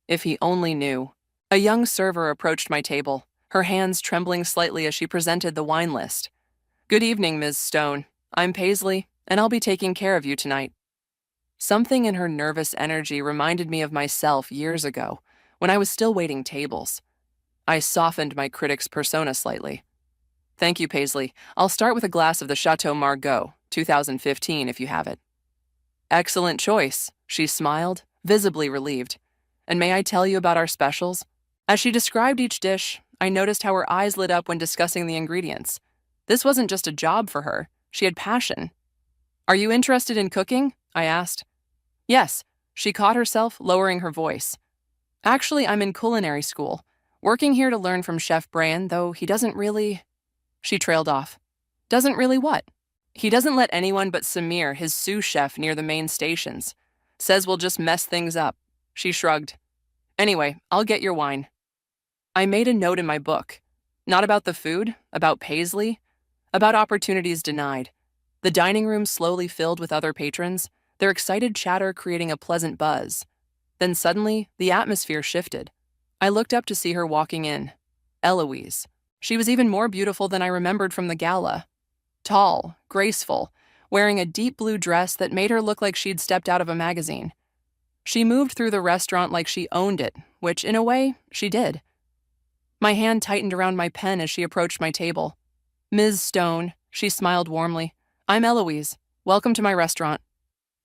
If he only knew. A young server approached my table, her hands trembling slightly as she presented the wine list. "Good evening, Ms. Stone. I'm Paisley, and I'll be taking care of you tonight." Something in her nervous energy reminded me of myself years ago, when I was still waiting tables. I softened my critic's persona slightly. "Thank you, Paisley. I'll start with a glass of the Chateau Margaux, 2015, if you have it." "Excellent choice," she smiled, visibly relieved. "And may I tell you about our specials?" As she described each dish, I noticed how her eyes lit up when discussing the ingredients. This wasn't just a job for her. She had passion. "Are you interested in cooking?" I asked. "Yes," she caught herself, lowering her voice. "Actually, I'm in culinary school, working here to learn from Chef Brian, though he doesn't really—" She trailed off. "Doesn't really what?" "He doesn't let anyone but Samir, his sous chef, near the main stations. Says we'll just mess things up." She shrugged. "Anyway, I'll get your wine." I made a note in my book. Not about the food, about Paisley, about opportunities denied. The dining room slowly filled with other patrons, their excited chatter creating a pleasant buzz. Then suddenly, the atmosphere shifted. I looked up to see her walking in. Eloise. She was even more beautiful than I remembered from the gala. Tall, graceful, wearing a deep blue dress that made her look like she'd stepped out of a magazine. She moved through the restaurant like she owned it, which, in a way, she did. My hand tightened around my pen as she approached my table. "Ms. Stone," she smiled warmly. "I'm Eloise. Welcome to my restaurant."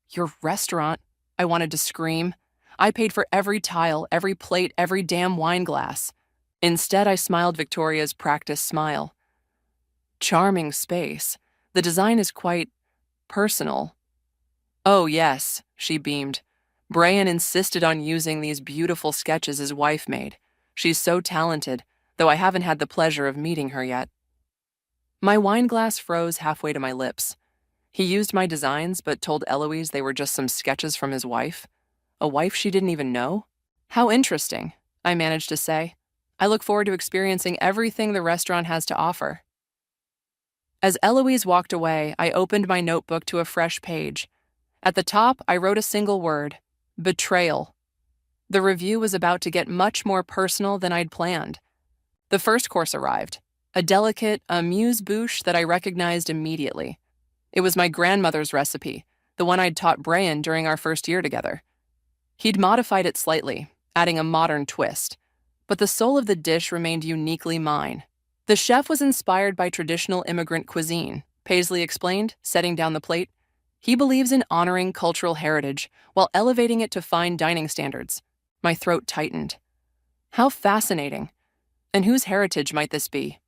"Your restaurant?" I wanted to scream. I paid for every tile, every plate, every damn wine glass. Instead, I smiled Victoria's practiced smile. "Charming space. The design is quite personal." "Oh, yes," she beamed. "Brian insisted on using these beautiful sketches his wife made. She's so talented, though I haven't had the pleasure of meeting her yet." My wine glass froze halfway to my lips. He used my designs, but told Eloise they were just some sketches from his wife. A wife she didn't even know? "How interesting," I managed to say. "I look forward to experiencing everything the restaurant has to offer." As Eloise walked away, I opened my notebook to a fresh page. At the top, I wrote a single word: betrayal. The review was about to get much more personal than I'd planned. The first course arrived, a delicate amuse-bouche that I recognized immediately. It was my grandmother's recipe, the one I'd taught Brian during our first year together. He'd modified it slightly, adding a modern twist, but the soul of the dish remained uniquely mine. The chef was inspired by traditional immigrant cuisine, Paisley explained, setting down the plate. He believes in honoring cultural heritage while elevating it to fine dining standards. My throat tightened. How fascinating. And whose heritage might this be?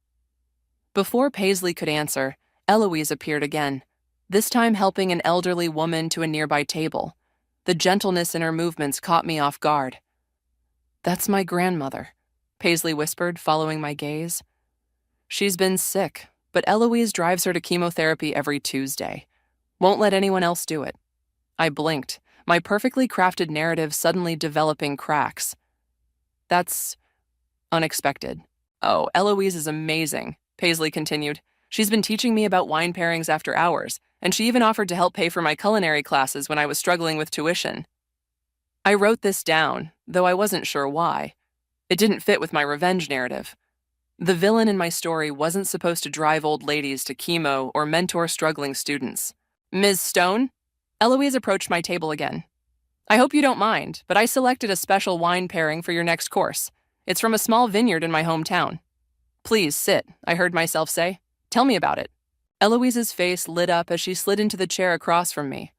Before Paisley could answer, Eloise appeared again, this time helping an elderly woman to a nearby table. The gentleness in her movements caught me off guard. "That's my grandmother," Paisley whispered, following my gaze. "She's been sick, but Eloise drives her to chemotherapy every Tuesday. Won't let anyone else do it." I blinked, my perfectly crafted narrative suddenly developing cracks. "That's unexpected." "Oh, Eloise is amazing," Paisley continued. "She's been teaching me about wine pairings after hours, and she even offered to help pay for my culinary classes when I was struggling with tuition." I wrote this down, though I wasn't sure why. It didn't fit with my revenge narrative. The villain in my story wasn't supposed to drive old ladies to chemo or mentor struggling students. Ms. Stone? Eloise approached my table again. I hope you don't mind, but I selected a special wine pairing for your next course. It's from a small vineyard in my hometown. Please sit, I heard myself say. Tell me about it. Eloise's face lit up as she slid into the chair across from me.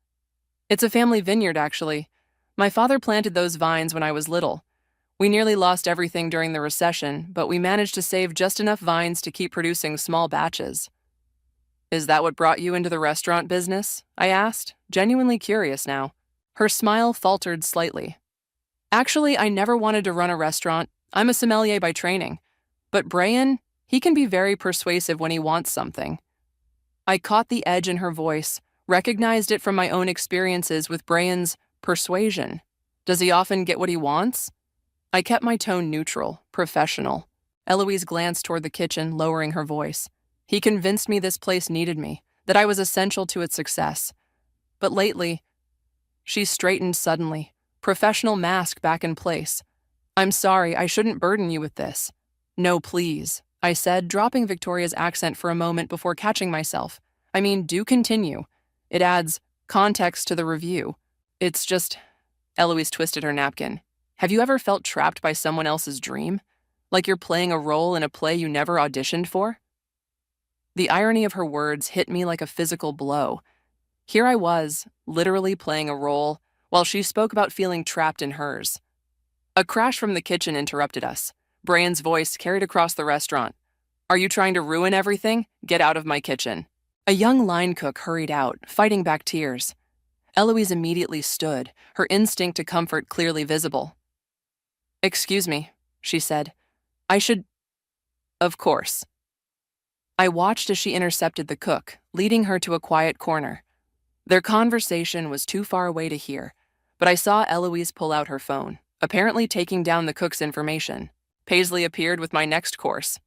It's a family vineyard, actually. My father planted those vines when I was little. We nearly lost everything during the recession, but we managed to save just enough vines to keep producing small batches. Is that what brought you into the restaurant business? I asked, genuinely curious now. Her smile faltered slightly. Actually, I never wanted to run a restaurant. I'm a sommelier by training. But Brian, he can be very persuasive when he wants something. I caught the edge in her voice, recognized it from my own experiences with Brian's persuasion. Does he often get what he wants? I kept my tone neutral, professional. Eloise glanced toward the kitchen, lowering her voice. He convinced me this place needed me, that I was essential to its success. But lately, she straightened suddenly, professional mask back in place. I'm sorry, I shouldn't burden you with this. No, please, I said, dropping Victoria's accent for a moment before catching myself. I mean, do continue. It adds context to the review. It's just... Eloise twisted her napkin. Have you ever felt trapped by someone else's dream? Like you're playing a role in a play you never auditioned for? The irony of her words hit me like a physical blow. Here I was, literally playing a role, while she spoke about feeling trapped in hers. A crash from the kitchen interrupted us. Brian's voice carried across the restaurant. Are you trying to ruin everything? Get out of my kitchen. A young line cook hurried out, fighting back tears. Eloise immediately stood, her instinct to comfort clearly visible. Excuse me, she said. I should... Of course. I watched as she intercepted the cook, leading her to a quiet corner. Their conversation was too far away to hear, but I saw Eloise pull out her phone, apparently taking down the cook's information. Paisley appeared with my next course.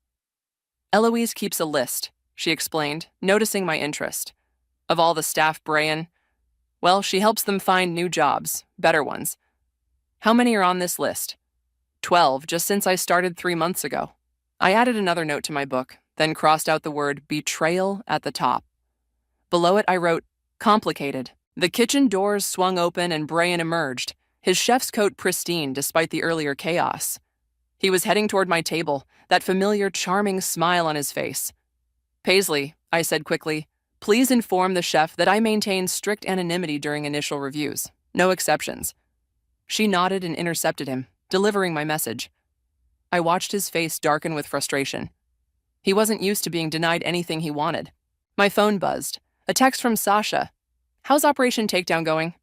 Eloise keeps a list, she explained, noticing my interest. Of all the staff, Brian, well, she helps them find new jobs, better ones. How many are on this list? 12, just since I started 3 months ago. I added another note to my book, then crossed out the word betrayal at the top. Below it, I wrote, complicated. The kitchen doors swung open and Brian emerged, his chef's coat pristine despite the earlier chaos. He was heading toward my table, that familiar, charming smile on his face. Paisley, I said quickly, please inform the chef that I maintain strict anonymity during initial reviews. No exceptions. She nodded and intercepted him, delivering my message. I watched his face darken with frustration. He wasn't used to being denied anything he wanted. My phone buzzed. A text from Sasha. How's Operation Takedown going?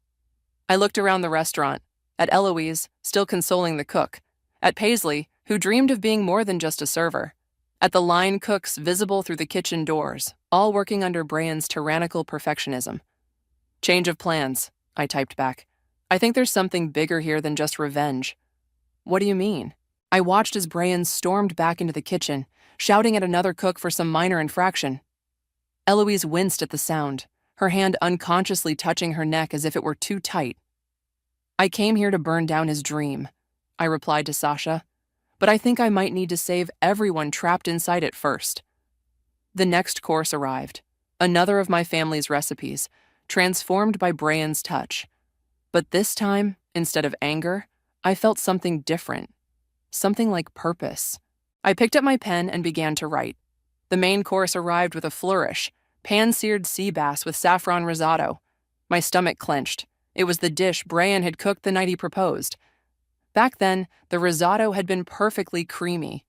I looked around the restaurant, at Eloise, still consoling the cook, at Paisley, who dreamed of being more than just a server, at the line cooks visible through the kitchen doors, all working under Brian's tyrannical perfectionism. Change of plans, I typed back. I think there's something bigger here than just revenge. What do you mean? I watched as Brian stormed back into the kitchen, shouting at another cook for some minor infraction. Eloise winced at the sound, her hand unconsciously touching her neck as if it were too tight. I came here to burn down his dream, I replied to Sasha, but I think I might need to save everyone trapped inside it first. The next course arrived, another of my family's recipes, transformed by Brian's touch. But this time, instead of anger, I felt something different, something like purpose. I picked up my pen and began to write. The main course arrived with a flourish, pan-seared sea bass with saffron risotto. My stomach clenched. It was the dish Brian had cooked the night he proposed. Back then, the risotto had been perfectly creamy.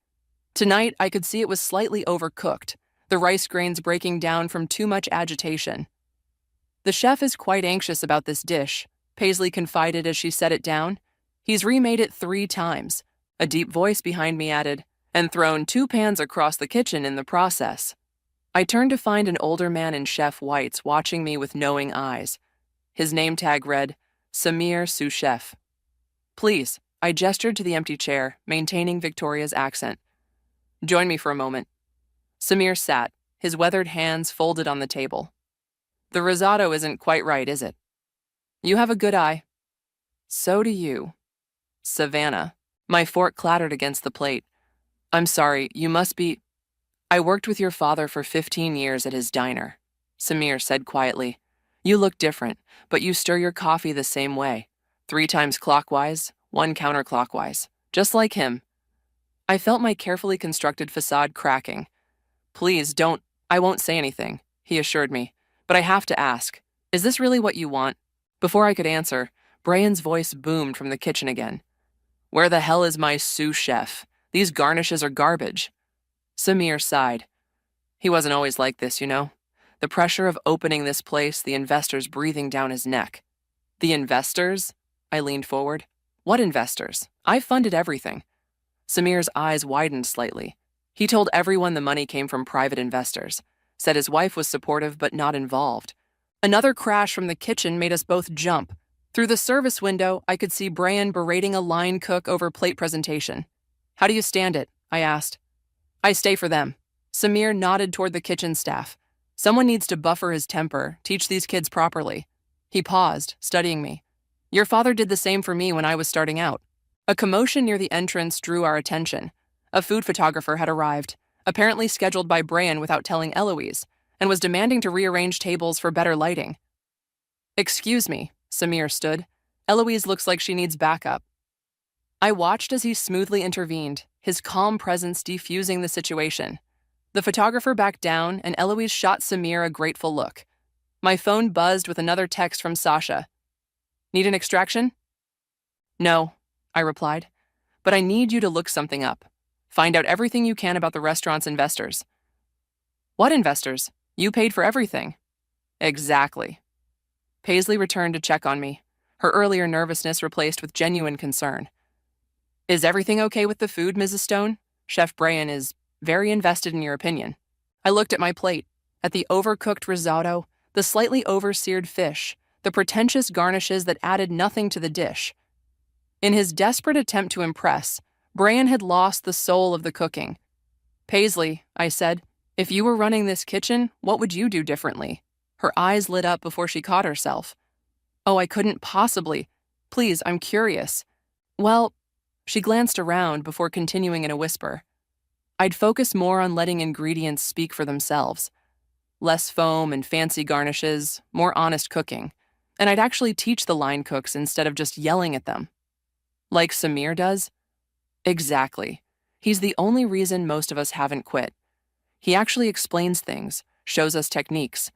Tonight, I could see it was slightly overcooked, the rice grains breaking down from too much agitation. The chef is quite anxious about this dish, Paisley confided as she set it down. He's remade it 3 times. A deep voice behind me added, and thrown 2 pans across the kitchen in the process. I turned to find an older man in chef whites watching me with knowing eyes. His name tag read, Samir Sous-Chef. Please, I gestured to the empty chair, maintaining Victoria's accent. Join me for a moment. Samir sat, his weathered hands folded on the table. The risotto isn't quite right, is it? You have a good eye. So do you. Savannah. My fork clattered against the plate. I'm sorry, you must be. I worked with your father for 15 years at his diner, Samir said quietly. You look different, but you stir your coffee the same way. 3 times clockwise, 1 counterclockwise. Just like him. I felt my carefully constructed facade cracking. Please don't. I won't say anything, he assured me. But I have to ask. Is this really what you want? Before I could answer, Brian's voice boomed from the kitchen again. Where the hell is my sous chef? These garnishes are garbage. Samir sighed. He wasn't always like this, you know. The pressure of opening this place, the investors breathing down his neck. The investors? I leaned forward. What investors? I funded everything. Samir's eyes widened slightly. He told everyone the money came from private investors, said his wife was supportive but not involved. Another crash from the kitchen made us both jump. Through the service window, I could see Brian berating a line cook over plate presentation. How do you stand it? I asked. I stay for them. Samir nodded toward the kitchen staff. Someone needs to buffer his temper, teach these kids properly. He paused, studying me. Your father did the same for me when I was starting out. A commotion near the entrance drew our attention. A food photographer had arrived, apparently scheduled by Brian without telling Eloise, and was demanding to rearrange tables for better lighting. Excuse me, Samir stood. Eloise looks like she needs backup. I watched as he smoothly intervened, his calm presence defusing the situation. The photographer backed down, and Eloise shot Samir a grateful look. My phone buzzed with another text from Sasha. Need an extraction? No, I replied. But I need you to look something up. Find out everything you can about the restaurant's investors. What investors? You paid for everything. Exactly. Paisley returned to check on me, her earlier nervousness replaced with genuine concern. Is everything okay with the food, Mrs. Stone? Chef Brian is very invested in your opinion. I looked at my plate, at the overcooked risotto, the slightly over-seared fish, the pretentious garnishes that added nothing to the dish. In his desperate attempt to impress, Brian had lost the soul of the cooking. Paisley, I said, if you were running this kitchen, what would you do differently? Her eyes lit up before she caught herself. Oh, I couldn't possibly. Please, I'm curious. Well, she glanced around before continuing in a whisper. I'd focus more on letting ingredients speak for themselves. Less foam and fancy garnishes, more honest cooking. And I'd actually teach the line cooks instead of just yelling at them. Like Samir does? Exactly. He's the only reason most of us haven't quit. He actually explains things, shows us techniques.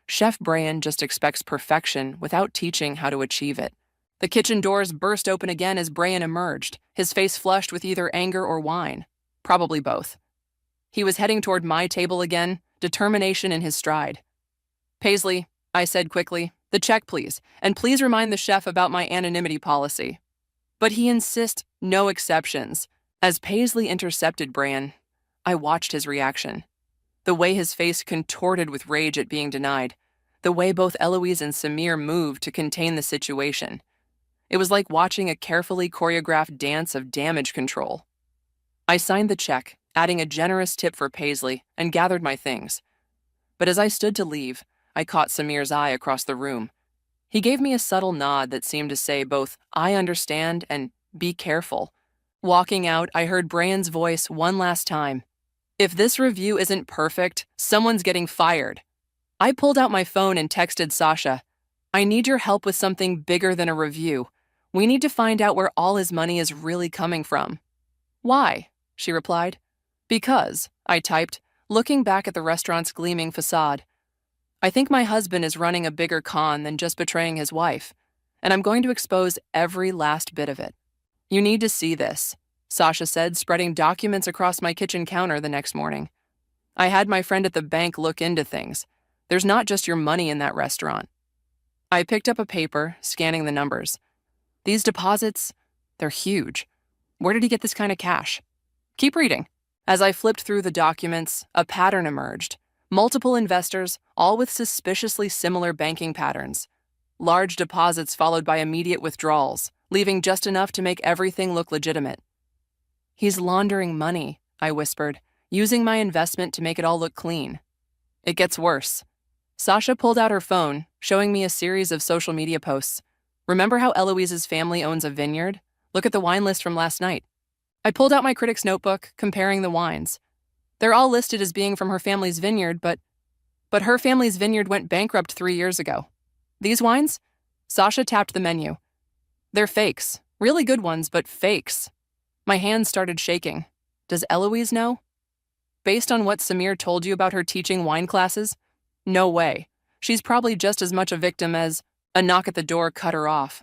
Chef Brian just expects perfection without teaching how to achieve it. The kitchen doors burst open again as Brian emerged, his face flushed with either anger or wine. Probably both. He was heading toward my table again, determination in his stride. Paisley, I said quickly, the check please, and please remind the chef about my anonymity policy. But he insists no exceptions. As Paisley intercepted Brian, I watched his reaction. The way his face contorted with rage at being denied, the way both Eloise and Samir moved to contain the situation. It was like watching a carefully choreographed dance of damage control. I signed the check, adding a generous tip for Paisley, and gathered my things. But as I stood to leave, I caught Samir's eye across the room. He gave me a subtle nod that seemed to say both, I understand and be careful. Walking out, I heard Brian's voice one last time. If this review isn't perfect, someone's getting fired. I pulled out my phone and texted Sasha. I need your help with something bigger than a review. We need to find out where all his money is really coming from. Why? She replied. Because, I typed, looking back at the restaurant's gleaming facade. I think my husband is running a bigger con than just betraying his wife, and I'm going to expose every last bit of it. You need to see this, Sasha said, spreading documents across my kitchen counter the next morning. I had my friend at the bank look into things. There's not just your money in that restaurant. I picked up a paper, scanning the numbers. These deposits, they're huge. Where did he get this kind of cash? Keep reading. As I flipped through the documents, a pattern emerged. Multiple investors, all with suspiciously similar banking patterns. Large deposits followed by immediate withdrawals, leaving just enough to make everything look legitimate. He's laundering money, I whispered, using my investment to make it all look clean. It gets worse. Sasha pulled out her phone, showing me a series of social media posts. Remember how Eloise's family owns a vineyard? Look at the wine list from last night. I pulled out my critic's notebook, comparing the wines. They're all listed as being from her family's vineyard, but her family's vineyard went bankrupt 3 years ago. These wines? Sasha tapped the menu. They're fakes. Really good ones, but fakes. My hands started shaking. Does Eloise know? Based on what Samir told you about her teaching wine classes? No way. She's probably just as much a victim as a knock at the door cut her off.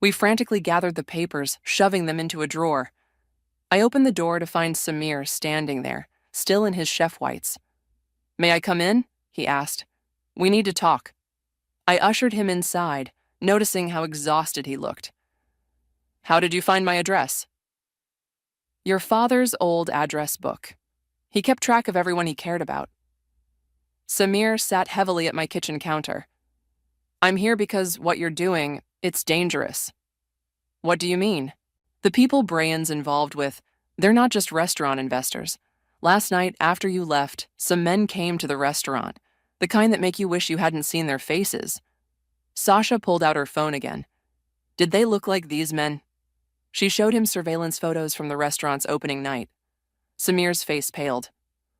We frantically gathered the papers, shoving them into a drawer. I opened the door to find Samir standing there, still in his chef whites. May I come in? He asked. We need to talk. I ushered him inside, noticing how exhausted he looked. How did you find my address? Your father's old address book. He kept track of everyone he cared about. Samir sat heavily at my kitchen counter. I'm here because what you're doing, it's dangerous. What do you mean? The people Brian's involved with, they're not just restaurant investors. Last night, after you left, some men came to the restaurant, the kind that make you wish you hadn't seen their faces. Sasha pulled out her phone again. Did they look like these men? She showed him surveillance photos from the restaurant's opening night. Samir's face paled.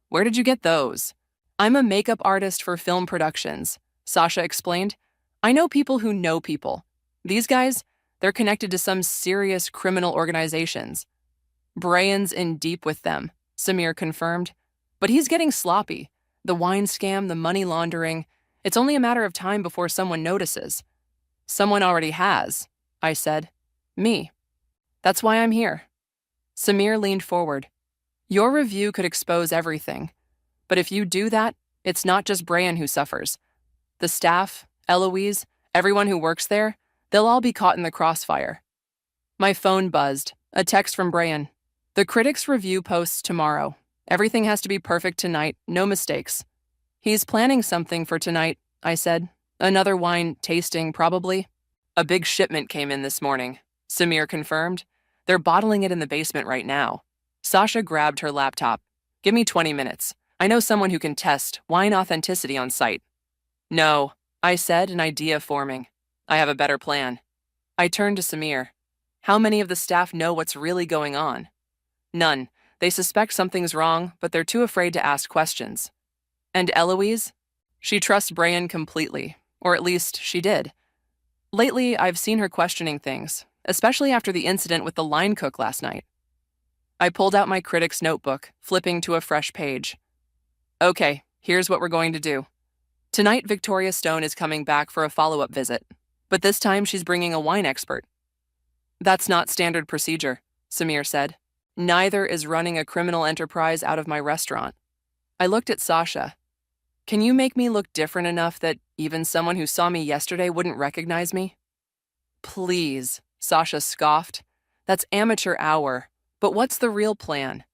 Where did you get those? I'm a makeup artist for film productions, Sasha explained. I know people who know people. These guys, they're connected to some serious criminal organizations. Brian's in deep with them, Samir confirmed. But he's getting sloppy. The wine scam, the money laundering. It's only a matter of time before someone notices. Someone already has, I said. Me. That's why I'm here. Samir leaned forward. Your review could expose everything. But if you do that, it's not just Brian who suffers. The staff, Eloise, everyone who works there, they'll all be caught in the crossfire. My phone buzzed. A text from Brian. The critics' review posts tomorrow. Everything has to be perfect tonight, no mistakes. He's planning something for tonight, I said. Another wine tasting, probably. A big shipment came in this morning, Samir confirmed. They're bottling it in the basement right now. Sasha grabbed her laptop. Give me 20 minutes. I know someone who can test wine authenticity on site. No, I said, an idea forming. I have a better plan. I turned to Samir. How many of the staff know what's really going on? None. They suspect something's wrong, but they're too afraid to ask questions. And Eloise? She trusts Brian completely, or at least she did. Lately, I've seen her questioning things, especially after the incident with the line cook last night. I pulled out my critic's notebook, flipping to a fresh page. Okay, here's what we're going to do. Tonight, Victoria Stone is coming back for a follow-up visit, but this time she's bringing a wine expert. That's not standard procedure, Samir said. Neither is running a criminal enterprise out of my restaurant. I looked at Sasha. Can you make me look different enough that even someone who saw me yesterday wouldn't recognize me? Please, Sasha scoffed. That's amateur hour, but what's the real plan?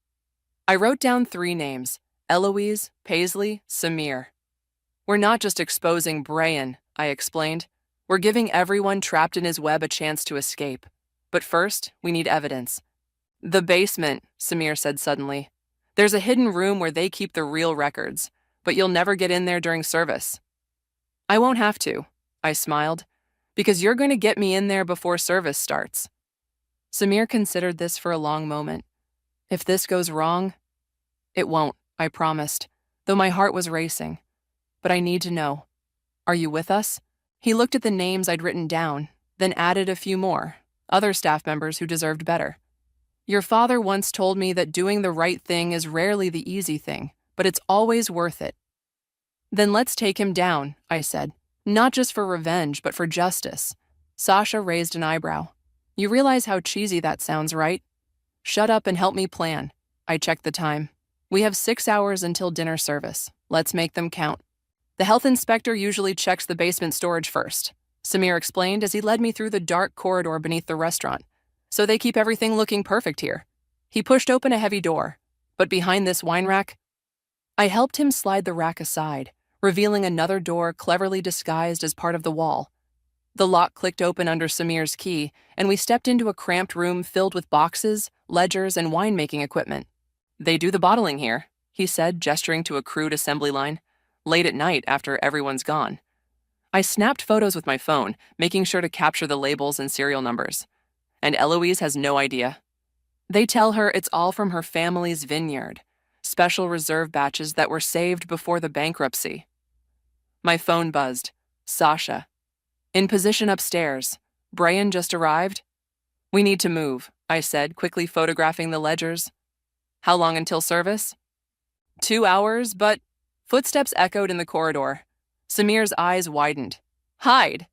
I wrote down 3 names, Eloise, Paisley, Samir. We're not just exposing Brian, I explained. We're giving everyone trapped in his web a chance to escape. But first, we need evidence. The basement, Samir said suddenly. There's a hidden room where they keep the real records, but you'll never get in there during service. I won't have to, I smiled, because you're going to get me in there before service starts. Samir considered this for a long moment. If this goes wrong, it won't, I promised, though my heart was racing. But I need to know. Are you with us? He looked at the names I'd written down, then added a few more, other staff members who deserved better. Your father once told me that doing the right thing is rarely the easy thing, but it's always worth it. Then let's take him down, I said. Not just for revenge, but for justice. Sasha raised an eyebrow. You realize how cheesy that sounds, right? Shut up and help me plan. I checked the time. We have 6 hours until dinner service. Let's make them count. The health inspector usually checks the basement storage first, Samir explained as he led me through the dark corridor beneath the restaurant. So they keep everything looking perfect here. He pushed open a heavy door, but behind this wine rack, I helped him slide the rack aside, revealing another door cleverly disguised as part of the wall. The lock clicked open under Samir's key, and we stepped into a cramped room filled with boxes, ledgers, and winemaking equipment. They do the bottling here, he said, gesturing to a crude assembly line, late at night after everyone's gone. I snapped photos with my phone, making sure to capture the labels and serial numbers. And Eloise has no idea. They tell her it's all from her family's vineyard, special reserve batches that were saved before the bankruptcy. My phone buzzed. Sasha. In position upstairs. Brian just arrived? We need to move, I said, quickly photographing the ledgers. How long until service? 2 hours, but footsteps echoed in the corridor. Samir's eyes widened. Hide!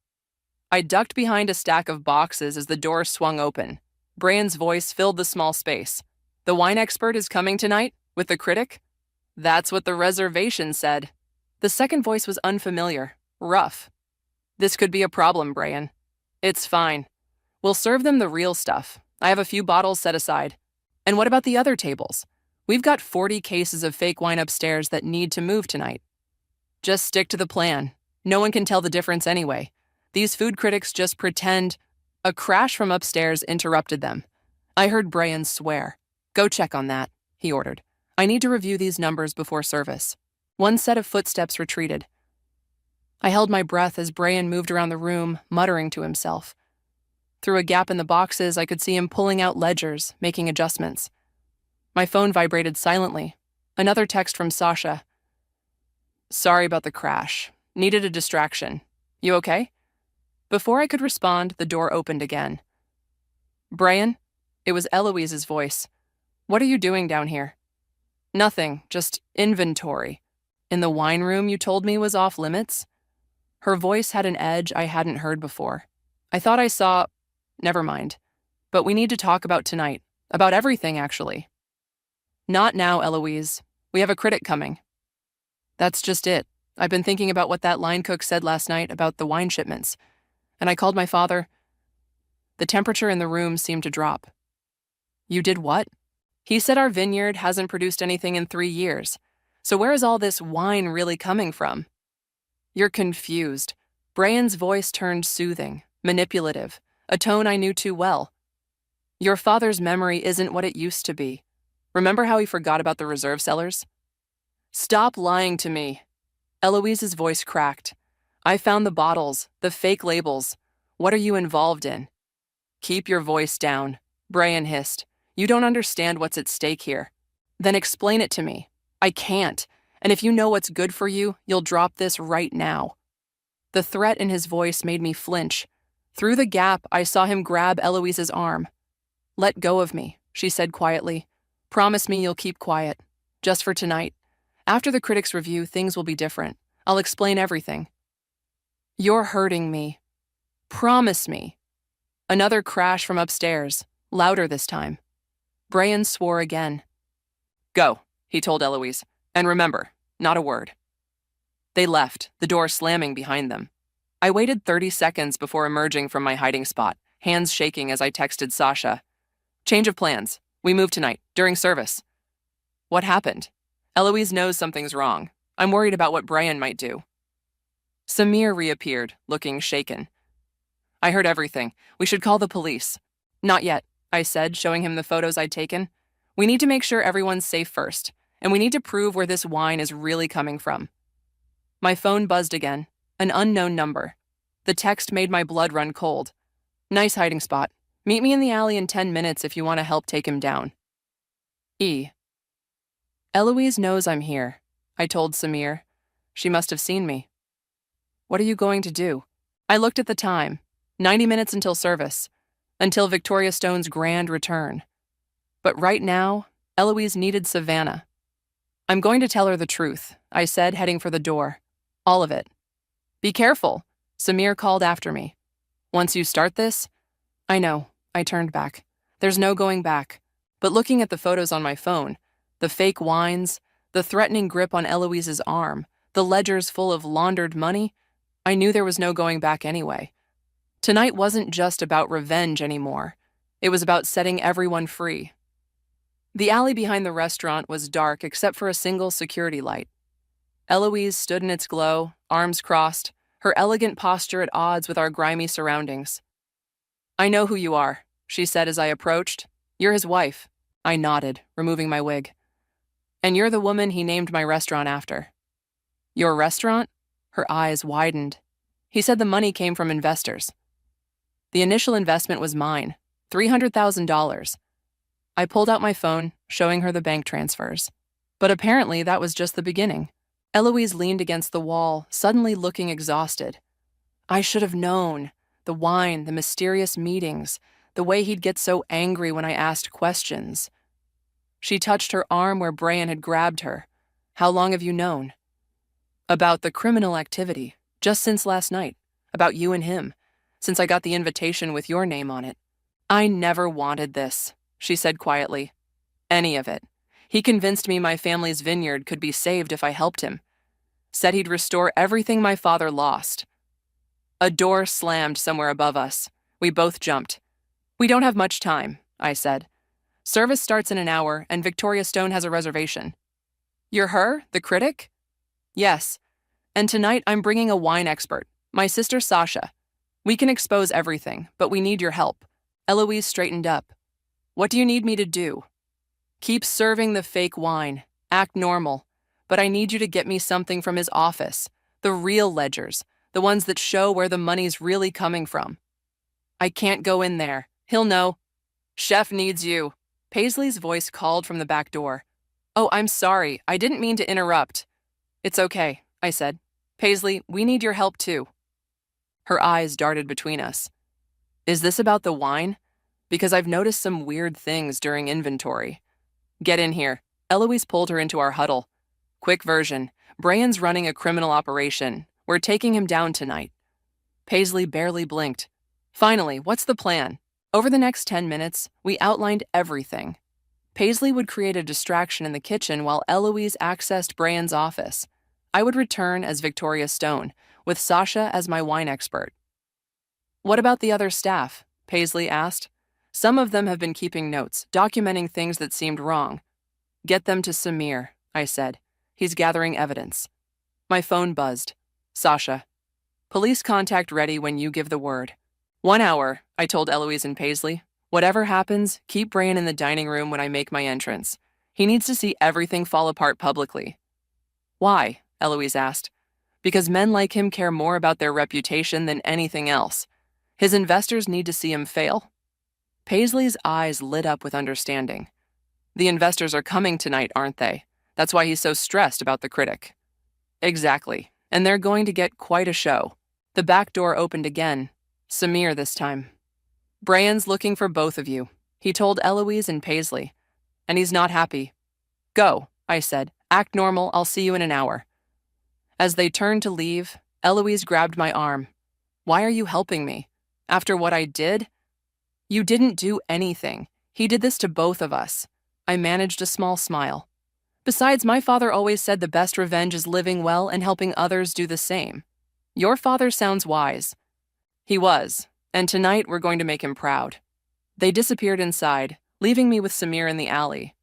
I ducked behind a stack of boxes as the door swung open. Brian's voice filled the small space. The wine expert is coming tonight? With the critic? That's what the reservation said. The second voice was unfamiliar, rough. This could be a problem, Brian. It's fine. We'll serve them the real stuff. I have a few bottles set aside. And what about the other tables? We've got 40 cases of fake wine upstairs that need to move tonight. Just stick to the plan. No one can tell the difference anyway. These food critics just pretend. A crash from upstairs interrupted them. I heard Brian swear. Go check on that, he ordered. I need to review these numbers before service. One set of footsteps retreated. I held my breath as Brian moved around the room, muttering to himself. Through a gap in the boxes, I could see him pulling out ledgers, making adjustments. My phone vibrated silently. Another text from Sasha. Sorry about the crash. Needed a distraction. You okay? Before I could respond, the door opened again. Brian? It was Eloise's voice. What are you doing down here? Nothing, just inventory. In the wine room you told me was off limits? Her voice had an edge I hadn't heard before. I thought I saw... Never mind. But we need to talk about tonight. About everything, actually. Not now, Eloise. We have a critic coming. That's just it. I've been thinking about what that line cook said last night about the wine shipments. And I called my father. The temperature in the room seemed to drop. You did what? He said our vineyard hasn't produced anything in 3 years. So where is all this wine really coming from? You're confused. Brian's voice turned soothing, manipulative, a tone I knew too well. Your father's memory isn't what it used to be. Remember how he forgot about the reserve cellars? Stop lying to me. Eloise's voice cracked. I found the bottles, the fake labels. What are you involved in? Keep your voice down, Brian hissed. You don't understand what's at stake here. Then explain it to me. I can't. And if you know what's good for you, you'll drop this right now. The threat in his voice made me flinch. Through the gap, I saw him grab Eloise's arm. Let go of me, she said quietly. Promise me you'll keep quiet. Just for tonight. After the critics' review, things will be different. I'll explain everything. You're hurting me. Promise me. Another crash from upstairs, louder this time. Brian swore again. Go, he told Eloise. And remember, not a word. They left, the door slamming behind them. I waited 30 seconds before emerging from my hiding spot, hands shaking as I texted Sasha. Change of plans. We move tonight, during service. What happened? Eloise knows something's wrong. I'm worried about what Brian might do. Samir reappeared, looking shaken. I heard everything. We should call the police. Not yet, I said, showing him the photos I'd taken. We need to make sure everyone's safe first, and we need to prove where this wine is really coming from. My phone buzzed again, an unknown number. The text made my blood run cold. Nice hiding spot. Meet me in the alley in 10 minutes if you want to help take him down. E. Eloise knows I'm here, I told Samir. She must have seen me. What are you going to do? I looked at the time. 90 minutes until service. Until Victoria Stone's grand return. But right now, Eloise needed Savannah. I'm going to tell her the truth, I said, heading for the door. All of it. Be careful, Samir called after me. Once you start this... I know, I turned back. There's no going back. But looking at the photos on my phone, the fake wines, the threatening grip on Eloise's arm, the ledgers full of laundered money, I knew there was no going back anyway. Tonight wasn't just about revenge anymore. It was about setting everyone free. The alley behind the restaurant was dark except for a single security light. Eloise stood in its glow, arms crossed, her elegant posture at odds with our grimy surroundings. I know who you are, she said as I approached. You're his wife. I nodded, removing my wig. And you're the woman he named my restaurant after. Your restaurant? Her eyes widened. He said the money came from investors. The initial investment was mine, $300,000. I pulled out my phone, showing her the bank transfers. But apparently that was just the beginning. Eloise leaned against the wall, suddenly looking exhausted. I should have known. The wine, the mysterious meetings, the way he'd get so angry when I asked questions. She touched her arm where Brian had grabbed her. How long have you known? About the criminal activity, just since last night. About you and him, since I got the invitation with your name on it. I never wanted this, she said quietly. Any of it. He convinced me my family's vineyard could be saved if I helped him. Said he'd restore everything my father lost. A door slammed somewhere above us. We both jumped. We don't have much time, I said. Service starts in an hour, and Victoria Stone has a reservation. You're her, the critic? Yes. And tonight I'm bringing a wine expert, my sister Sasha. We can expose everything, but we need your help. Eloise straightened up. What do you need me to do? Keep serving the fake wine. Act normal. But I need you to get me something from his office. The real ledgers. The ones that show where the money's really coming from. I can't go in there. He'll know. Chef needs you. Paisley's voice called from the back door. Oh, I'm sorry. I didn't mean to interrupt. It's okay, I said. Paisley, we need your help too. Her eyes darted between us. Is this about the wine? Because I've noticed some weird things during inventory. Get in here. Eloise pulled her into our huddle. Quick version. Brian's running a criminal operation. We're taking him down tonight. Paisley barely blinked. Finally, what's the plan? Over the next 10 minutes, we outlined everything. Paisley would create a distraction in the kitchen while Eloise accessed Brian's office. I would return as Victoria Stone, with Sasha as my wine expert. What about the other staff? Paisley asked. Some of them have been keeping notes, documenting things that seemed wrong. Get them to Samir, I said. He's gathering evidence. My phone buzzed. Sasha. Police contact ready when you give the word. 1 hour, I told Eloise and Paisley. Whatever happens, keep Brian in the dining room when I make my entrance. He needs to see everything fall apart publicly. Why? Eloise asked. Because men like him care more about their reputation than anything else. His investors need to see him fail. Paisley's eyes lit up with understanding. The investors are coming tonight, aren't they? That's why he's so stressed about the critic. Exactly, and they're going to get quite a show. The back door opened again. Samir this time. Brian's looking for both of you, he told Eloise and Paisley. And he's not happy. Go, I said. Act normal, I'll see you in an hour. As they turned to leave, Eloise grabbed my arm. Why are you helping me? After what I did? You didn't do anything. He did this to both of us. I managed a small smile. Besides, my father always said the best revenge is living well and helping others do the same. Your father sounds wise. He was, and tonight we're going to make him proud. They disappeared inside, leaving me with Samir in the alley.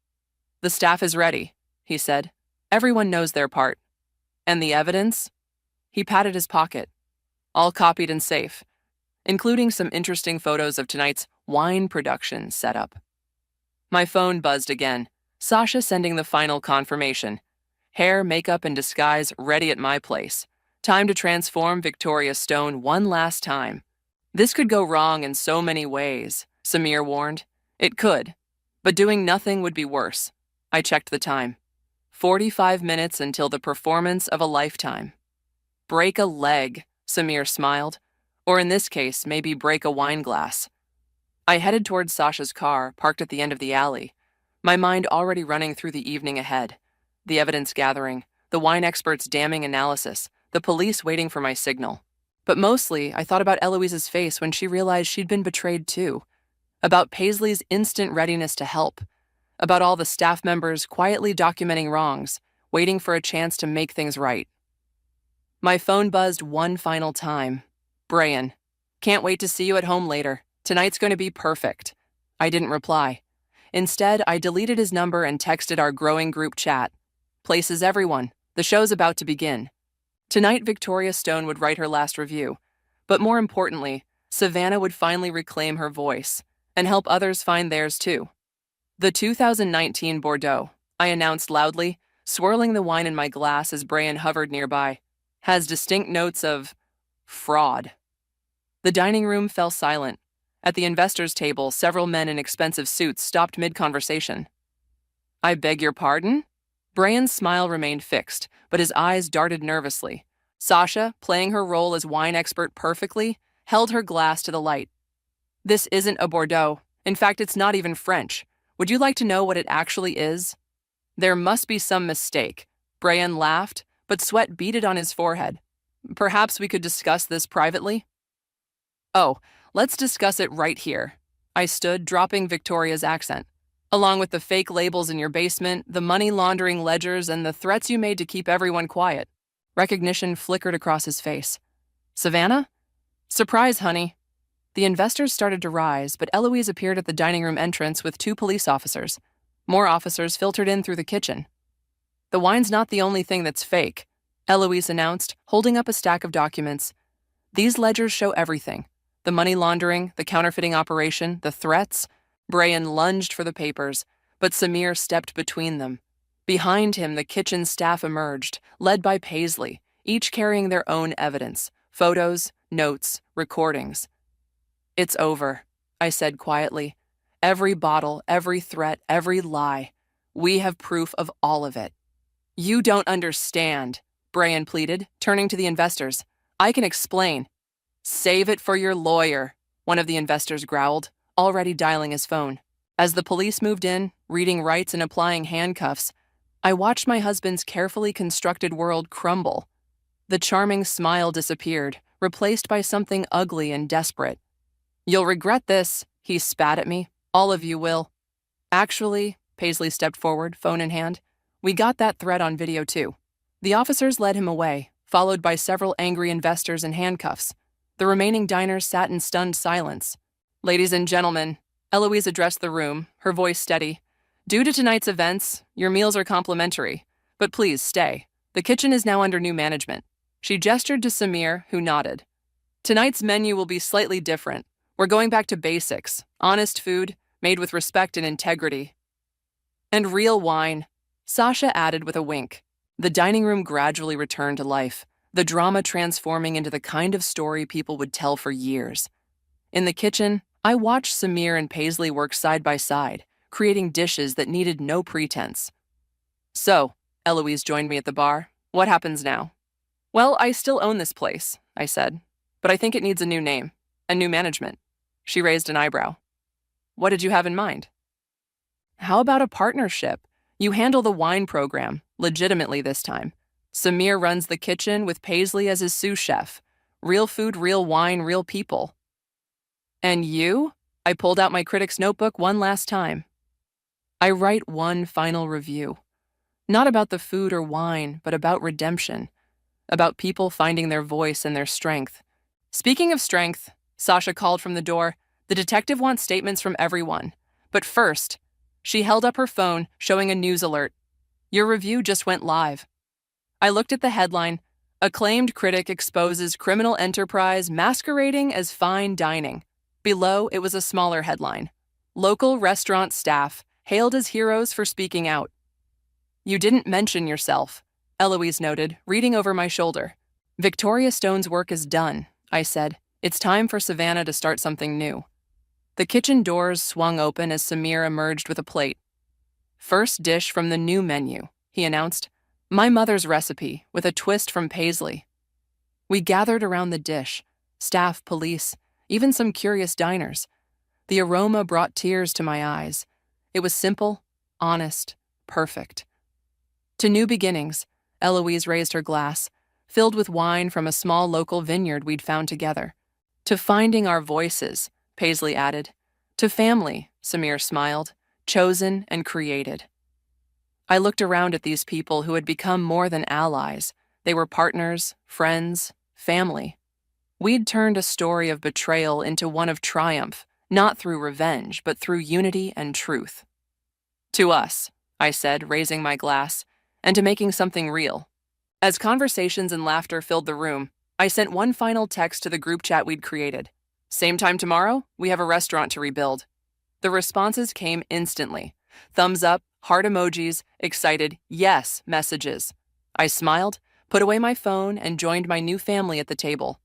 The staff is ready, he said. Everyone knows their part. And the evidence? He patted his pocket. All copied and safe, including some interesting photos of tonight's wine production setup. My phone buzzed again. Sasha sending the final confirmation. Hair, makeup, and disguise ready at my place. Time to transform Victoria Stone one last time. This could go wrong in so many ways, Samir warned. It could, but doing nothing would be worse. I checked the time. 45 minutes until the performance of a lifetime. Break a leg, Samir smiled. Or in this case, maybe break a wine glass. I headed towards Sasha's car, parked at the end of the alley, my mind already running through the evening ahead. The evidence gathering, the wine expert's damning analysis, the police waiting for my signal. But mostly, I thought about Eloise's face when she realized she'd been betrayed too. About Paisley's instant readiness to help. About all the staff members quietly documenting wrongs, waiting for a chance to make things right. My phone buzzed one final time. Brian. Can't wait to see you at home later. Tonight's going to be perfect. I didn't reply. Instead, I deleted his number and texted our growing group chat. Places everyone. The show's about to begin. Tonight, Victoria Stone would write her last review. But more importantly, Savannah would finally reclaim her voice and help others find theirs too. The 2019 Bordeaux, I announced loudly, swirling the wine in my glass as Brian hovered nearby, has distinct notes of Fraud. The dining room fell silent. At the investors' table, several men in expensive suits stopped mid-conversation. I beg your pardon? Brian's smile remained fixed, but his eyes darted nervously. Sasha, playing her role as wine expert perfectly, held her glass to the light. This isn't a Bordeaux. In fact, it's not even French. Would you like to know what it actually is? There must be some mistake. Brian laughed, but sweat beaded on his forehead. Perhaps we could discuss this privately? Oh, let's discuss it right here. I stood, dropping Victoria's accent. Along with the fake labels in your basement, the money laundering ledgers, and the threats you made to keep everyone quiet. Recognition flickered across his face. Savannah? Surprise, honey. The investors started to rise, but Eloise appeared at the dining room entrance with 2 police officers. More officers filtered in through the kitchen. The wine's not the only thing that's fake, Eloise announced, holding up a stack of documents. These ledgers show everything. The money laundering, the counterfeiting operation, the threats. Brian lunged for the papers, but Samir stepped between them. Behind him, the kitchen staff emerged, led by Paisley, each carrying their own evidence, photos, notes, recordings. It's over, I said quietly. Every bottle, every threat, every lie. We have proof of all of it. You don't understand, Brian pleaded, turning to the investors. I can explain. Save it for your lawyer, one of the investors growled, already dialing his phone. As the police moved in, reading rights and applying handcuffs, I watched my husband's carefully constructed world crumble. The charming smile disappeared, replaced by something ugly and desperate. You'll regret this, he spat at me. All of you will. Actually, Paisley stepped forward, phone in hand. We got that threat on video too. The officers led him away, followed by several angry investors in handcuffs. The remaining diners sat in stunned silence. Ladies and gentlemen, Eloise addressed the room, her voice steady. Due to tonight's events, your meals are complimentary. But please stay. The kitchen is now under new management. She gestured to Samir, who nodded. Tonight's menu will be slightly different. We're going back to basics. Honest food, made with respect and integrity. And real wine, Sasha added with a wink. The dining room gradually returned to life, the drama transforming into the kind of story people would tell for years. In the kitchen, I watched Samir and Paisley work side by side, creating dishes that needed no pretense. So, Eloise joined me at the bar. What happens now? Well, I still own this place, I said, but I think it needs a new name, a new management. She raised an eyebrow. What did you have in mind? How about a partnership? You handle the wine program, legitimately this time. Samir runs the kitchen with Paisley as his sous chef. Real food, real wine, real people. And you? I pulled out my critic's notebook one last time. I write one final review. Not about the food or wine, but about redemption. About people finding their voice and their strength. Speaking of strength, Sasha called from the door. The detective wants statements from everyone. But first, she held up her phone, showing a news alert. Your review just went live. I looked at the headline. Acclaimed critic exposes criminal enterprise masquerading as fine dining. Below, it was a smaller headline. Local restaurant staff hailed as heroes for speaking out. You didn't mention yourself, Eloise noted, reading over my shoulder. Victoria Stone's work is done, I said. It's time for Savannah to start something new. The kitchen doors swung open as Samir emerged with a plate. First dish from the new menu, he announced. My mother's recipe, with a twist from Paisley. We gathered around the dish, staff, police, even some curious diners. The aroma brought tears to my eyes. It was simple, honest, perfect. To new beginnings, Eloise raised her glass, filled with wine from a small local vineyard we'd found together. To finding our voices, Paisley added. To family, Samir smiled, chosen and created. I looked around at these people who had become more than allies. They were partners, friends, family. We'd turned a story of betrayal into one of triumph, not through revenge, but through unity and truth. To us, I said, raising my glass, and to making something real. As conversations and laughter filled the room, I sent one final text to the group chat we'd created. Same time tomorrow, we have a restaurant to rebuild. The responses came instantly. Thumbs up, heart emojis, excited yes messages. I smiled, put away my phone, and joined my new family at the table.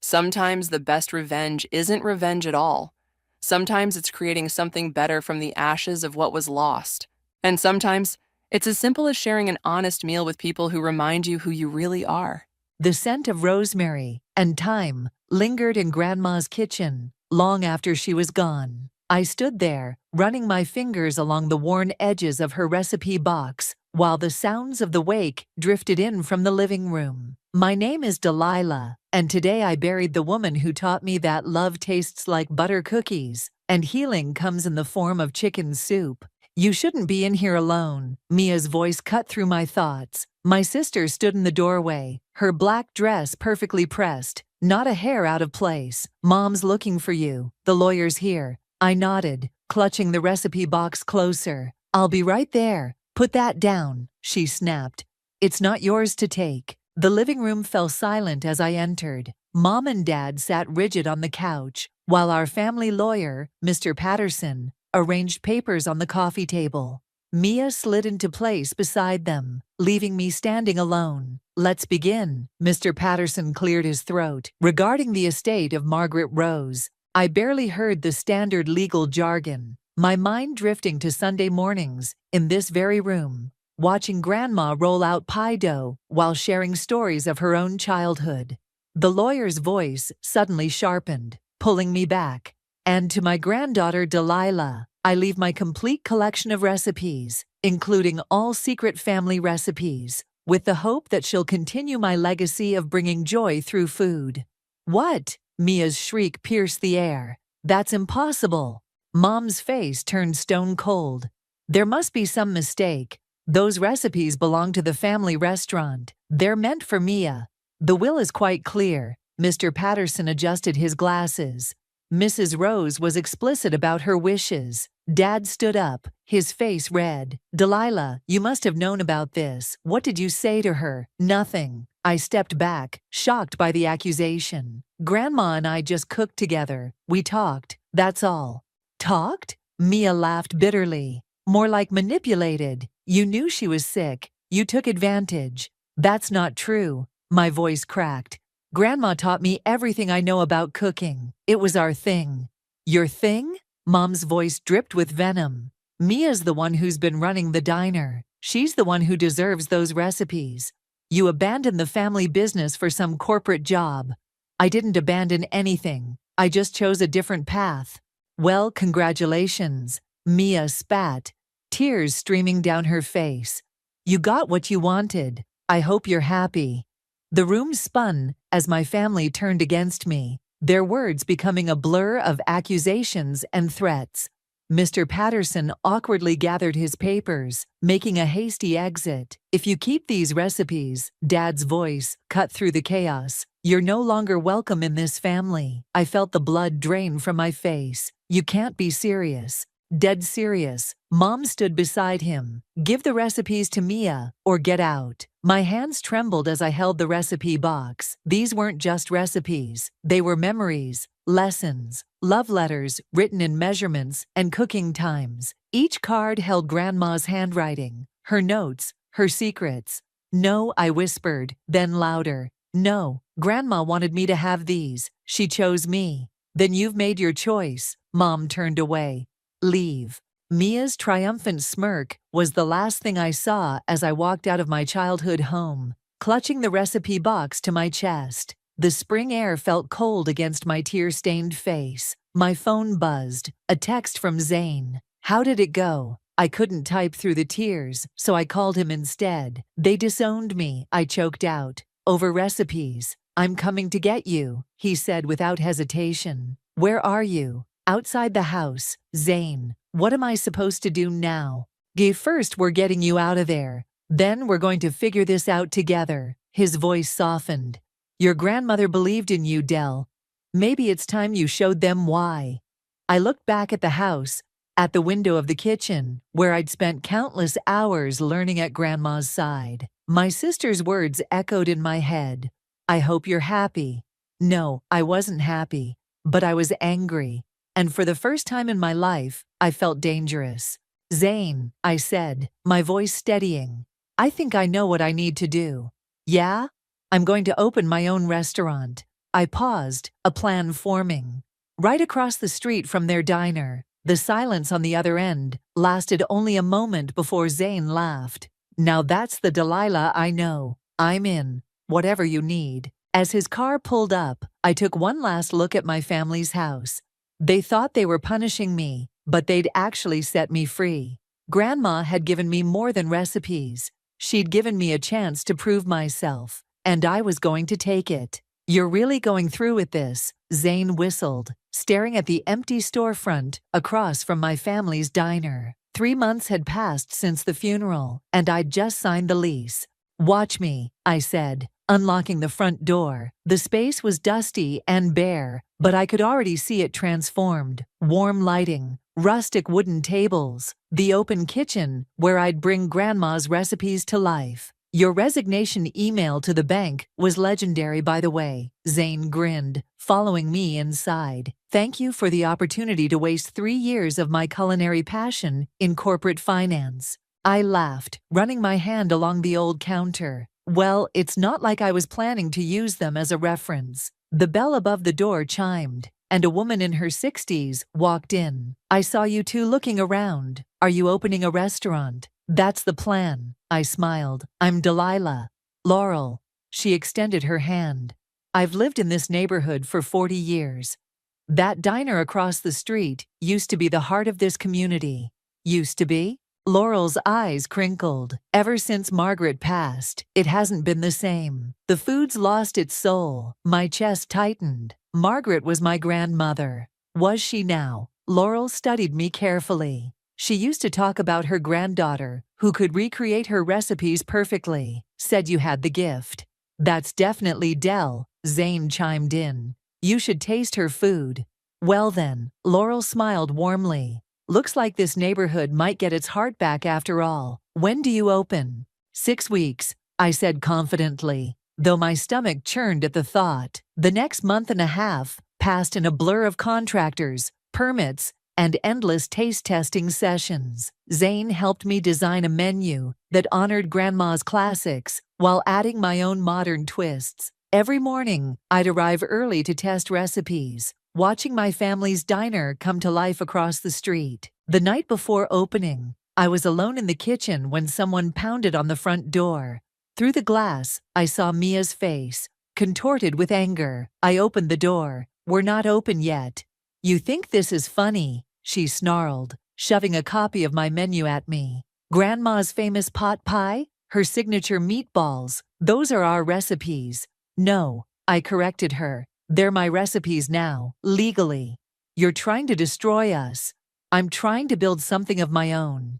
Sometimes the best revenge isn't revenge at all. Sometimes it's creating something better from the ashes of what was lost. And sometimes it's as simple as sharing an honest meal with people who remind you who you really are. The scent of rosemary and thyme lingered in Grandma's kitchen long after she was gone. I stood there, running my fingers along the worn edges of her recipe box, while the sounds of the wake drifted in from the living room. My name is Delilah, and today I buried the woman who taught me that love tastes like butter cookies, and healing comes in the form of chicken soup. You shouldn't be in here alone. Mia's voice cut through my thoughts. My sister stood in the doorway, her black dress perfectly pressed, not a hair out of place. Mom's looking for you. The lawyer's here. I nodded, clutching the recipe box closer. I'll be right there. Put that down, she snapped. It's not yours to take. The living room fell silent as I entered. Mom and Dad sat rigid on the couch, while our family lawyer, Mr. Patterson, arranged papers on the coffee table. Mia slid into place beside them, leaving me standing alone. Let's begin. Mr. Patterson cleared his throat. Regarding the estate of Margaret Rose, I barely heard the standard legal jargon, my mind drifting to Sunday mornings in this very room, watching Grandma roll out pie dough while sharing stories of her own childhood. The lawyer's voice suddenly sharpened, pulling me back. And to my granddaughter Delilah, I leave my complete collection of recipes, including all secret family recipes, with the hope that she'll continue my legacy of bringing joy through food. What? Mia's shriek pierced the air. That's impossible. Mom's face turned stone cold. There must be some mistake. Those recipes belong to the family restaurant. They're meant for Mia. The will is quite clear. Mr. Patterson adjusted his glasses. Mrs. Rose was explicit about her wishes. Dad stood up, his face red. Delilah, you must have known about this. What did you say to her? Nothing. I stepped back, shocked by the accusation. Grandma and I just cooked together. We talked. That's all. Talked? Mia laughed bitterly. More like manipulated. You knew she was sick. You took advantage. That's not true. My voice cracked. Grandma taught me everything I know about cooking. It was our thing. Your thing? Mom's voice dripped with venom. Mia's the one who's been running the diner. She's the one who deserves those recipes. You abandoned the family business for some corporate job. I didn't abandon anything. I just chose a different path. Well, congratulations. Mia spat, tears streaming down her face. You got what you wanted. I hope you're happy. The room spun as my family turned against me, their words becoming a blur of accusations and threats. Mr. Patterson awkwardly gathered his papers, making a hasty exit. If you keep these recipes, Dad's voice cut through the chaos, you're no longer welcome in this family. I felt the blood drain from my face. You can't be serious. Dead serious. Mom stood beside him. Give the recipes to Mia, or get out. My hands trembled as I held the recipe box. These weren't just recipes. They were memories, lessons, love letters written in measurements and cooking times. Each card held Grandma's handwriting, her notes, her secrets. No, I whispered, then louder. No, Grandma wanted me to have these. She chose me. Then you've made your choice. Mom turned away. Leave. Mia's triumphant smirk was the last thing I saw as I walked out of my childhood home, clutching the recipe box to my chest. The spring air felt cold against my tear-stained face. My phone buzzed. A text from Zane. How did it go? I couldn't type through the tears, so I called him instead. They disowned me, I choked out. Over recipes. I'm coming to get you, he said without hesitation. Where are you? Outside the house. Zane. What am I supposed to do now? First we're getting you out of there. Then we're going to figure this out together. His voice softened. Your grandmother believed in you, Del. Maybe it's time you showed them why. I looked back at the house, at the window of the kitchen, where I'd spent countless hours learning at Grandma's side. My sister's words echoed in my head. I hope you're happy. No, I wasn't happy, but I was angry. And for the first time in my life, I felt dangerous. Zane, I said, my voice steadying. I think I know what I need to do. Yeah? I'm going to open my own restaurant. I paused, a plan forming. Right across the street from their diner, the silence on the other end lasted only a moment before Zane laughed. Now that's the Delilah I know. I'm in. Whatever you need. As his car pulled up, I took one last look at my family's house. They thought they were punishing me, but they'd actually set me free. Grandma had given me more than recipes. She'd given me a chance to prove myself, and I was going to take it. You're really going through with this, Zane whistled, staring at the empty storefront across from my family's diner. 3 months had passed since the funeral, and I'd just signed the lease. Watch me, I said, unlocking the front door. The space was dusty and bare, but I could already see it transformed. Warm lighting, rustic wooden tables, the open kitchen where I'd bring Grandma's recipes to life. Your resignation email to the bank was legendary, by the way, Zane grinned, following me inside. Thank you for the opportunity to waste 3 years of my culinary passion in corporate finance. I laughed, running my hand along the old counter. Well, it's not like I was planning to use them as a reference. The bell above the door chimed, and a woman in her 60s walked in. I saw you two looking around. Are you opening a restaurant? That's the plan, I smiled. I'm Delilah. Laurel. She extended her hand. I've lived in this neighborhood for 40 years. That diner across the street used to be the heart of this community. Used to be? Laurel's eyes crinkled. Ever since Margaret passed, it hasn't been the same. The food's lost its soul. My chest tightened. Margaret was my grandmother. Was she now? Laurel studied me carefully. She used to talk about her granddaughter, who could recreate her recipes perfectly. Said you had the gift. That's definitely Del, Zane chimed in. You should taste her food. Well then, Laurel smiled warmly. Looks like this neighborhood might get its heart back after all. When do you open? 6 weeks, I said confidently, though my stomach churned at the thought. The next month and a half passed in a blur of contractors, permits, and endless taste testing sessions. Zane helped me design a menu that honored Grandma's classics while adding my own modern twists. Every morning, I'd arrive early to test recipes, watching my family's diner come to life across the street. The night before opening, I was alone in the kitchen when someone pounded on the front door. Through the glass, I saw Mia's face, contorted with anger. I opened the door. We're not open yet. You think this is funny, she snarled, shoving a copy of my menu at me. Grandma's famous pot pie? Her signature meatballs? Those are our recipes. No, I corrected her. They're my recipes now, legally. You're trying to destroy us. I'm trying to build something of my own.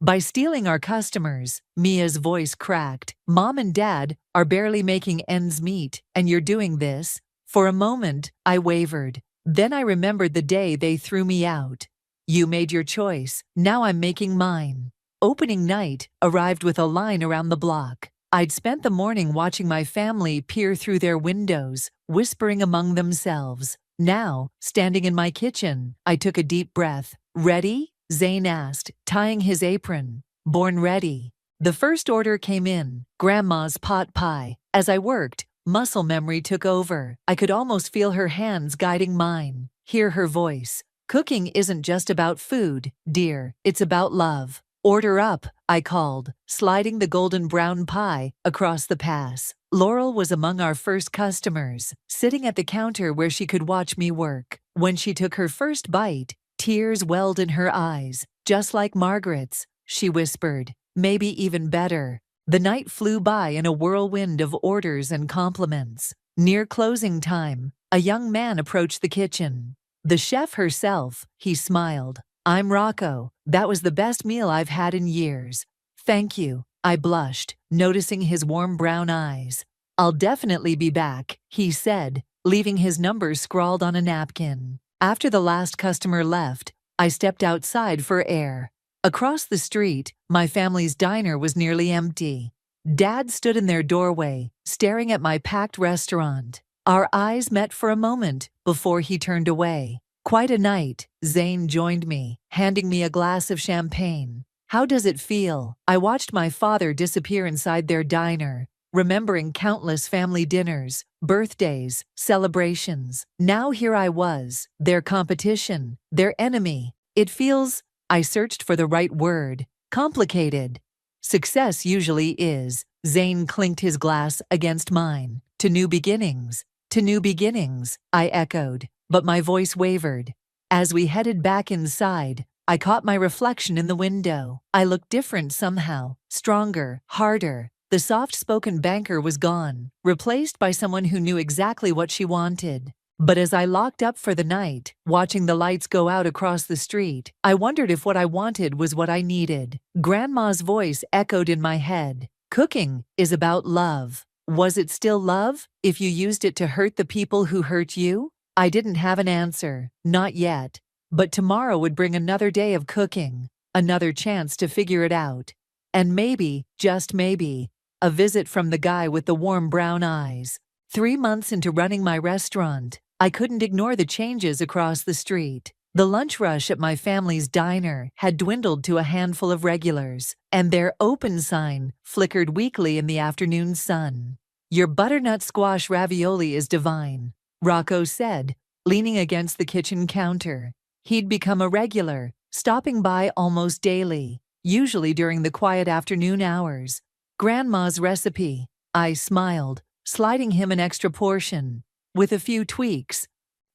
By stealing our customers, Mia's voice cracked. Mom and Dad are barely making ends meet, and you're doing this? For a moment, I wavered. Then I remembered the day they threw me out. You made your choice. Now I'm making mine. Opening night arrived with a line around the block. I'd spent the morning watching my family peer through their windows, whispering among themselves. Now, standing in my kitchen, I took a deep breath. Ready? Zane asked, tying his apron. Born ready. The first order came in, Grandma's pot pie. As I worked, muscle memory took over. I could almost feel her hands guiding mine, hear her voice. Cooking isn't just about food, dear. It's about love. Order up, I called, sliding the golden brown pie across the pass. Laurel was among our first customers, sitting at the counter where she could watch me work. When she took her first bite, tears welled in her eyes. Just like Margaret's, she whispered. Maybe even better. The night flew by in a whirlwind of orders and compliments. Near closing time, a young man approached the kitchen. The chef herself, he smiled. I'm Rocco. That was the best meal I've had in years. Thank you, I blushed, noticing his warm brown eyes. I'll definitely be back, he said, leaving his number scrawled on a napkin. After the last customer left, I stepped outside for air. Across the street, my family's diner was nearly empty. Dad stood in their doorway, staring at my packed restaurant. Our eyes met for a moment before he turned away. Quite a night, Zane joined me, handing me a glass of champagne. How does it feel? I watched my father disappear inside their diner, remembering countless family dinners, birthdays, celebrations. Now here I was, their competition, their enemy. It feels, I searched for the right word, complicated. Success usually is. Zane clinked his glass against mine. To new beginnings. To new beginnings, I echoed, but my voice wavered. As we headed back inside, I caught my reflection in the window. I looked different somehow, stronger, harder. The soft-spoken banker was gone, replaced by someone who knew exactly what she wanted. But as I locked up for the night, watching the lights go out across the street, I wondered if what I wanted was what I needed. Grandma's voice echoed in my head. Cooking is about love. Was it still love, if you used it to hurt the people who hurt you? I didn't have an answer, not yet. But tomorrow would bring another day of cooking, another chance to figure it out. And maybe, just maybe, a visit from the guy with the warm brown eyes. 3 months into running my restaurant, I couldn't ignore the changes across the street. The lunch rush at my family's diner had dwindled to a handful of regulars, and their open sign flickered weakly in the afternoon sun. Your butternut squash ravioli is divine, Rocco said, leaning against the kitchen counter. He'd become a regular, stopping by almost daily, usually during the quiet afternoon hours. Grandma's recipe, I smiled, sliding him an extra portion, with a few tweaks.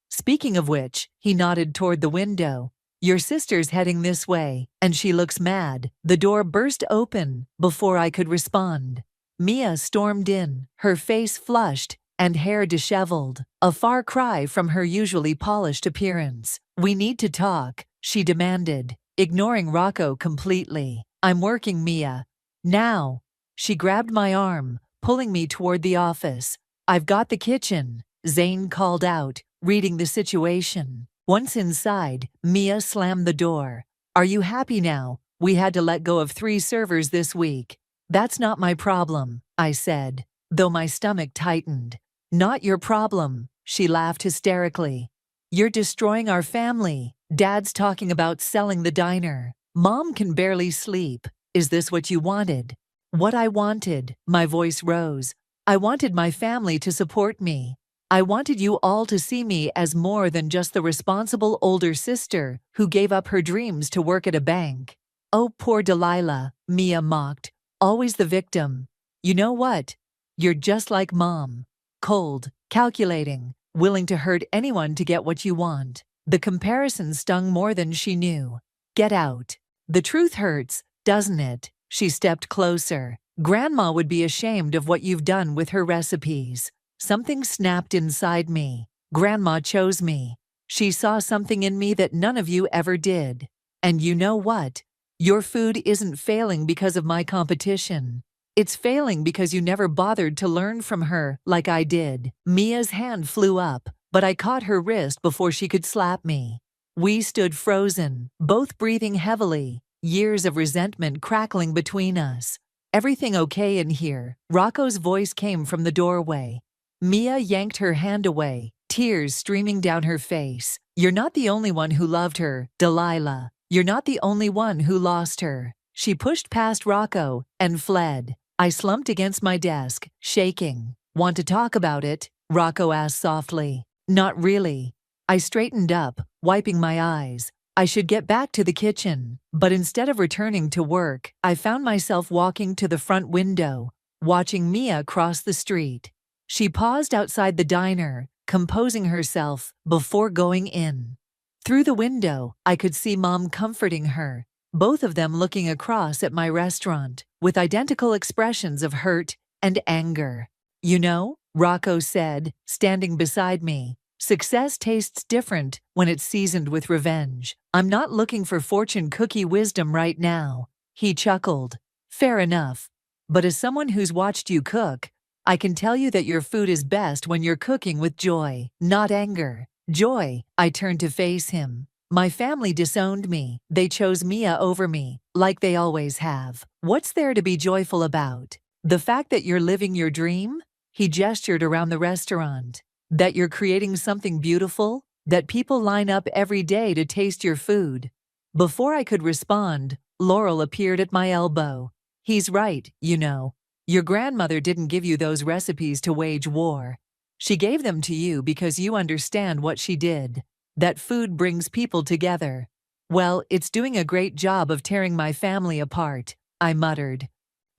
Speaking of which, he nodded toward the window. Your sister's heading this way, and she looks mad. The door burst open before I could respond. Mia stormed in, her face flushed and hair disheveled, a far cry from her usually polished appearance. We need to talk, she demanded, ignoring Rocco completely. I'm working, Mia. Now. She grabbed my arm, pulling me toward the office. I've got the kitchen, Zane called out, reading the situation. Once inside, Mia slammed the door. Are you happy now? We had to let go of 3 servers this week. That's not my problem, I said, though my stomach tightened. Not your problem, she laughed hysterically. You're destroying our family. Dad's talking about selling the diner. Mom can barely sleep. Is this what you wanted? What I wanted, my voice rose. I wanted my family to support me. I wanted you all to see me as more than just the responsible older sister who gave up her dreams to work at a bank. Oh, poor Delilah, Mia mocked. Always the victim. You know what? You're just like Mom. Cold, calculating, willing to hurt anyone to get what you want. The comparison stung more than she knew. Get out. The truth hurts, doesn't it? She stepped closer. Grandma would be ashamed of what you've done with her recipes. Something snapped inside me. Grandma chose me. She saw something in me that none of you ever did. And you know what? Your food isn't failing because of my competition. It's failing because you never bothered to learn from her like I did. Mia's hand flew up, but I caught her wrist before she could slap me. We stood frozen, both breathing heavily, years of resentment crackling between us. Everything okay in here? Rocco's voice came from the doorway. Mia yanked her hand away, tears streaming down her face. You're not the only one who loved her, Delilah. You're not the only one who lost her. She pushed past Rocco and fled. I slumped against my desk, shaking. Want to talk about it? Rocco asked softly. Not really. I straightened up, wiping my eyes. I should get back to the kitchen, but instead of returning to work, I found myself walking to the front window, watching Mia cross the street. She paused outside the diner, composing herself before going in. Through the window, I could see Mom comforting her, both of them looking across at my restaurant, with identical expressions of hurt and anger. You know, Rocco said, standing beside me, success tastes different when it's seasoned with revenge. I'm not looking for fortune cookie wisdom right now. He chuckled. Fair enough. But as someone who's watched you cook, I can tell you that your food is best when you're cooking with joy, not anger. Joy. I turned to face him. My family disowned me. They chose Mia over me, like they always have. What's there to be joyful about? The fact that you're living your dream? He gestured around the restaurant. That you're creating something beautiful? That people line up every day to taste your food? Before I could respond, Laurel appeared at my elbow. He's right, you know. Your grandmother didn't give you those recipes to wage war. She gave them to you because you understand what she did. That food brings people together. Well, it's doing a great job of tearing my family apart, I muttered.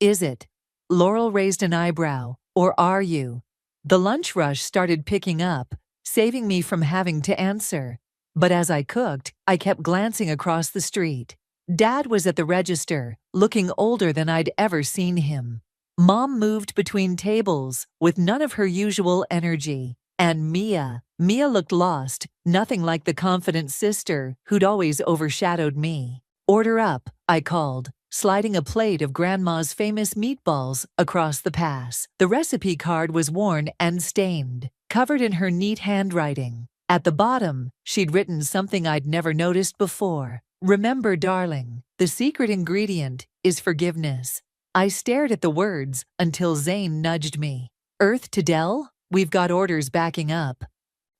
Is it? Laurel raised an eyebrow. Or are you? The lunch rush started picking up, saving me from having to answer. But as I cooked, I kept glancing across the street. Dad was at the register, looking older than I'd ever seen him. Mom moved between tables with none of her usual energy. And Mia looked lost, nothing like the confident sister who'd always overshadowed me. Order up, I called, sliding a plate of Grandma's famous meatballs across the pass. The recipe card was worn and stained, covered in her neat handwriting. At the bottom, she'd written something I'd never noticed before. Remember, darling, the secret ingredient is forgiveness. I stared at the words until Zane nudged me. Earth to Dell? We've got orders backing up.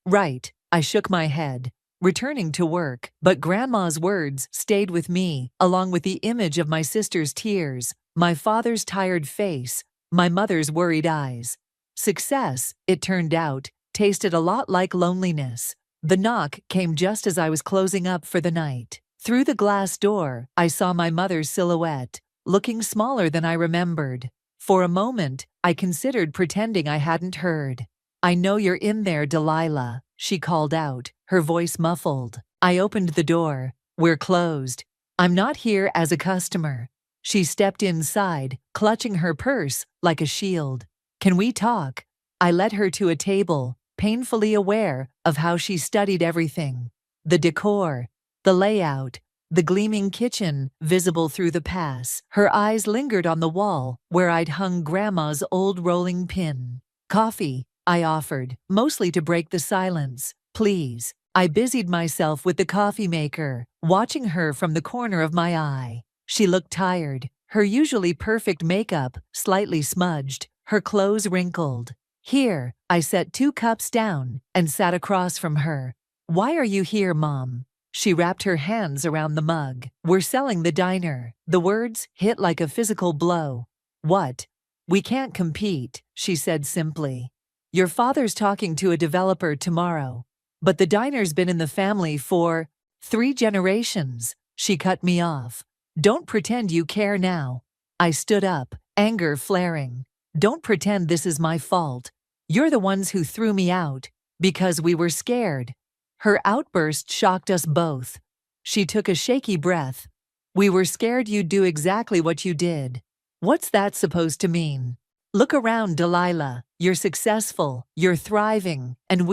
Right, I shook my head, returning to work, but Grandma's words stayed with me, along with the image of my sister's tears, my father's tired face, my mother's worried eyes. Success, it turned out, tasted a lot like loneliness. The knock came just as I was closing up for the night. Through the glass door, I saw my mother's silhouette, looking smaller than I remembered. For a moment, I considered pretending I hadn't heard. I know you're in there, Delilah, she called out, her voice muffled. I opened the door. We're closed. I'm not here as a customer. She stepped inside, clutching her purse like a shield. Can we talk? I led her to a table, painfully aware of how she studied everything. The decor, the layout, the gleaming kitchen visible through the pass. Her eyes lingered on the wall where I'd hung Grandma's old rolling pin. Coffee, I offered, mostly to break the silence. Please. I busied myself with the coffee maker, watching her from the corner of my eye. She looked tired, her usually perfect makeup slightly smudged, her clothes wrinkled. Here, I set 2 cups down and sat across from her. Why are you here, Mom? She wrapped her hands around the mug. We're selling the diner. The words hit like a physical blow. What? We can't compete, she said simply. Your father's talking to a developer tomorrow. But the diner's been in the family for 3 generations. She cut me off. Don't pretend you care now. I stood up, anger flaring. Don't pretend this is my fault. You're the ones who threw me out because we were scared. Her outburst shocked us both. She took a shaky breath. We were scared you'd do exactly what you did. What's that supposed to mean? Look around, Delilah. You're successful, you're thriving, and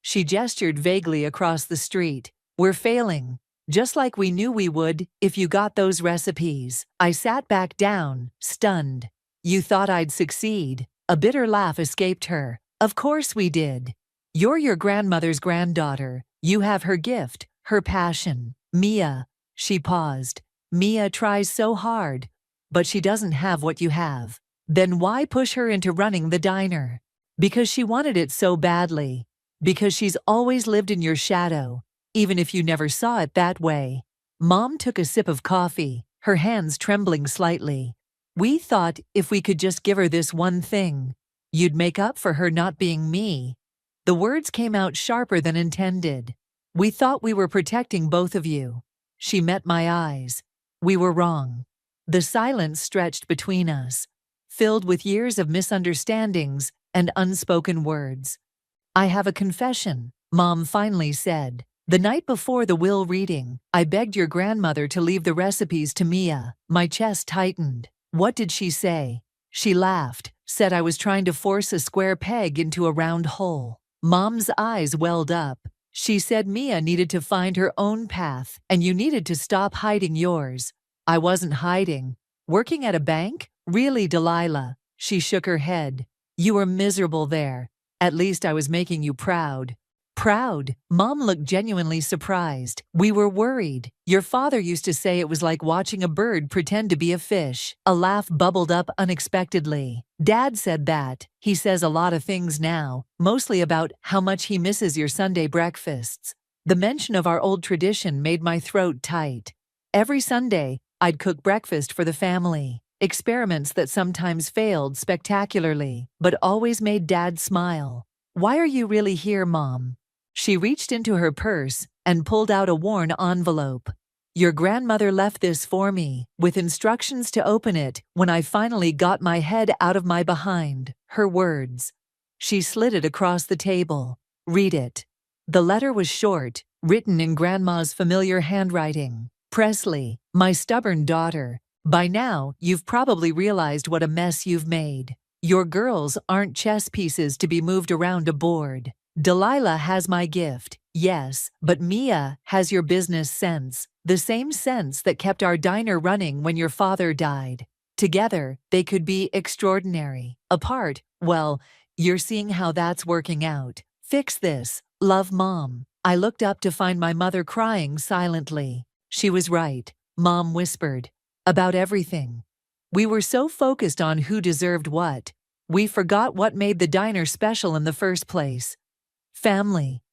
she gestured vaguely across the street. We're failing, just like we knew we would if you got those recipes. I sat back down, stunned. You thought I'd succeed. A bitter laugh escaped her. Of course we did. You're your grandmother's granddaughter. You have her gift, her passion. Mia, she paused. Mia tries so hard, but she doesn't have what you have. Then why push her into running the diner? Because she wanted it so badly. Because she's always lived in your shadow, even if you never saw it that way. Mom took a sip of coffee, her hands trembling slightly. We thought if we could just give her this one thing, you'd make up for her not being me. The words came out sharper than intended. We thought we were protecting both of you. She met my eyes. We were wrong. The silence stretched between us, filled with years of misunderstandings and unspoken words. I have a confession, Mom finally said. The night before the will reading, I begged your grandmother to leave the recipes to Mia. My chest tightened. What did she say? She laughed, said I was trying to force a square peg into a round hole. Mom's eyes welled up. She said Mia needed to find her own path, and you needed to stop hiding yours. I wasn't hiding. Working at a bank? Really, Delilah? She shook her head. You were miserable there. At least I was making you proud. Proud? Mom looked genuinely surprised. We were worried. Your father used to say it was like watching a bird pretend to be a fish. A laugh bubbled up unexpectedly. Dad said that. He says a lot of things now, mostly about how much he misses your Sunday breakfasts. The mention of our old tradition made my throat tight. Every Sunday, I'd cook breakfast for the family. Experiments that sometimes failed spectacularly, but always made Dad smile. "Why are you really here, Mom?" She reached into her purse and pulled out a worn envelope. "Your grandmother left this for me, with instructions to open it when I finally got my head out of my behind." Her words. She slid it across the table. "Read it." The letter was short, written in Grandma's familiar handwriting. "Presley, my stubborn daughter. By now, you've probably realized what a mess you've made. Your girls aren't chess pieces to be moved around a board. Delilah has my gift, yes, but Mia has your business sense, the same sense that kept our diner running when your father died. Together, they could be extraordinary. Apart, well, you're seeing how that's working out. Fix this. Love, Mom." I looked up to find my mother crying silently. She was right, Mom whispered. About everything. We were so focused on who deserved what, we forgot what made the diner special in the first place. Family.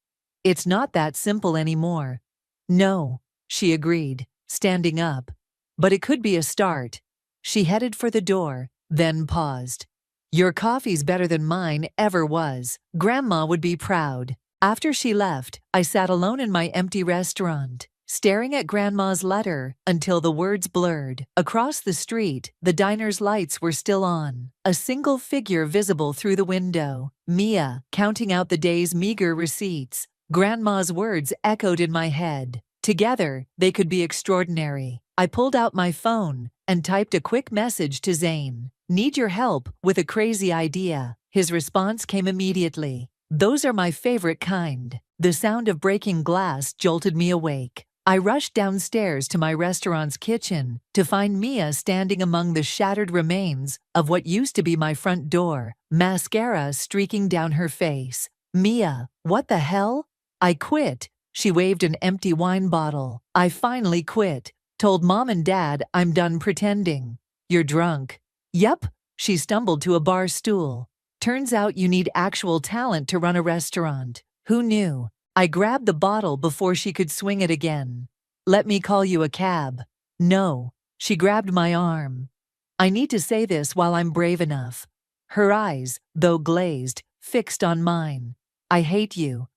It's not that simple anymore. No, she agreed, standing up. But it could be a start. She headed for the door, then paused. "Your coffee's better than mine ever was. Grandma would be proud." After she left, I sat alone in my empty restaurant, staring at Grandma's letter until the words blurred. Across the street, the diner's lights were still on, a single figure visible through the window, Mia, counting out the day's meager receipts. Grandma's words echoed in my head. Together, they could be extraordinary. I pulled out my phone and typed a quick message to Zane. "Need your help with a crazy idea." His response came immediately. "Those are my favorite kind." The sound of breaking glass jolted me awake. I rushed downstairs to my restaurant's kitchen to find Mia standing among the shattered remains of what used to be my front door, mascara streaking down her face. "Mia, what the hell?" "I quit." She waved an empty wine bottle. "I finally quit. Told Mom and Dad I'm done pretending." "You're drunk." "Yep." She stumbled to a bar stool. "Turns out you need actual talent to run a restaurant. Who knew?" I grabbed the bottle before she could swing it again. "Let me call you a cab." "No." She grabbed my arm. "I need to say this while I'm brave enough." Her eyes, though glazed, fixed on mine. "I hate you."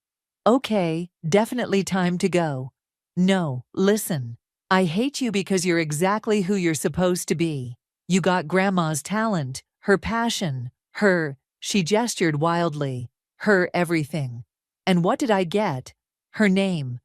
"Okay, definitely time to go." "No, listen. I hate you because you're exactly who you're supposed to be. You got Grandma's talent, her passion, she gestured wildly, her everything. And what did I get? Her name.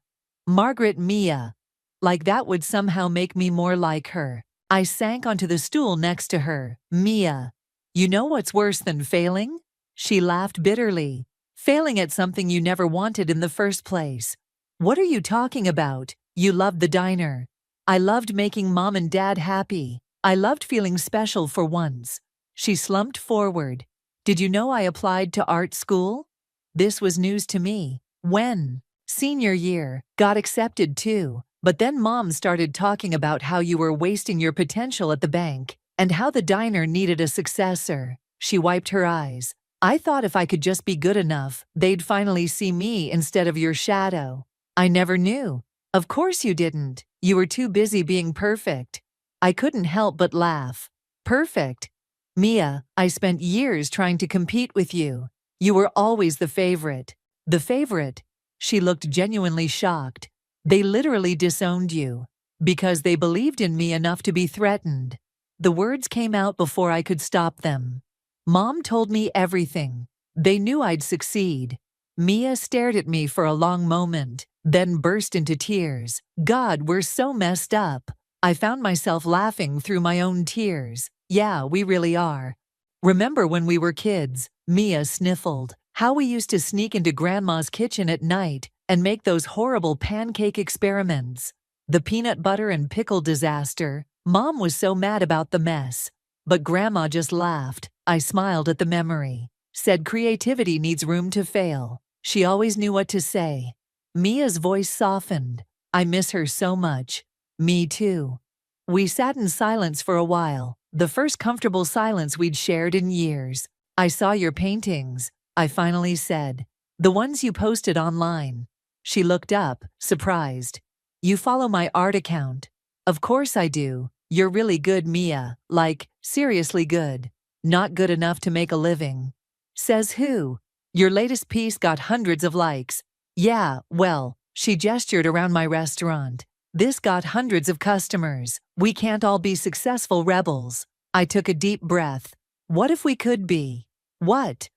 Margaret Mia. Like that would somehow make me more like her. I sank onto the stool next to her. "Mia, you know what's worse than failing?" She laughed bitterly. "Failing at something you never wanted in the first place." "What are you talking about? You loved the diner." "I loved making Mom and Dad happy. I loved feeling special for once." She slumped forward. "Did you know I applied to art school?" This was news to me. "When?" "Senior year. Got accepted too. But then Mom started talking about how you were wasting your potential at the bank, and how the diner needed a successor." She wiped her eyes. "I thought if I could just be good enough, they'd finally see me instead of your shadow." "I never knew." "Of course you didn't. You were too busy being perfect." I couldn't help but laugh. "Perfect? Mia, I spent years trying to compete with you. You were always the favorite." "The favorite?" She looked genuinely shocked. "They literally disowned you. Because they believed in me enough to be threatened." The words came out before I could stop them. "Mom told me everything. They knew I'd succeed." Mia stared at me for a long moment, then burst into tears. God, we're so messed up. I found myself laughing through my own tears. "Yeah, we really are. Remember when we were kids?" Mia sniffled. "How we used to sneak into Grandma's kitchen at night and make those horrible pancake experiments. The peanut butter and pickle disaster. Mom was so mad about the mess. But Grandma just laughed." I smiled at the memory. "Said creativity needs room to fail. She always knew what to say." Mia's voice softened. "I miss her so much." "Me too." We sat in silence for a while, the first comfortable silence we'd shared in years. "I saw your paintings," I finally said. "The ones you posted online." She looked up, surprised. "You follow my art account?" "Of course I do. You're really good, Mia. Like, seriously good. Not good enough to make a living. Says who? Your latest piece got hundreds of likes. Yeah, well, she gestured around my restaurant. This got hundreds of customers. We can't all be successful rebels. I took a deep breath. What if we could be? What?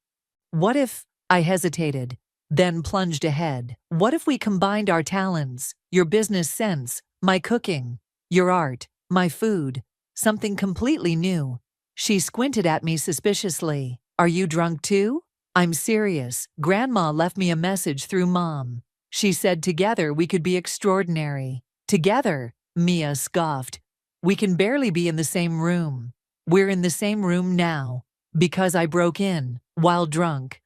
What if? I hesitated, then plunged ahead. What if we combined our talents, your business sense, my cooking, your art, my food, something completely new? She squinted at me suspiciously. Are you drunk too? I'm serious. Grandma left me a message through Mom. She said together we could be extraordinary. Together, Mia scoffed. We can barely be in the same room. We're in the same room now. Because I broke in, while drunk.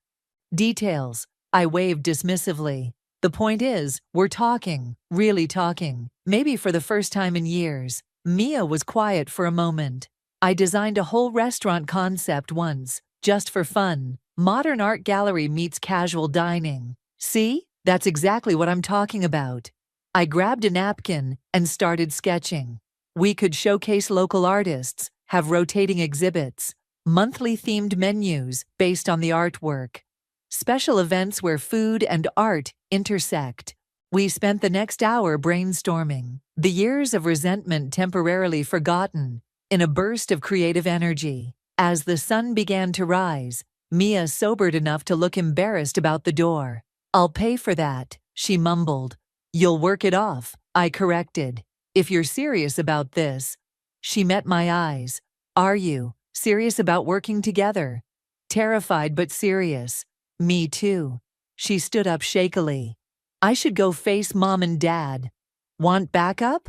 Details. I waved dismissively. The point is, we're talking, really talking, maybe for the first time in years. Mia was quiet for a moment. I designed a whole restaurant concept once, just for fun. Modern art gallery meets casual dining. See? That's exactly what I'm talking about. I grabbed a napkin and started sketching. We could showcase local artists, have rotating exhibits, monthly themed menus based on the artwork, special events where food and art intersect. We spent the next hour brainstorming, the years of resentment temporarily forgotten, in a burst of creative energy. As the sun began to rise, Mia sobered enough to look embarrassed about the door. I'll pay for that, she mumbled. You'll work it off, I corrected. If you're serious about this. She met my eyes. Are you serious about working together? Terrified but serious. Me too. She stood up shakily. I should go face Mom and Dad. Want backup?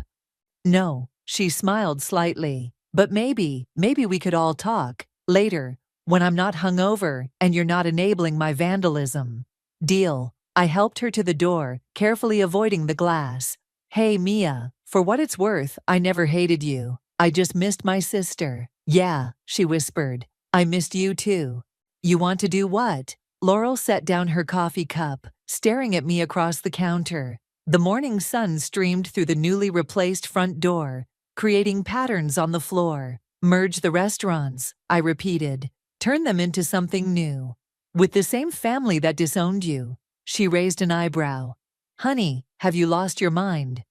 No, she smiled slightly. But maybe we could all talk, later, when I'm not hungover and you're not enabling my vandalism. Deal. I helped her to the door, carefully avoiding the glass. Hey Mia, for what it's worth, I never hated you. I just missed my sister. Yeah, she whispered. I missed you too. You want to do what? Laurel set down her coffee cup, staring at me across the counter. The morning sun streamed through the newly replaced front door, creating patterns on the floor. Merge the restaurants, I repeated. Turn them into something new. With the same family that disowned you. She raised an eyebrow. Honey, have you lost your mind?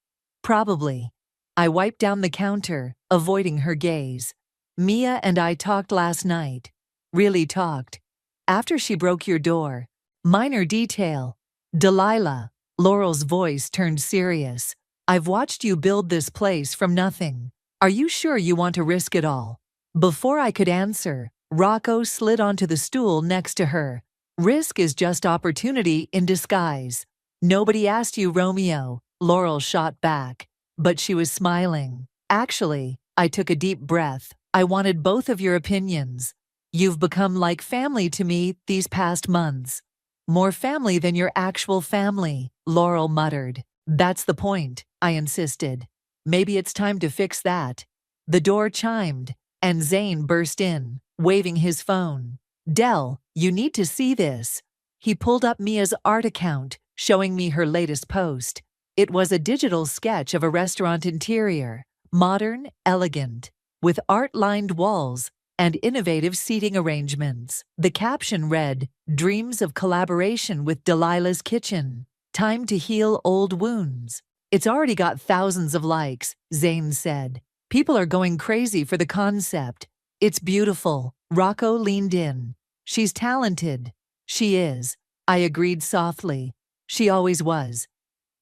Probably. I wiped down the counter, avoiding her gaze. Mia and I talked last night. Really talked. After she broke your door. Minor detail. Delilah. Laurel's voice turned serious. I've watched you build this place from nothing. Are you sure you want to risk it all? Before I could answer, Rocco slid onto the stool next to her. Risk is just opportunity in disguise. Nobody asked you, Romeo, Laurel shot back. But she was smiling. Actually, I took a deep breath. I wanted both of your opinions. You've become like family to me these past months. More family than your actual family, Laurel muttered. That's the point, I insisted. Maybe it's time to fix that. The door chimed, and Zane burst in, waving his phone. Dell, you need to see this. He pulled up Mia's art account, showing me her latest post. It was a digital sketch of a restaurant interior, modern, elegant, with art-lined walls and innovative seating arrangements. The caption read, Dreams of collaboration with Delilah's Kitchen. Time to heal old wounds. It's already got thousands of likes, Zane said. People are going crazy for the concept. It's beautiful. Rocco leaned in. She's talented. She is. I agreed softly. She always was.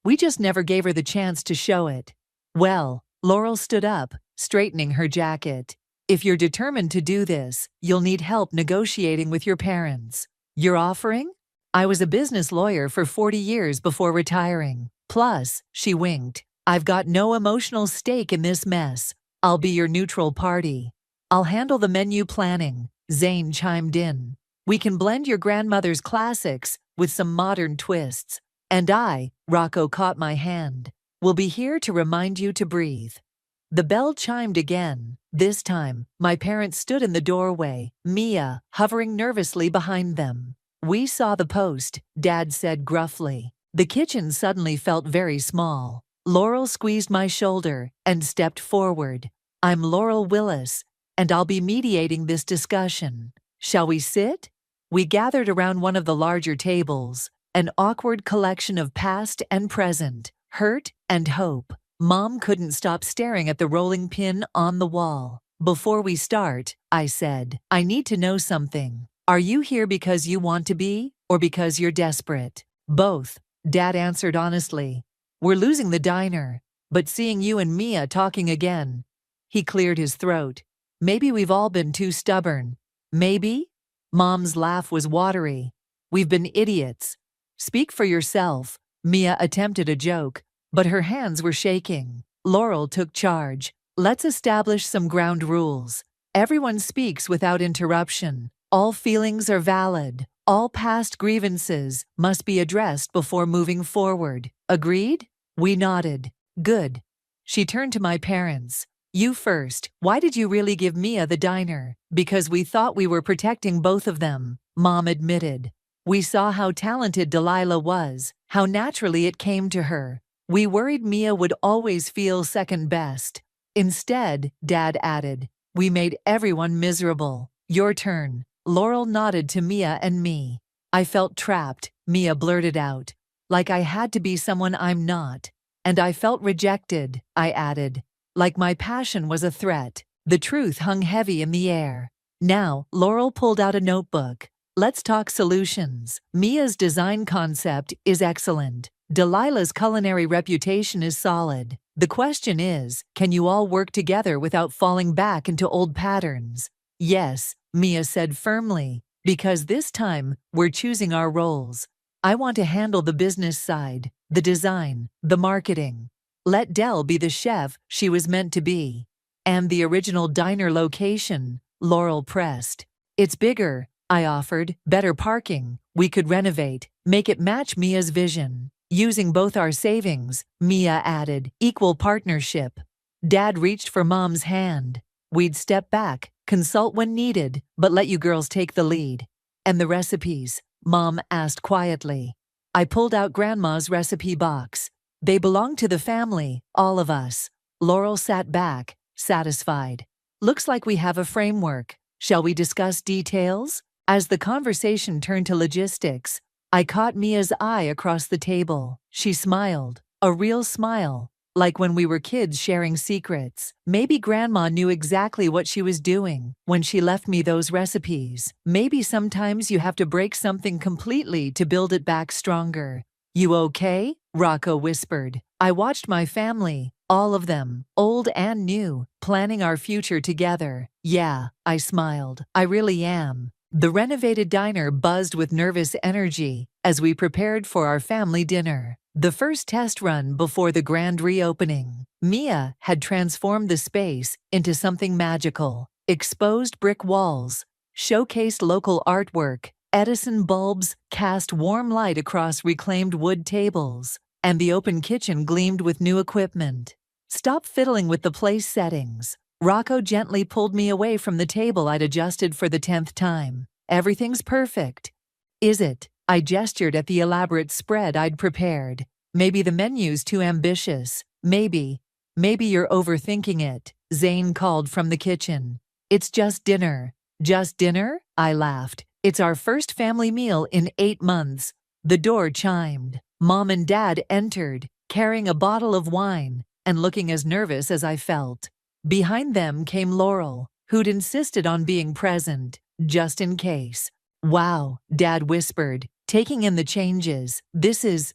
We just never gave her the chance to show it. Well, Laurel stood up, straightening her jacket. If you're determined to do this, you'll need help negotiating with your parents. You're offering? I was a business lawyer for 40 years before retiring. Plus, she winked, I've got no emotional stake in this mess. I'll be your neutral party. I'll handle the menu planning, Zane chimed in. We can blend your grandmother's classics with some modern twists. And I, Rocco caught my hand, will be here to remind you to breathe. The bell chimed again. This time, my parents stood in the doorway, Mia hovering nervously behind them. We saw the post, Dad said gruffly. The kitchen suddenly felt very small. Laurel squeezed my shoulder and stepped forward. I'm Laurel Willis, and I'll be mediating this discussion. Shall we sit? We gathered around one of the larger tables, an awkward collection of past and present, hurt and hope. Mom couldn't stop staring at the rolling pin on the wall. Before we start, I said, I need to know something. Are you here because you want to be, or because you're desperate? Both, Dad answered honestly. We're losing the diner, but seeing you and Mia talking again. He cleared his throat. Maybe we've all been too stubborn. Maybe? Mom's laugh was watery. We've been idiots. Speak for yourself. Mia attempted a joke, but her hands were shaking. Laurel took charge. Let's establish some ground rules. Everyone speaks without interruption. All feelings are valid. All past grievances must be addressed before moving forward. Agreed? We nodded. Good. She turned to my parents. You first. Why did you really give Mia the diner? Because we thought we were protecting both of them, Mom admitted. We saw how talented Delilah was, how naturally it came to her. We worried Mia would always feel second best. Instead, Dad added, we made everyone miserable. Your turn. Laurel nodded to Mia and me. I felt trapped, Mia blurted out. Like I had to be someone I'm not. And I felt rejected, I added. Like my passion was a threat. The truth hung heavy in the air. Now, Laurel pulled out a notebook. Let's talk solutions. Mia's design concept is excellent. Delilah's culinary reputation is solid. The question is, can you all work together without falling back into old patterns? Yes, Mia said firmly, because this time, we're choosing our roles. I want to handle the business side, the design, the marketing. Let Del be the chef she was meant to be. And the original diner location, Laurel pressed. It's bigger, I offered, better parking. We could renovate, make it match Mia's vision. Using both our savings, Mia added, equal partnership. Dad reached for Mom's hand. We'd step back, consult when needed, but let you girls take the lead. And the recipes, Mom asked quietly. I pulled out Grandma's recipe box. They belong to the family, all of us. Laurel sat back, satisfied. Looks like we have a framework. Shall we discuss details? As the conversation turned to logistics, I caught Mia's eye across the table. She smiled, a real smile, like when we were kids sharing secrets. Maybe Grandma knew exactly what she was doing when she left me those recipes. Maybe sometimes you have to break something completely to build it back stronger. You okay? Rocco whispered. I watched my family, all of them, old and new, planning our future together. Yeah, I smiled. I really am. The renovated diner buzzed with nervous energy as we prepared for our family dinner. The first test run before the grand reopening. Mia had transformed the space into something magical. Exposed brick walls, showcased local artwork, Edison bulbs cast warm light across reclaimed wood tables, and the open kitchen gleamed with new equipment. Stop fiddling with the place settings. Rocco gently pulled me away from the table I'd adjusted for the 10th time. Everything's perfect. Is it? I gestured at the elaborate spread I'd prepared. Maybe the menu's too ambitious. Maybe you're overthinking it, Zane called from the kitchen. It's just dinner. Just dinner? I laughed. It's our first family meal in 8 months. The door chimed. Mom and Dad entered, carrying a bottle of wine, and looking as nervous as I felt. Behind them came Laurel, who'd insisted on being present, just in case. Wow, Dad whispered, taking in the changes. This is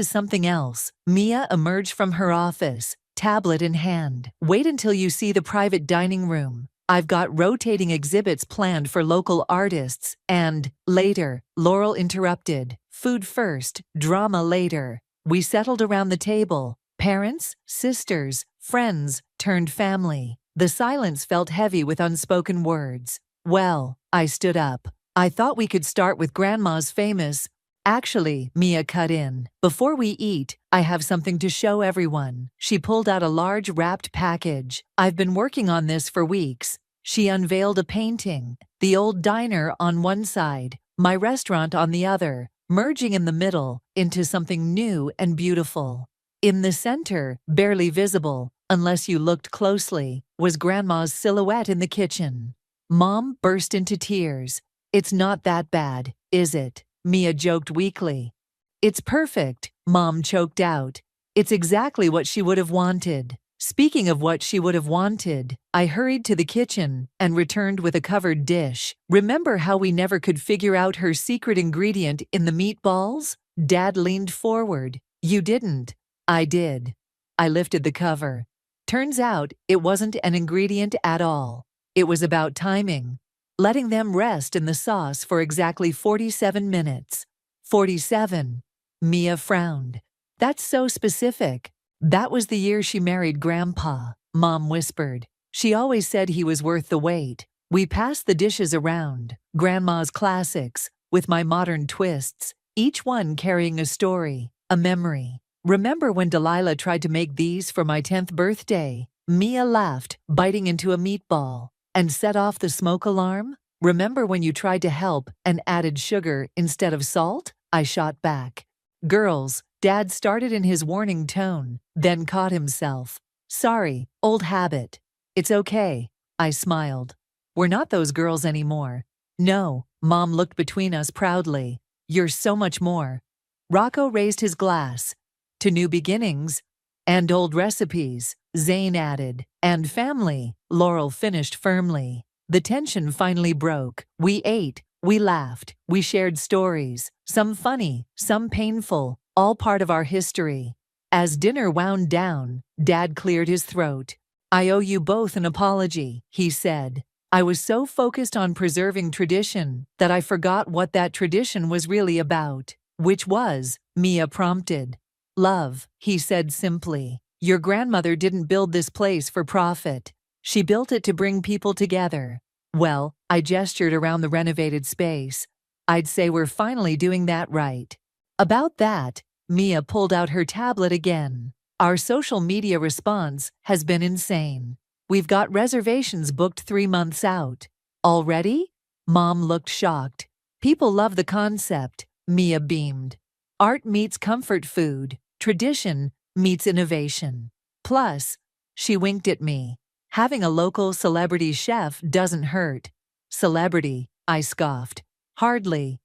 something else. Mia emerged from her office, tablet in hand. Wait until you see the private dining room. I've got rotating exhibits planned for local artists, and later, Laurel interrupted. Food first, drama later. We settled around the table. Parents, sisters, friends, turned family. The silence felt heavy with unspoken words. Well, I stood up. I thought we could start with Grandma's famous. Actually, Mia cut in. Before we eat, I have something to show everyone. She pulled out a large wrapped package. I've been working on this for weeks. She unveiled a painting. The old diner on one side, my restaurant on the other, merging in the middle into something new and beautiful. In the center, barely visible, unless you looked closely, was Grandma's silhouette in the kitchen. Mom burst into tears. "It's not that bad, is it?" Mia joked weakly. "It's perfect," Mom choked out. "It's exactly what she would have wanted." Speaking of what she would have wanted, I hurried to the kitchen and returned with a covered dish. "Remember how we never could figure out her secret ingredient in the meatballs?" Dad leaned forward. "You didn't." "I did." I lifted the cover. Turns out, it wasn't an ingredient at all. It was about timing. Letting them rest in the sauce for exactly 47 minutes. 47. Mia frowned. "That's so specific." "That was the year she married Grandpa," Mom whispered. "She always said he was worth the wait." We passed the dishes around, Grandma's classics, with my modern twists, each one carrying a story, a memory. "Remember when Delilah tried to make these for my 10th birthday?" Mia laughed, biting into a meatball. "And set off the smoke alarm?" "Remember when you tried to help and added sugar instead of salt?" I shot back. "Girls," Dad started in his warning tone, then caught himself. "Sorry, old habit." "It's okay," I smiled. "We're not those girls anymore." "No," Mom looked between us proudly. "You're so much more." Rocco raised his glass. "To new beginnings." "And old recipes," Zane added. "And family," Laurel finished firmly. The tension finally broke. We ate, we laughed, we shared stories, some funny, some painful, all part of our history. As dinner wound down, Dad cleared his throat. "I owe you both an apology," he said. "I was so focused on preserving tradition that I forgot what that tradition was really about." "Which was?" Mia prompted. "Love," he said simply. "Your grandmother didn't build this place for profit. She built it to bring people together." "Well," I gestured around the renovated space. "I'd say we're finally doing that right." About that, Mia pulled out her tablet again. "Our social media response has been insane. We've got reservations booked 3 months out." "Already?" Mom looked shocked. "People love the concept," Mia beamed. "Art meets comfort food. Tradition meets innovation. Plus," she winked at me, "having a local celebrity chef doesn't hurt." "Celebrity," I scoffed. "Hardly."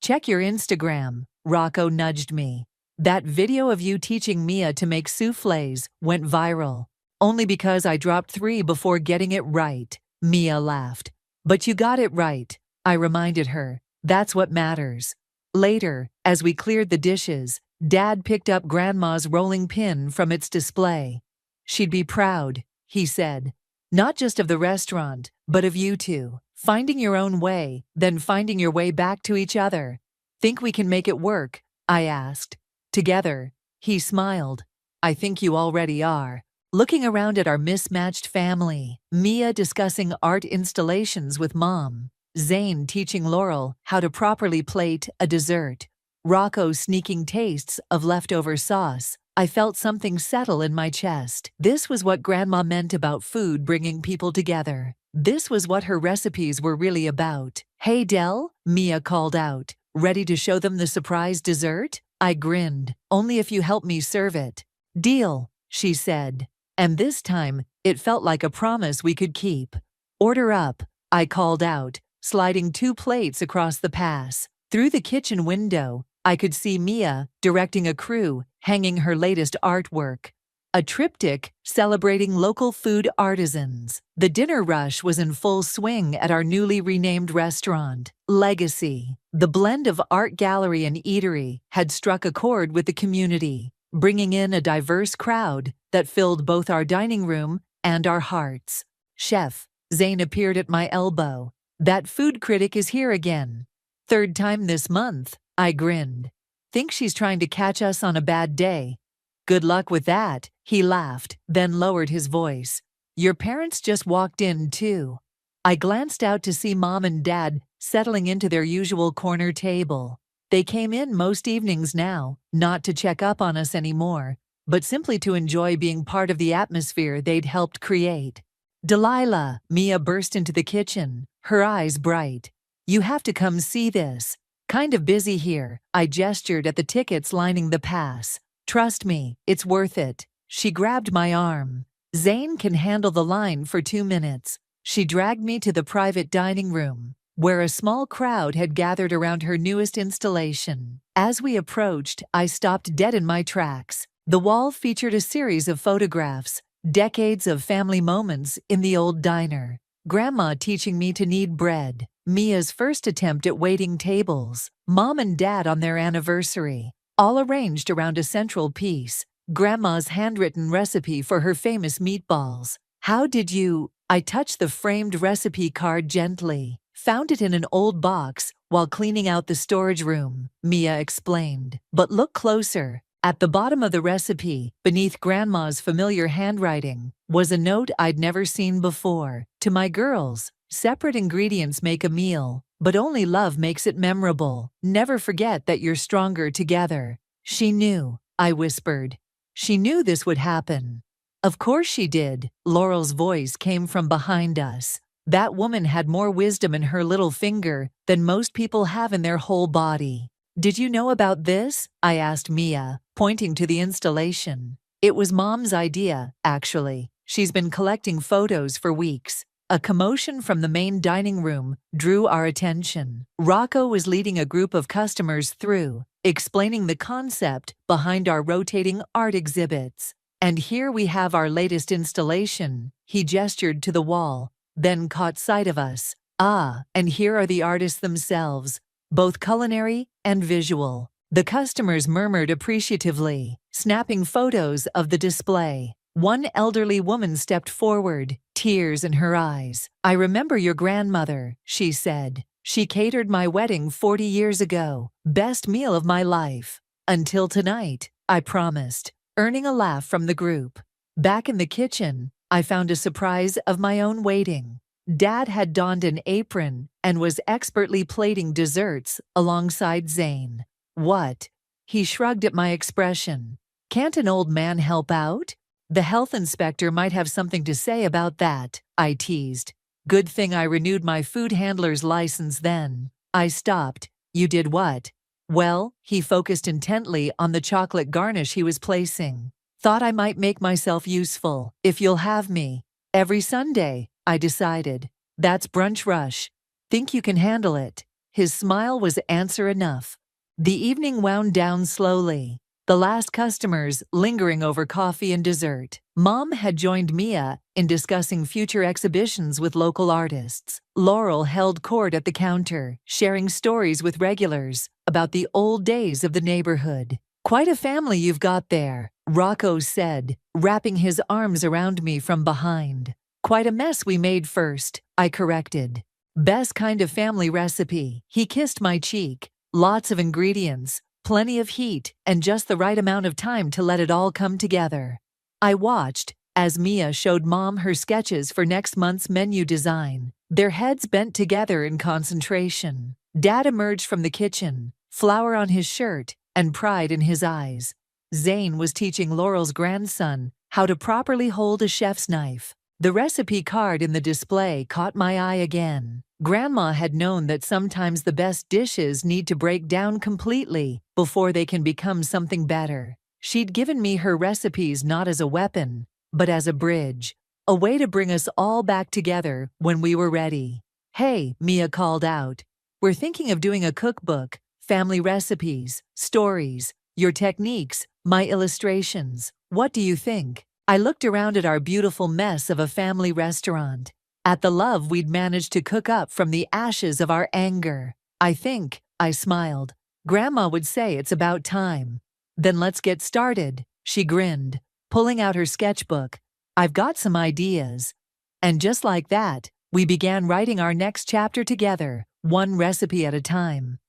"Check your Instagram," Rocco nudged me. "That video of you teaching Mia to make soufflés went viral." "Only because I dropped 3 before getting it right," Mia laughed. "But you got it right," I reminded her. "That's what matters." Later, as we cleared the dishes, Dad picked up Grandma's rolling pin from its display. "She'd be proud," he said. "Not just of the restaurant, but of you two. Finding your own way, then finding your way back to each other." "Think we can make it work?" I asked. "Together." He smiled. "I think you already are." Looking around at our mismatched family, Mia discussing art installations with Mom, Zane teaching Laurel how to properly plate a dessert, Rocco sneaking tastes of leftover sauce, I felt something settle in my chest. This was what Grandma meant about food bringing people together. This was what her recipes were really about. "Hey, Del," Mia called out. "Ready to show them the surprise dessert?" I grinned. "Only if you help me serve it." "Deal," she said. And this time, it felt like a promise we could keep. "Order up," I called out, sliding 2 plates across the pass. Through the kitchen window, I could see Mia directing a crew, hanging her latest artwork. A triptych celebrating local food artisans. The dinner rush was in full swing at our newly renamed restaurant, Legacy. The blend of art gallery and eatery had struck a chord with the community, bringing in a diverse crowd that filled both our dining room and our hearts. "Chef," Zane appeared at my elbow. "That food critic is here again." "3rd time this month," I grinned. "Think she's trying to catch us on a bad day." "Good luck with that," he laughed, then lowered his voice. "Your parents just walked in, too." I glanced out to see Mom and Dad settling into their usual corner table. They came in most evenings now, not to check up on us anymore, but simply to enjoy being part of the atmosphere they'd helped create. "Delilah," Mia burst into the kitchen, her eyes bright. "You have to come see this. Kind of busy here." I gestured at the tickets lining the pass. "Trust me, it's worth it." She grabbed my arm. Zane can handle the line for 2 minutes. She dragged me to the private dining room, where a small crowd had gathered around her newest installation. As we approached, I stopped dead in my tracks. The wall featured a series of photographs, decades of family moments in the old diner. Grandma teaching me to knead bread, Mia's first attempt at waiting tables, Mom and Dad on their anniversary, all arranged around a central piece. Grandma's handwritten recipe for her famous meatballs. How did you? I touched the framed recipe card gently. Found it in an old box while cleaning out the storage room, Mia explained. But look closer. At the bottom of the recipe, beneath Grandma's familiar handwriting, was a note I'd never seen before. To my girls, separate ingredients make a meal, but only love makes it memorable. Never forget that you're stronger together. She knew, I whispered. She knew this would happen. Of course she did. Laurel's voice came from behind us. That woman had more wisdom in her little finger than most people have in their whole body. Did you know about this? I asked Mia, pointing to the installation. It was Mom's idea, actually. She's been collecting photos for weeks. A commotion from the main dining room drew our attention. Rocco was leading a group of customers through, explaining the concept behind our rotating art exhibits. And here we have our latest installation. He gestured to the wall, then caught sight of us. Ah, and here are the artists themselves, both culinary and visual. The customers murmured appreciatively, snapping photos of the display. One elderly woman stepped forward, tears in her eyes. I remember your grandmother, she said. She catered my wedding 40 years ago. Best meal of my life. Until tonight, I promised, earning a laugh from the group. Back in the kitchen, I found a surprise of my own waiting. Dad had donned an apron and was expertly plating desserts alongside Zane. What? He shrugged at my expression. Can't an old man help out? The health inspector might have something to say about that, I teased. Good thing I renewed my food handler's license then. I stopped. You did what? Well, he focused intently on the chocolate garnish he was placing. Thought I might make myself useful, if you'll have me. Every Sunday, I decided. That's brunch rush. Think you can handle it? His smile was answer enough. The evening wound down slowly, the last customers lingering over coffee and dessert. Mom had joined Mia in discussing future exhibitions with local artists. Laurel held court at the counter, sharing stories with regulars about the old days of the neighborhood. Quite a family you've got there, Rocco said, wrapping his arms around me from behind. Quite a mess we made first, I corrected. Best kind of family recipe. He kissed my cheek. Lots of ingredients, plenty of heat, and just the right amount of time to let it all come together. I watched as Mia showed Mom her sketches for next month's menu design, their heads bent together in concentration. Dad emerged from the kitchen, flour on his shirt and pride in his eyes. Zane was teaching Laurel's grandson how to properly hold a chef's knife. The recipe card in the display caught my eye again. Grandma had known that sometimes the best dishes need to break down completely before they can become something better. She'd given me her recipes not as a weapon, but as a bridge, a way to bring us all back together when we were ready. Hey, Mia called out. We're thinking of doing a cookbook, family recipes, stories, your techniques, my illustrations. What do you think? I looked around at our beautiful mess of a family restaurant, at the love we'd managed to cook up from the ashes of our anger. I think, I smiled. Grandma would say it's about time. Then let's get started, she grinned, pulling out her sketchbook. I've got some ideas. And just like that, we began writing our next chapter together, one recipe at a time.